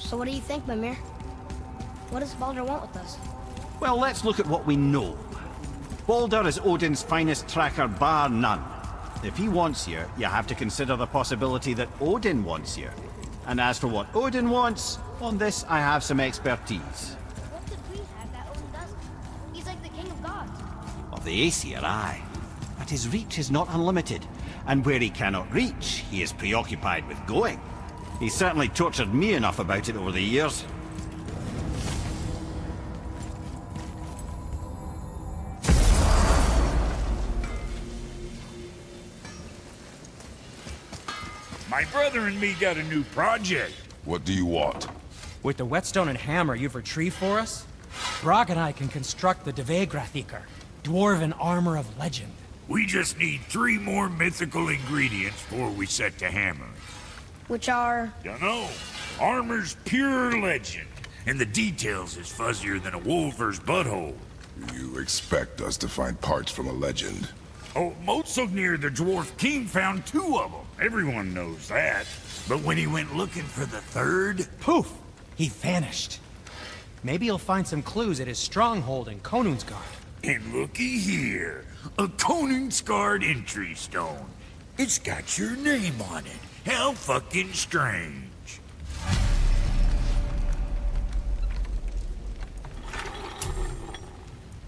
[SPEAKER 2] So what do you think, Mimir? What does Baldur want with us?
[SPEAKER 3] Well, let's look at what we know. Baldur is Odin's finest tracker bar none. If he wants you, you have to consider the possibility that Odin wants you. And as for what Odin wants, on this I have some expertise.
[SPEAKER 2] What could we have that Odin doesn't? He's like the king of gods.
[SPEAKER 3] Of the Aesir, aye. But his reach is not unlimited, and where he cannot reach, he is preoccupied with going. He's certainly tortured me enough about it over the years.
[SPEAKER 1] My brother and me got a new project.
[SPEAKER 5] What do you want?
[SPEAKER 6] With the whetstone and hammer you've retrieved for us, Brok and I can construct the Dvegrathikr, dwarven armor of legend.
[SPEAKER 1] We just need 3 more mythical ingredients before we set to hammering.
[SPEAKER 2] Which are...
[SPEAKER 1] Dunno. Armor's pure legend, and the details is fuzzier than a wolver's butthole.
[SPEAKER 5] You expect us to find parts from a legend?
[SPEAKER 1] Oh, Motsognir the Dwarf King found 2 of them. Everyone knows that. But when he went looking for the 3rd...
[SPEAKER 6] Poof! He vanished. Maybe he'll find some clues at his stronghold in Konungsgard.
[SPEAKER 1] And looky here. A Konungsgard entry stone. It's got your name on it. How fucking strange.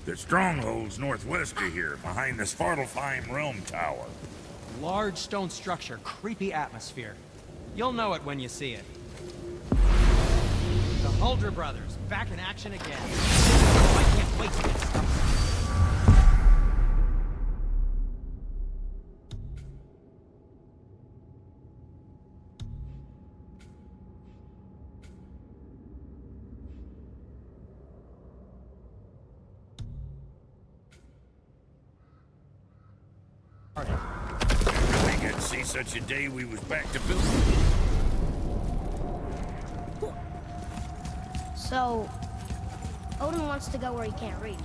[SPEAKER 1] The stronghold's northwest of here, behind the Svartalfheim Realm Tower.
[SPEAKER 6] Large stone structure, creepy atmosphere. You'll know it when you see it. The Huldra brothers, back in action again. I can't wait to get started.
[SPEAKER 1] I could see such a day we was back to building.
[SPEAKER 2] So, Odin wants to go where he can't reach.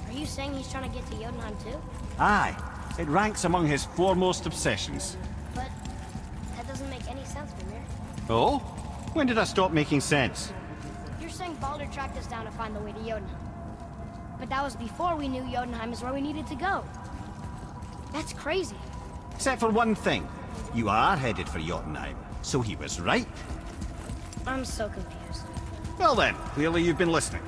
[SPEAKER 2] Are you saying he's trying to get to Jotunheim too?
[SPEAKER 3] Aye, it ranks among his foremost obsessions.
[SPEAKER 2] But that doesn't make any sense, Mimir.
[SPEAKER 3] Oh? When did I stop making sense?
[SPEAKER 2] You're saying Baldur tracked us down to find the way to Jotunheim. But that was before we knew Jotunheim is where we needed to go. That's crazy.
[SPEAKER 3] Except for one thing. You are headed for Jotunheim, so he was right.
[SPEAKER 2] I'm so confused.
[SPEAKER 3] Well then, clearly you've been listening.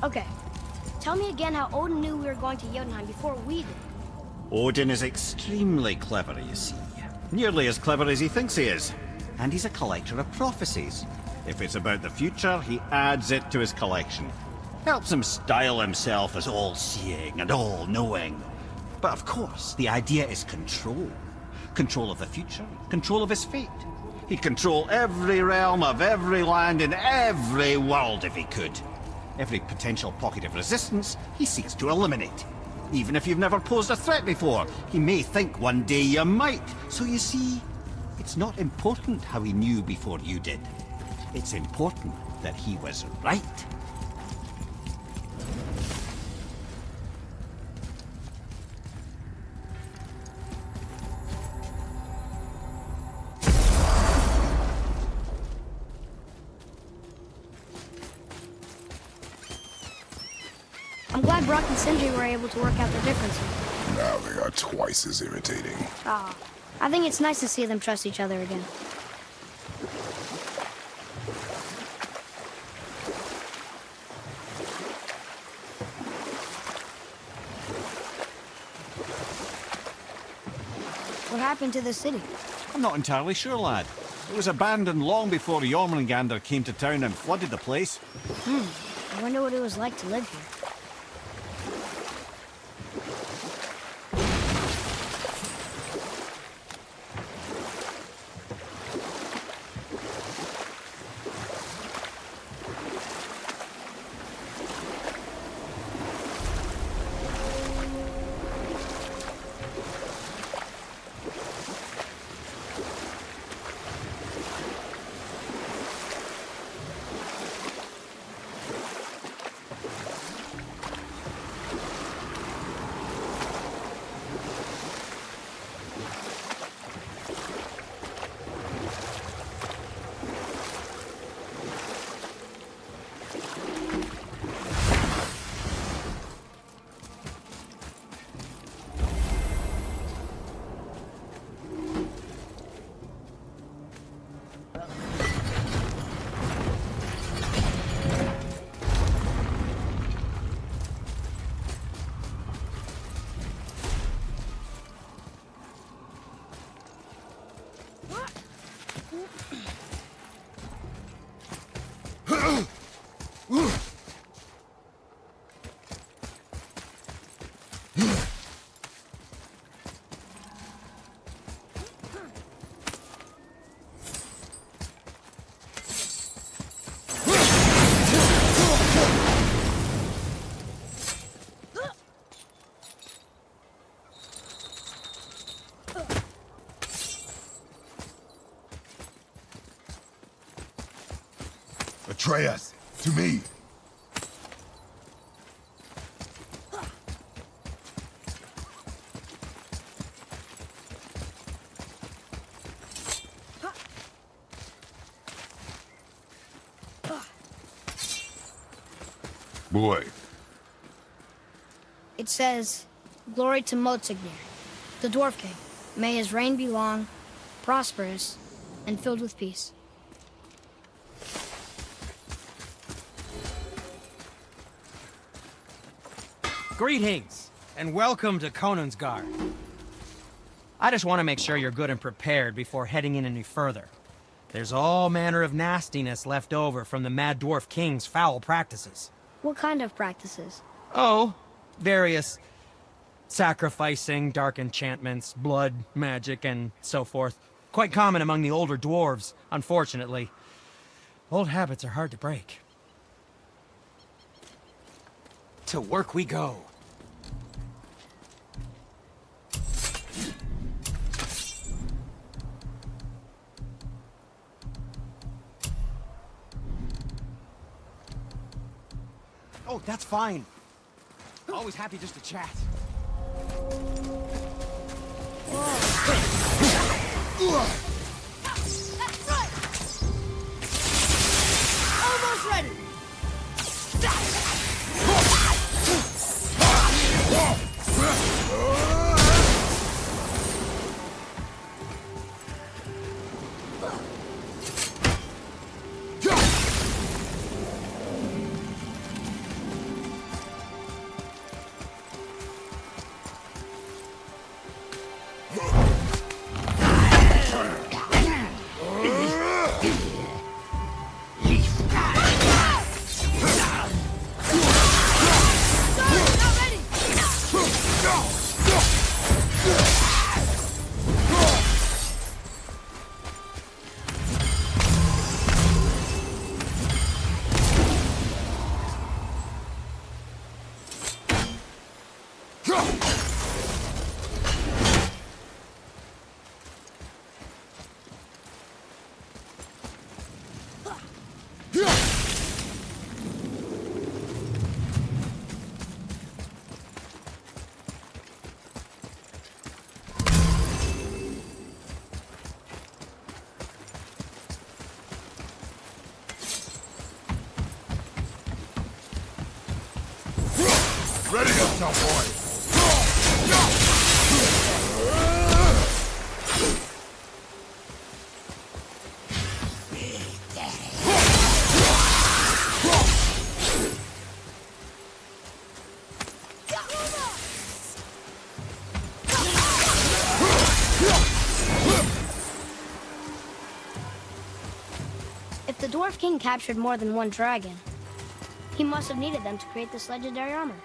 [SPEAKER 2] Okay. Tell me again how Odin knew we were going to Jotunheim before we did.
[SPEAKER 3] Odin is extremely clever, you see. Nearly as clever as he thinks he is. And he's a collector of prophecies. If it's about the future, he adds it to his collection. Helps him style himself as all-seeing and all-knowing. But of course, the idea is control. Control of the future, control of his fate. He'd control every realm of every land in every world if he could. Every potential pocket of resistance, he seeks to eliminate. Even if you've never posed a threat before, he may think one day you might. So you see, it's not important how he knew before you did. It's important that he was right.
[SPEAKER 2] I'm glad Brock and Sindri were able to work out the differences.
[SPEAKER 5] Now they are twice as irritating.
[SPEAKER 2] Ah, I think it's nice to see them trust each other again. What happened to the city?
[SPEAKER 3] I'm not entirely sure, lad. It was abandoned long before Jormungandr came to town and flooded the place.
[SPEAKER 2] I wonder what it was like to live here.
[SPEAKER 5] Atreus, to me. Boy.
[SPEAKER 2] It says, "Glory to Motsignir, the Dwarf King. May his reign be long, prosperous, and filled with peace."
[SPEAKER 6] Greetings, and welcome to Konungsgard. I just want to make sure you're good and prepared before heading in any further. There's all manner of nastiness left over from the Mad Dwarf King's foul practices.
[SPEAKER 2] What kind of practices?
[SPEAKER 6] Oh, various sacrificing, dark enchantments, blood, magic, and so forth. Quite common among the older dwarves, unfortunately. Old habits are hard to break. To work we go. Oh, that's fine. Always happy just to chat.
[SPEAKER 2] Almost ready!
[SPEAKER 5] Ready up, town boy.
[SPEAKER 2] If the Dwarf King captured more than one dragon, he must have needed them to create this legendary armor.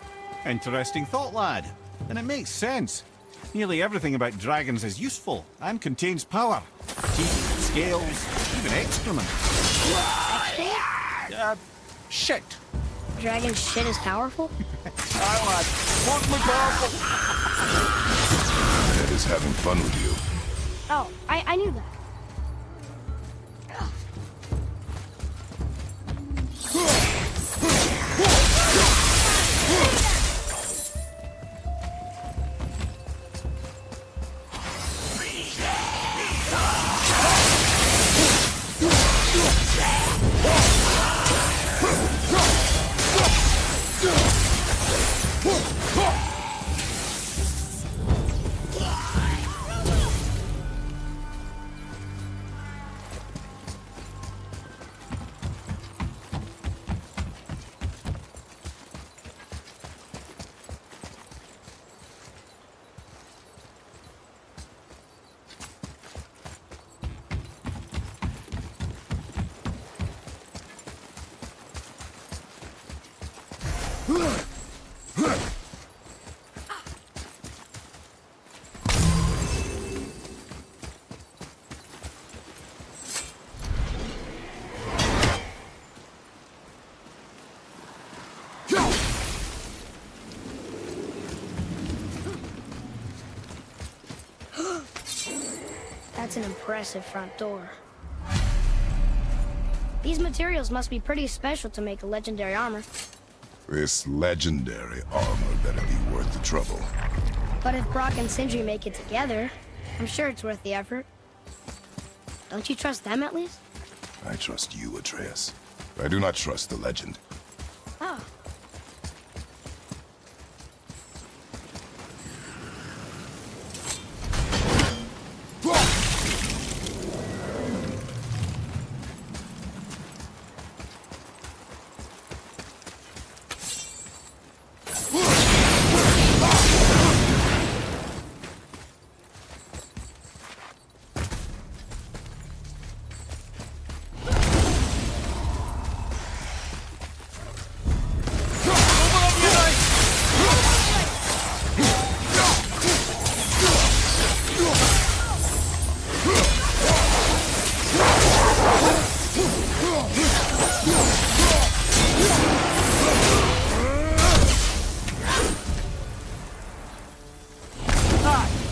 [SPEAKER 3] Interesting thought, lad. And it makes sense. Nearly everything about dragons is useful and contains power. Teeth, scales, even excrement. Shit.
[SPEAKER 2] Dragon shit is powerful?
[SPEAKER 3] Aye, lad. What's more powerful?
[SPEAKER 5] Ned is having fun with you.
[SPEAKER 2] Oh, I knew that. That's an impressive front door. These materials must be pretty special to make a legendary armor.
[SPEAKER 5] This legendary armor better be worth the trouble.
[SPEAKER 2] But if Brock and Sindri make it together, I'm sure it's worth the effort. Don't you trust them at least?
[SPEAKER 5] I trust you, Atreus. I do not trust the legend.
[SPEAKER 2] Oh.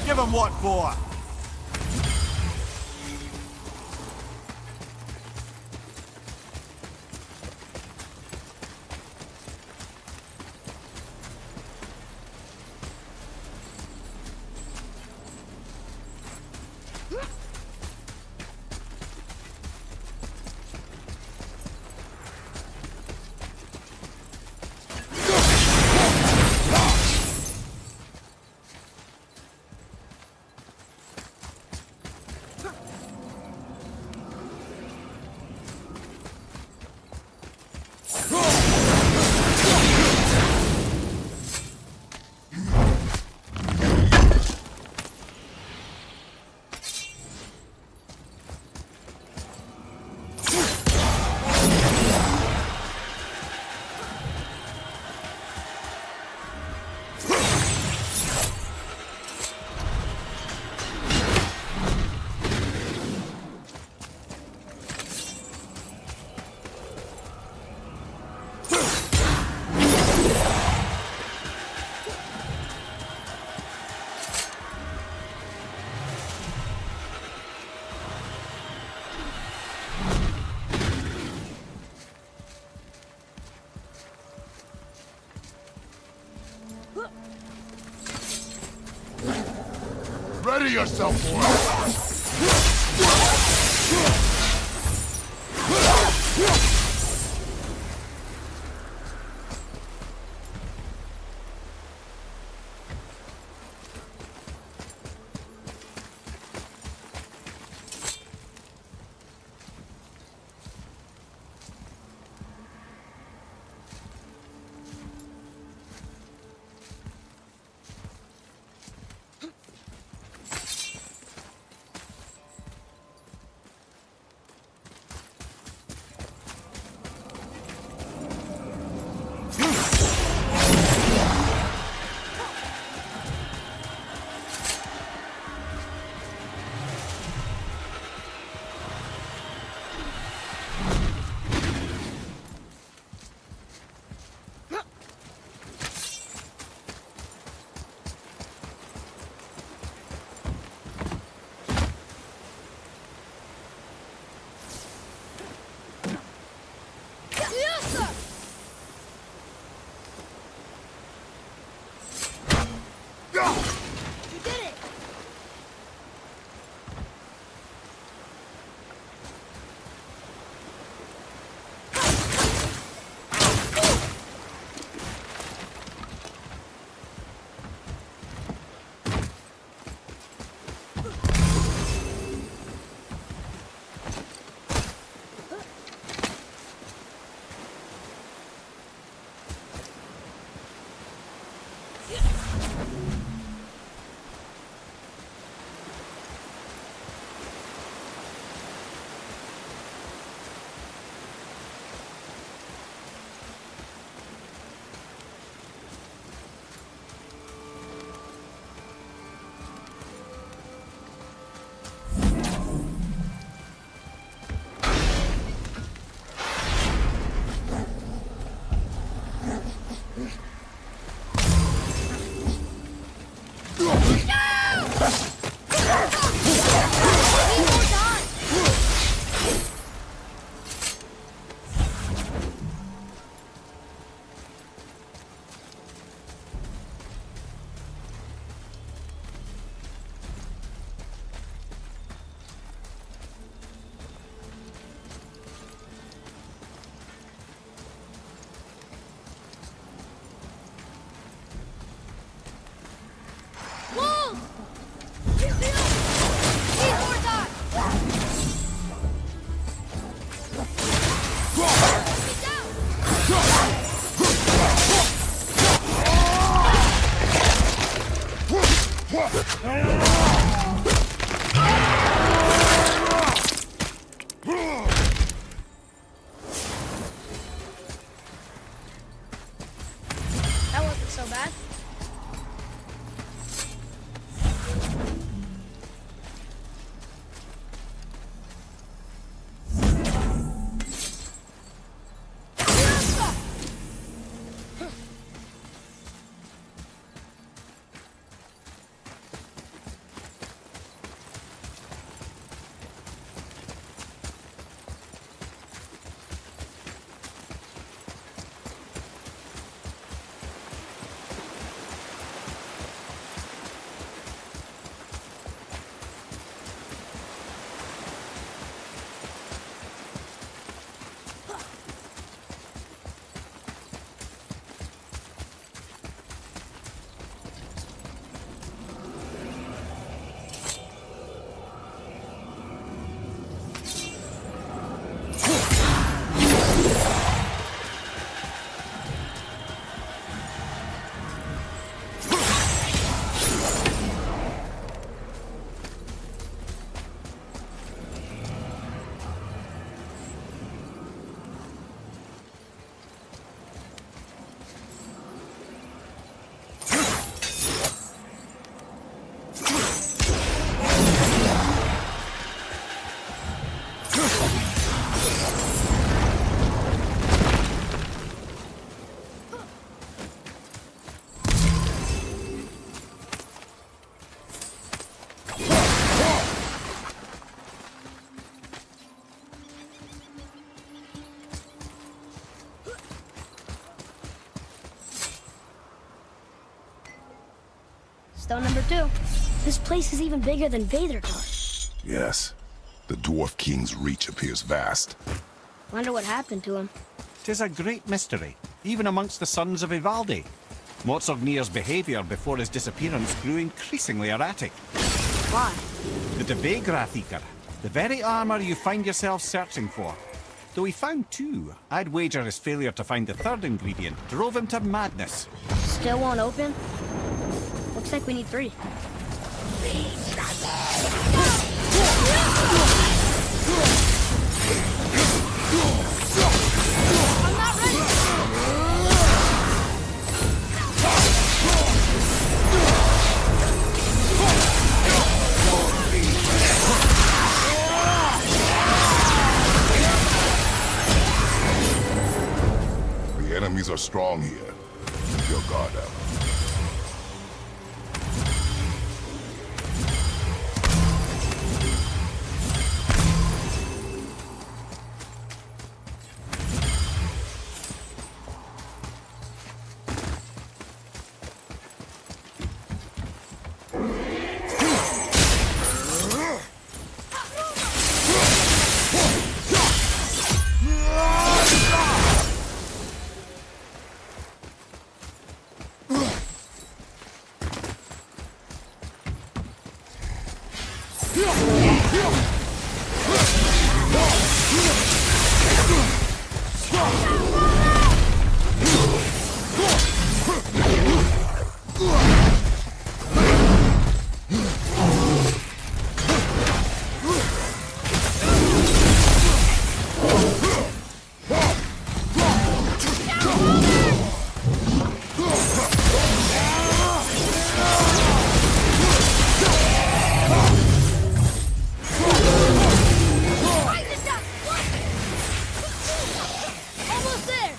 [SPEAKER 3] Give him what for?
[SPEAKER 5] Ready yourself for it!
[SPEAKER 2] Stone number 2. This place is even bigger than Vadergar.
[SPEAKER 5] Yes. The Dwarf King's reach appears vast.
[SPEAKER 2] Wonder what happened to him.
[SPEAKER 3] 'Tis a great mystery, even amongst the sons of Ivaldi. Motsognir's behavior before his disappearance grew increasingly erratic.
[SPEAKER 2] Why?
[SPEAKER 3] The Devegrathikar, the very armor you find yourself searching for. Though he found 2, I'd wager his failure to find the 3rd ingredient drove him to madness.
[SPEAKER 2] Still won't open? Looks like we need 3. I'm not ready!
[SPEAKER 5] The enemies are strong here. Keep your guard up.
[SPEAKER 2] Almost there!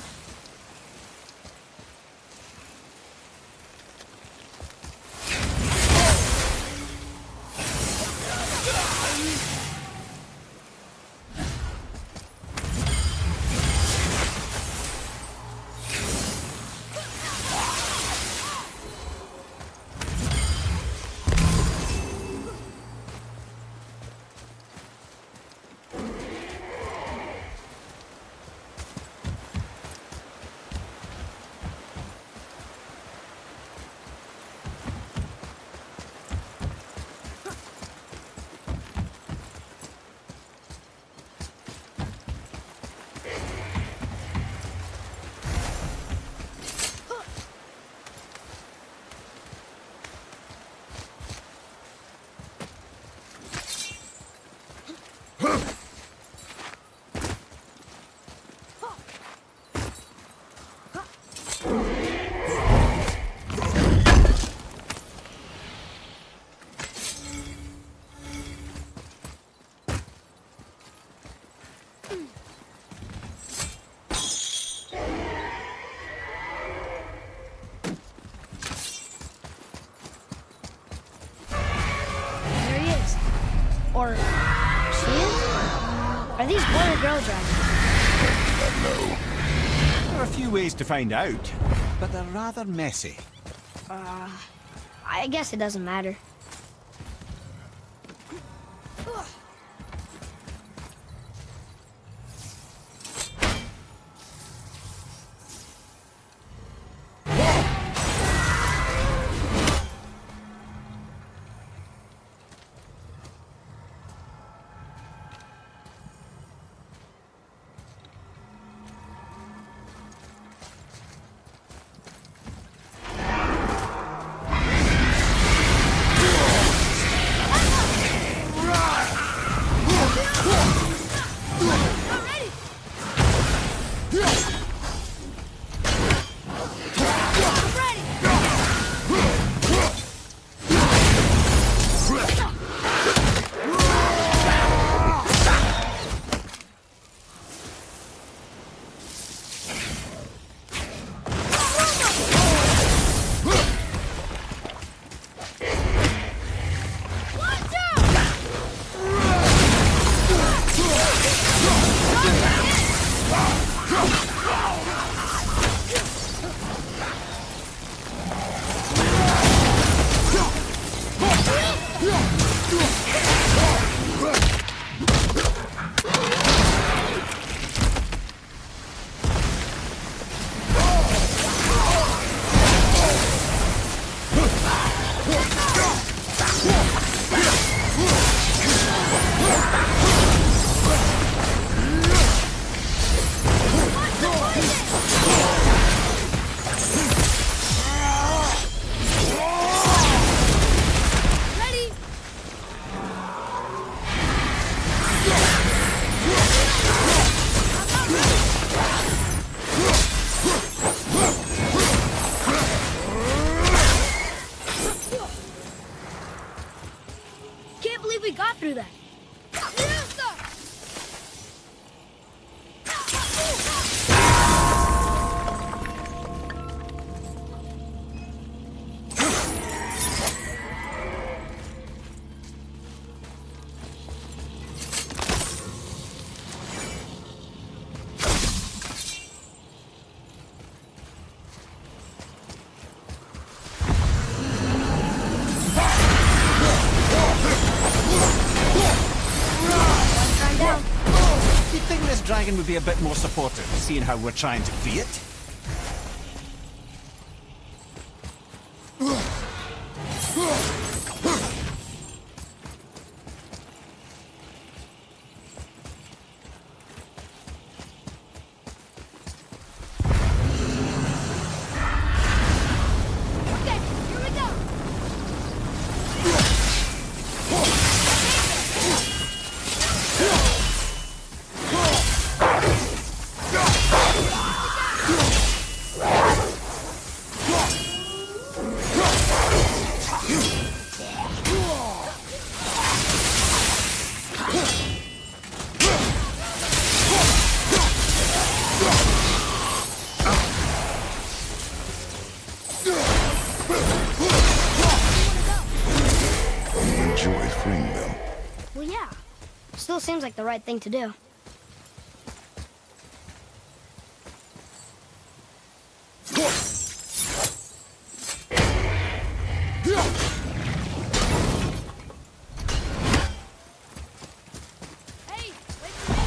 [SPEAKER 2] Or she is? Are these boy or girl dragons?
[SPEAKER 5] No.
[SPEAKER 3] There are a few ways to find out, but they're rather messy.
[SPEAKER 2] I guess it doesn't matter.
[SPEAKER 3] thinking this dragon would be a bit more supportive, seeing how we're trying to free it?
[SPEAKER 2] Okay, here we go.
[SPEAKER 5] You enjoyed freeing them.
[SPEAKER 2] Well, yeah. Still seems like the right thing to do. Hey, wait for me.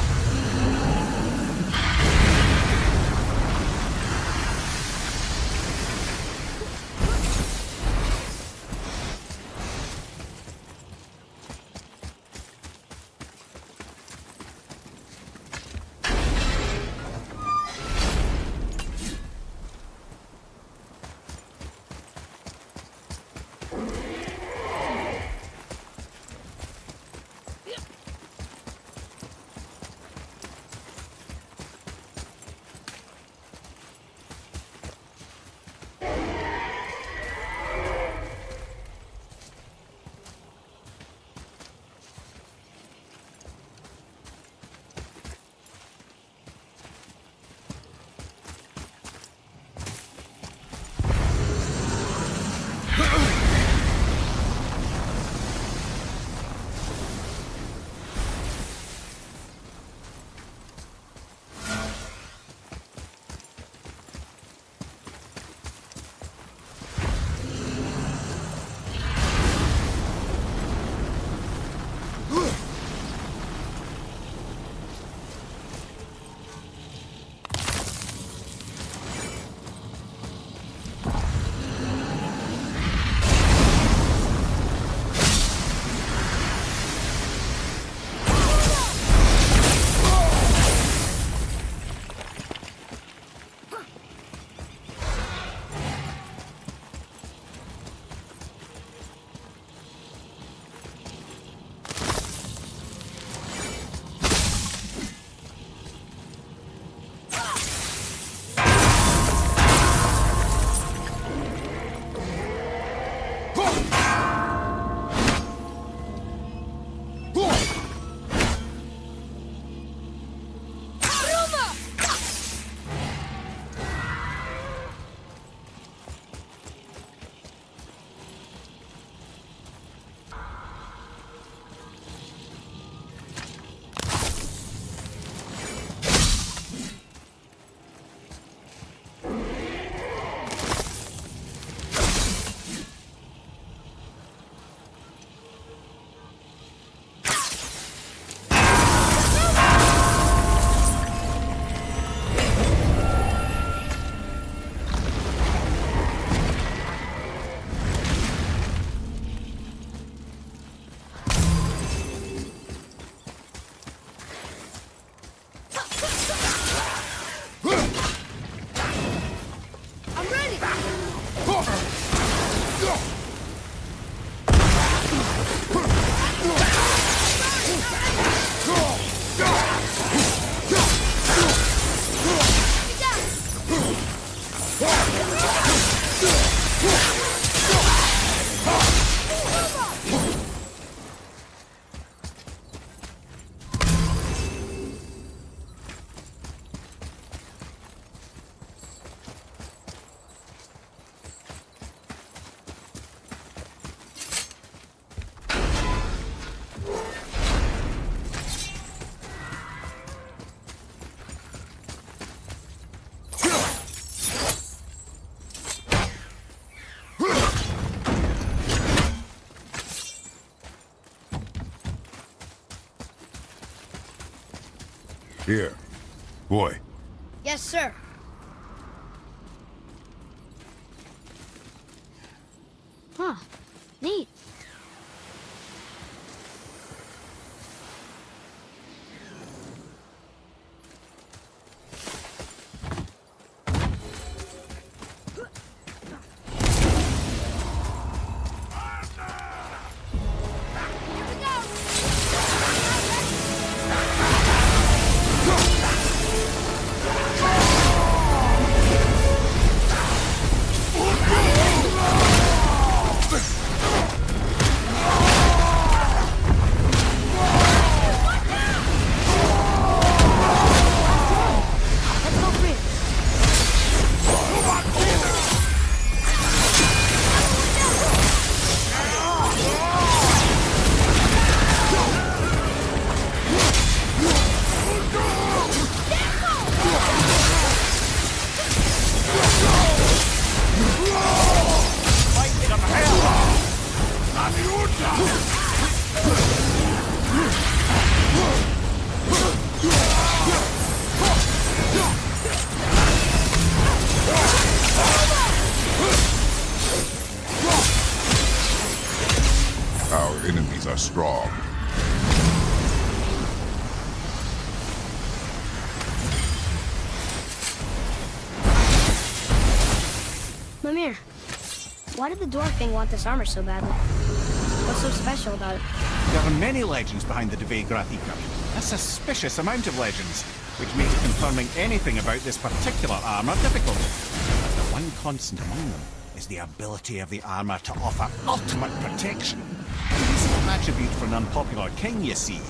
[SPEAKER 5] Here. Boy,
[SPEAKER 2] Yes, sir. Huh. Neat. Let's go free.
[SPEAKER 5] our enemies are strong.
[SPEAKER 2] Mimir, why did the dwarf thing want this armor so badly? What's so special about it?
[SPEAKER 3] There are many legends behind the Dve Grathika. A suspicious amount of legends, which makes confirming anything about this particular armor difficult. But the one constant among them is the ability of the armor to offer ultimate protection. This is an attribute for an unpopular king, you see.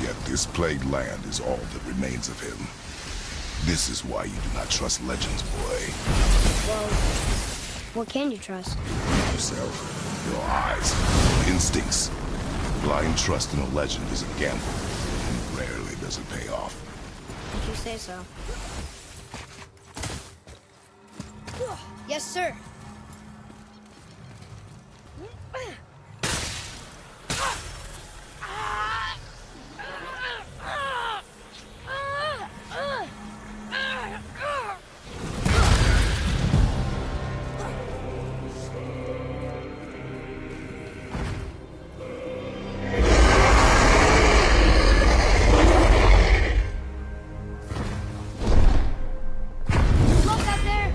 [SPEAKER 5] Yet this plagued land is all that remains of him. This is why you do not trust legends, boy.
[SPEAKER 2] Well, what can you trust?
[SPEAKER 5] Yourself, your eyes, your instincts. Blind trust in a legend is a gamble, and rarely does it pay off.
[SPEAKER 2] If you say so. Yes, sir. Look out there!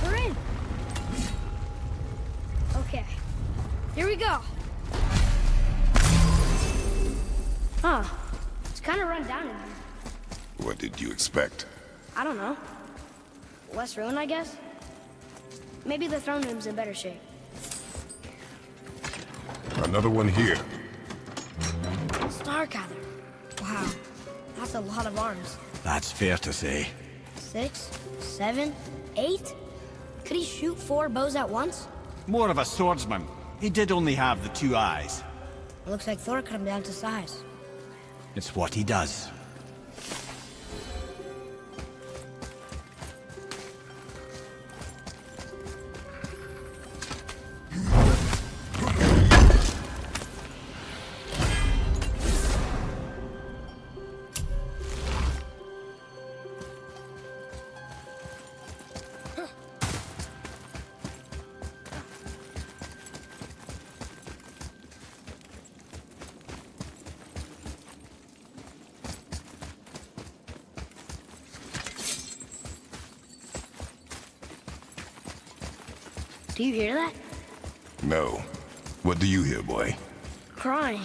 [SPEAKER 2] We're in. Okay. Here we go. Huh. It's kind of run down in here.
[SPEAKER 5] What did you expect?
[SPEAKER 2] I don't know. Less ruined, I guess? Maybe the throne room's in better shape.
[SPEAKER 5] Another one here.
[SPEAKER 2] Starkather. Wow. That's a lot of arms.
[SPEAKER 3] That's fair to say.
[SPEAKER 2] 6, 7, 8? Could he shoot 4 bows at once?
[SPEAKER 3] More of a swordsman. He did only have the 2 eyes.
[SPEAKER 2] It looks like Thor cut him down to size.
[SPEAKER 3] It's what he does.
[SPEAKER 2] Do you hear that?
[SPEAKER 5] No. What do you hear, boy?
[SPEAKER 2] Crying.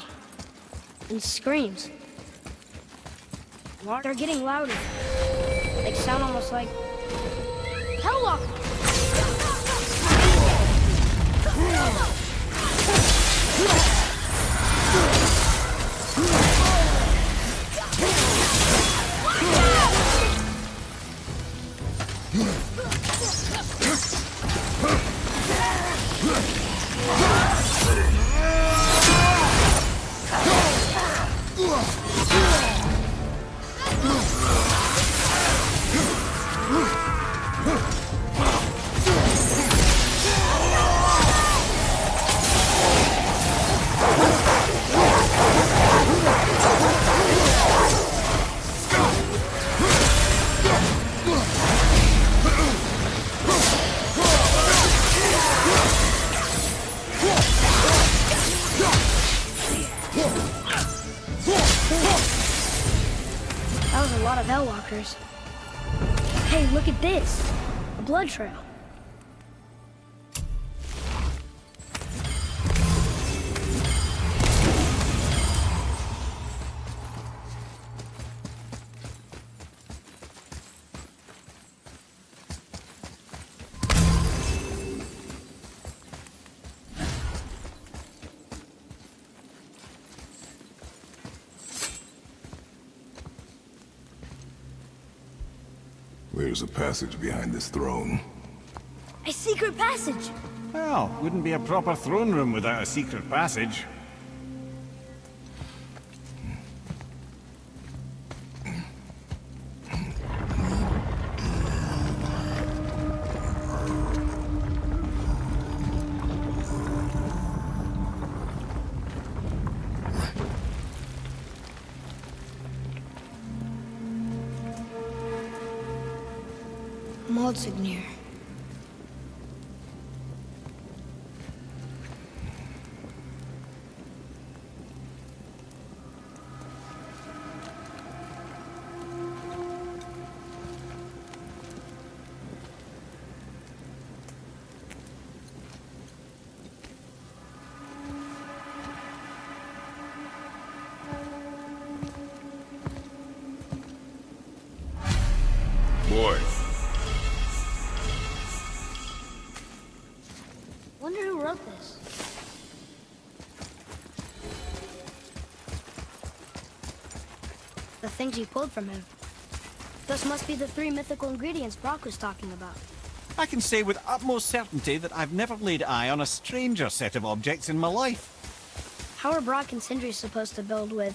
[SPEAKER 2] And screams. They're getting louder. They sound almost like... Helllock! lot of Hellwalkers. Hey, look at this. A blood trail.
[SPEAKER 5] There's a passage behind this throne.
[SPEAKER 2] A secret passage!
[SPEAKER 3] Well, wouldn't be a proper throne room without a secret passage.
[SPEAKER 2] Maldsignir.
[SPEAKER 5] Boy,
[SPEAKER 2] Wonder who wrote this. The things you pulled from him. Those must be the 3 mythical ingredients Brock was talking about.
[SPEAKER 3] I can say with utmost certainty that I've never laid eye on a stranger set of objects in my life.
[SPEAKER 2] How are Brock and Sindri supposed to build with...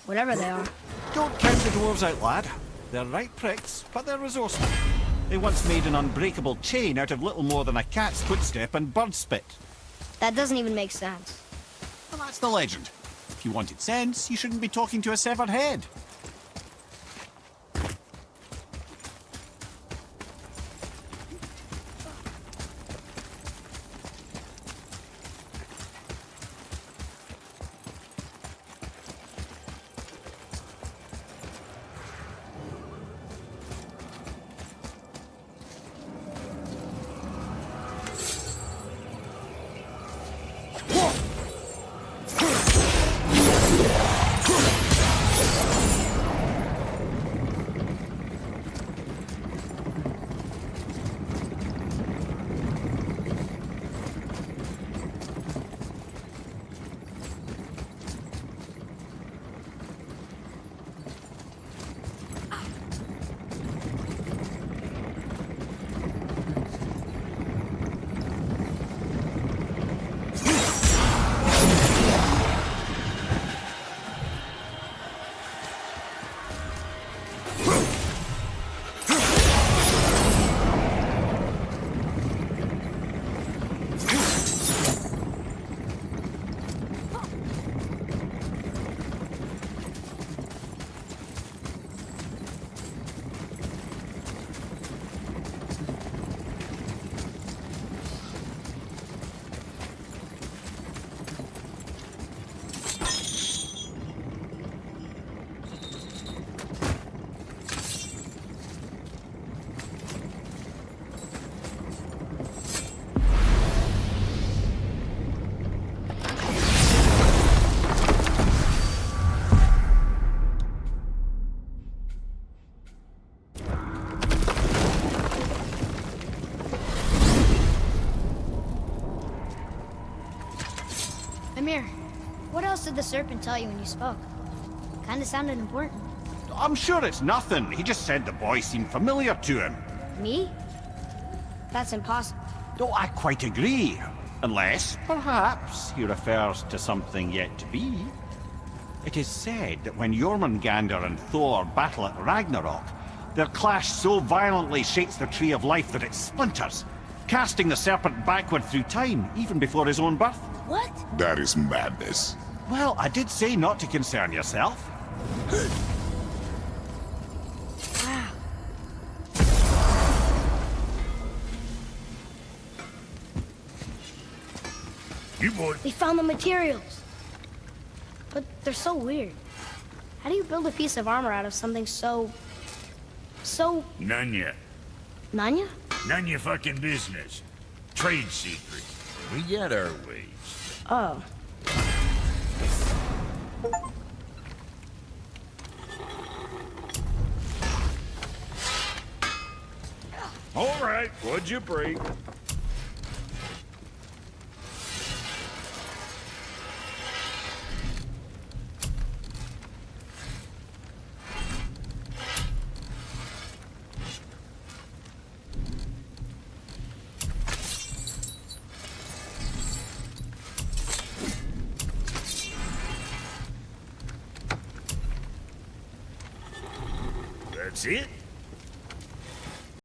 [SPEAKER 2] whatever they are?
[SPEAKER 3] Don't count the dwarves out, lad. They're right pricks, but they're resourceful. They once made an unbreakable chain out of little more than a cat's footstep and bird spit.
[SPEAKER 2] That doesn't even make sense.
[SPEAKER 3] Well, that's the legend. If you wanted sense, you shouldn't be talking to a severed head.
[SPEAKER 2] Mimir, what else did the serpent tell you when you spoke? Kinda sounded important.
[SPEAKER 3] I'm sure it's nothing. He just said the boy seemed familiar to him.
[SPEAKER 2] Me? That's impossible.
[SPEAKER 3] Oh, I quite agree. Unless, perhaps, he refers to something yet to be. It is said that when Jormungandr and Thor battle at Ragnarok, their clash so violently shakes the Tree of Life that it splinters, casting the serpent backward through time, even before his own birth.
[SPEAKER 2] What?
[SPEAKER 5] that is madness.
[SPEAKER 3] Well, I did say not to concern yourself.
[SPEAKER 2] Wow.
[SPEAKER 1] You boys.
[SPEAKER 2] They found the materials. But they're so weird. How do you build a piece of armor out of something so...
[SPEAKER 1] None ya.
[SPEAKER 2] Nanya?
[SPEAKER 1] None your fucking business. Trade secret. We get our ways.
[SPEAKER 2] Oh.
[SPEAKER 1] All right, what'd you break? That's it?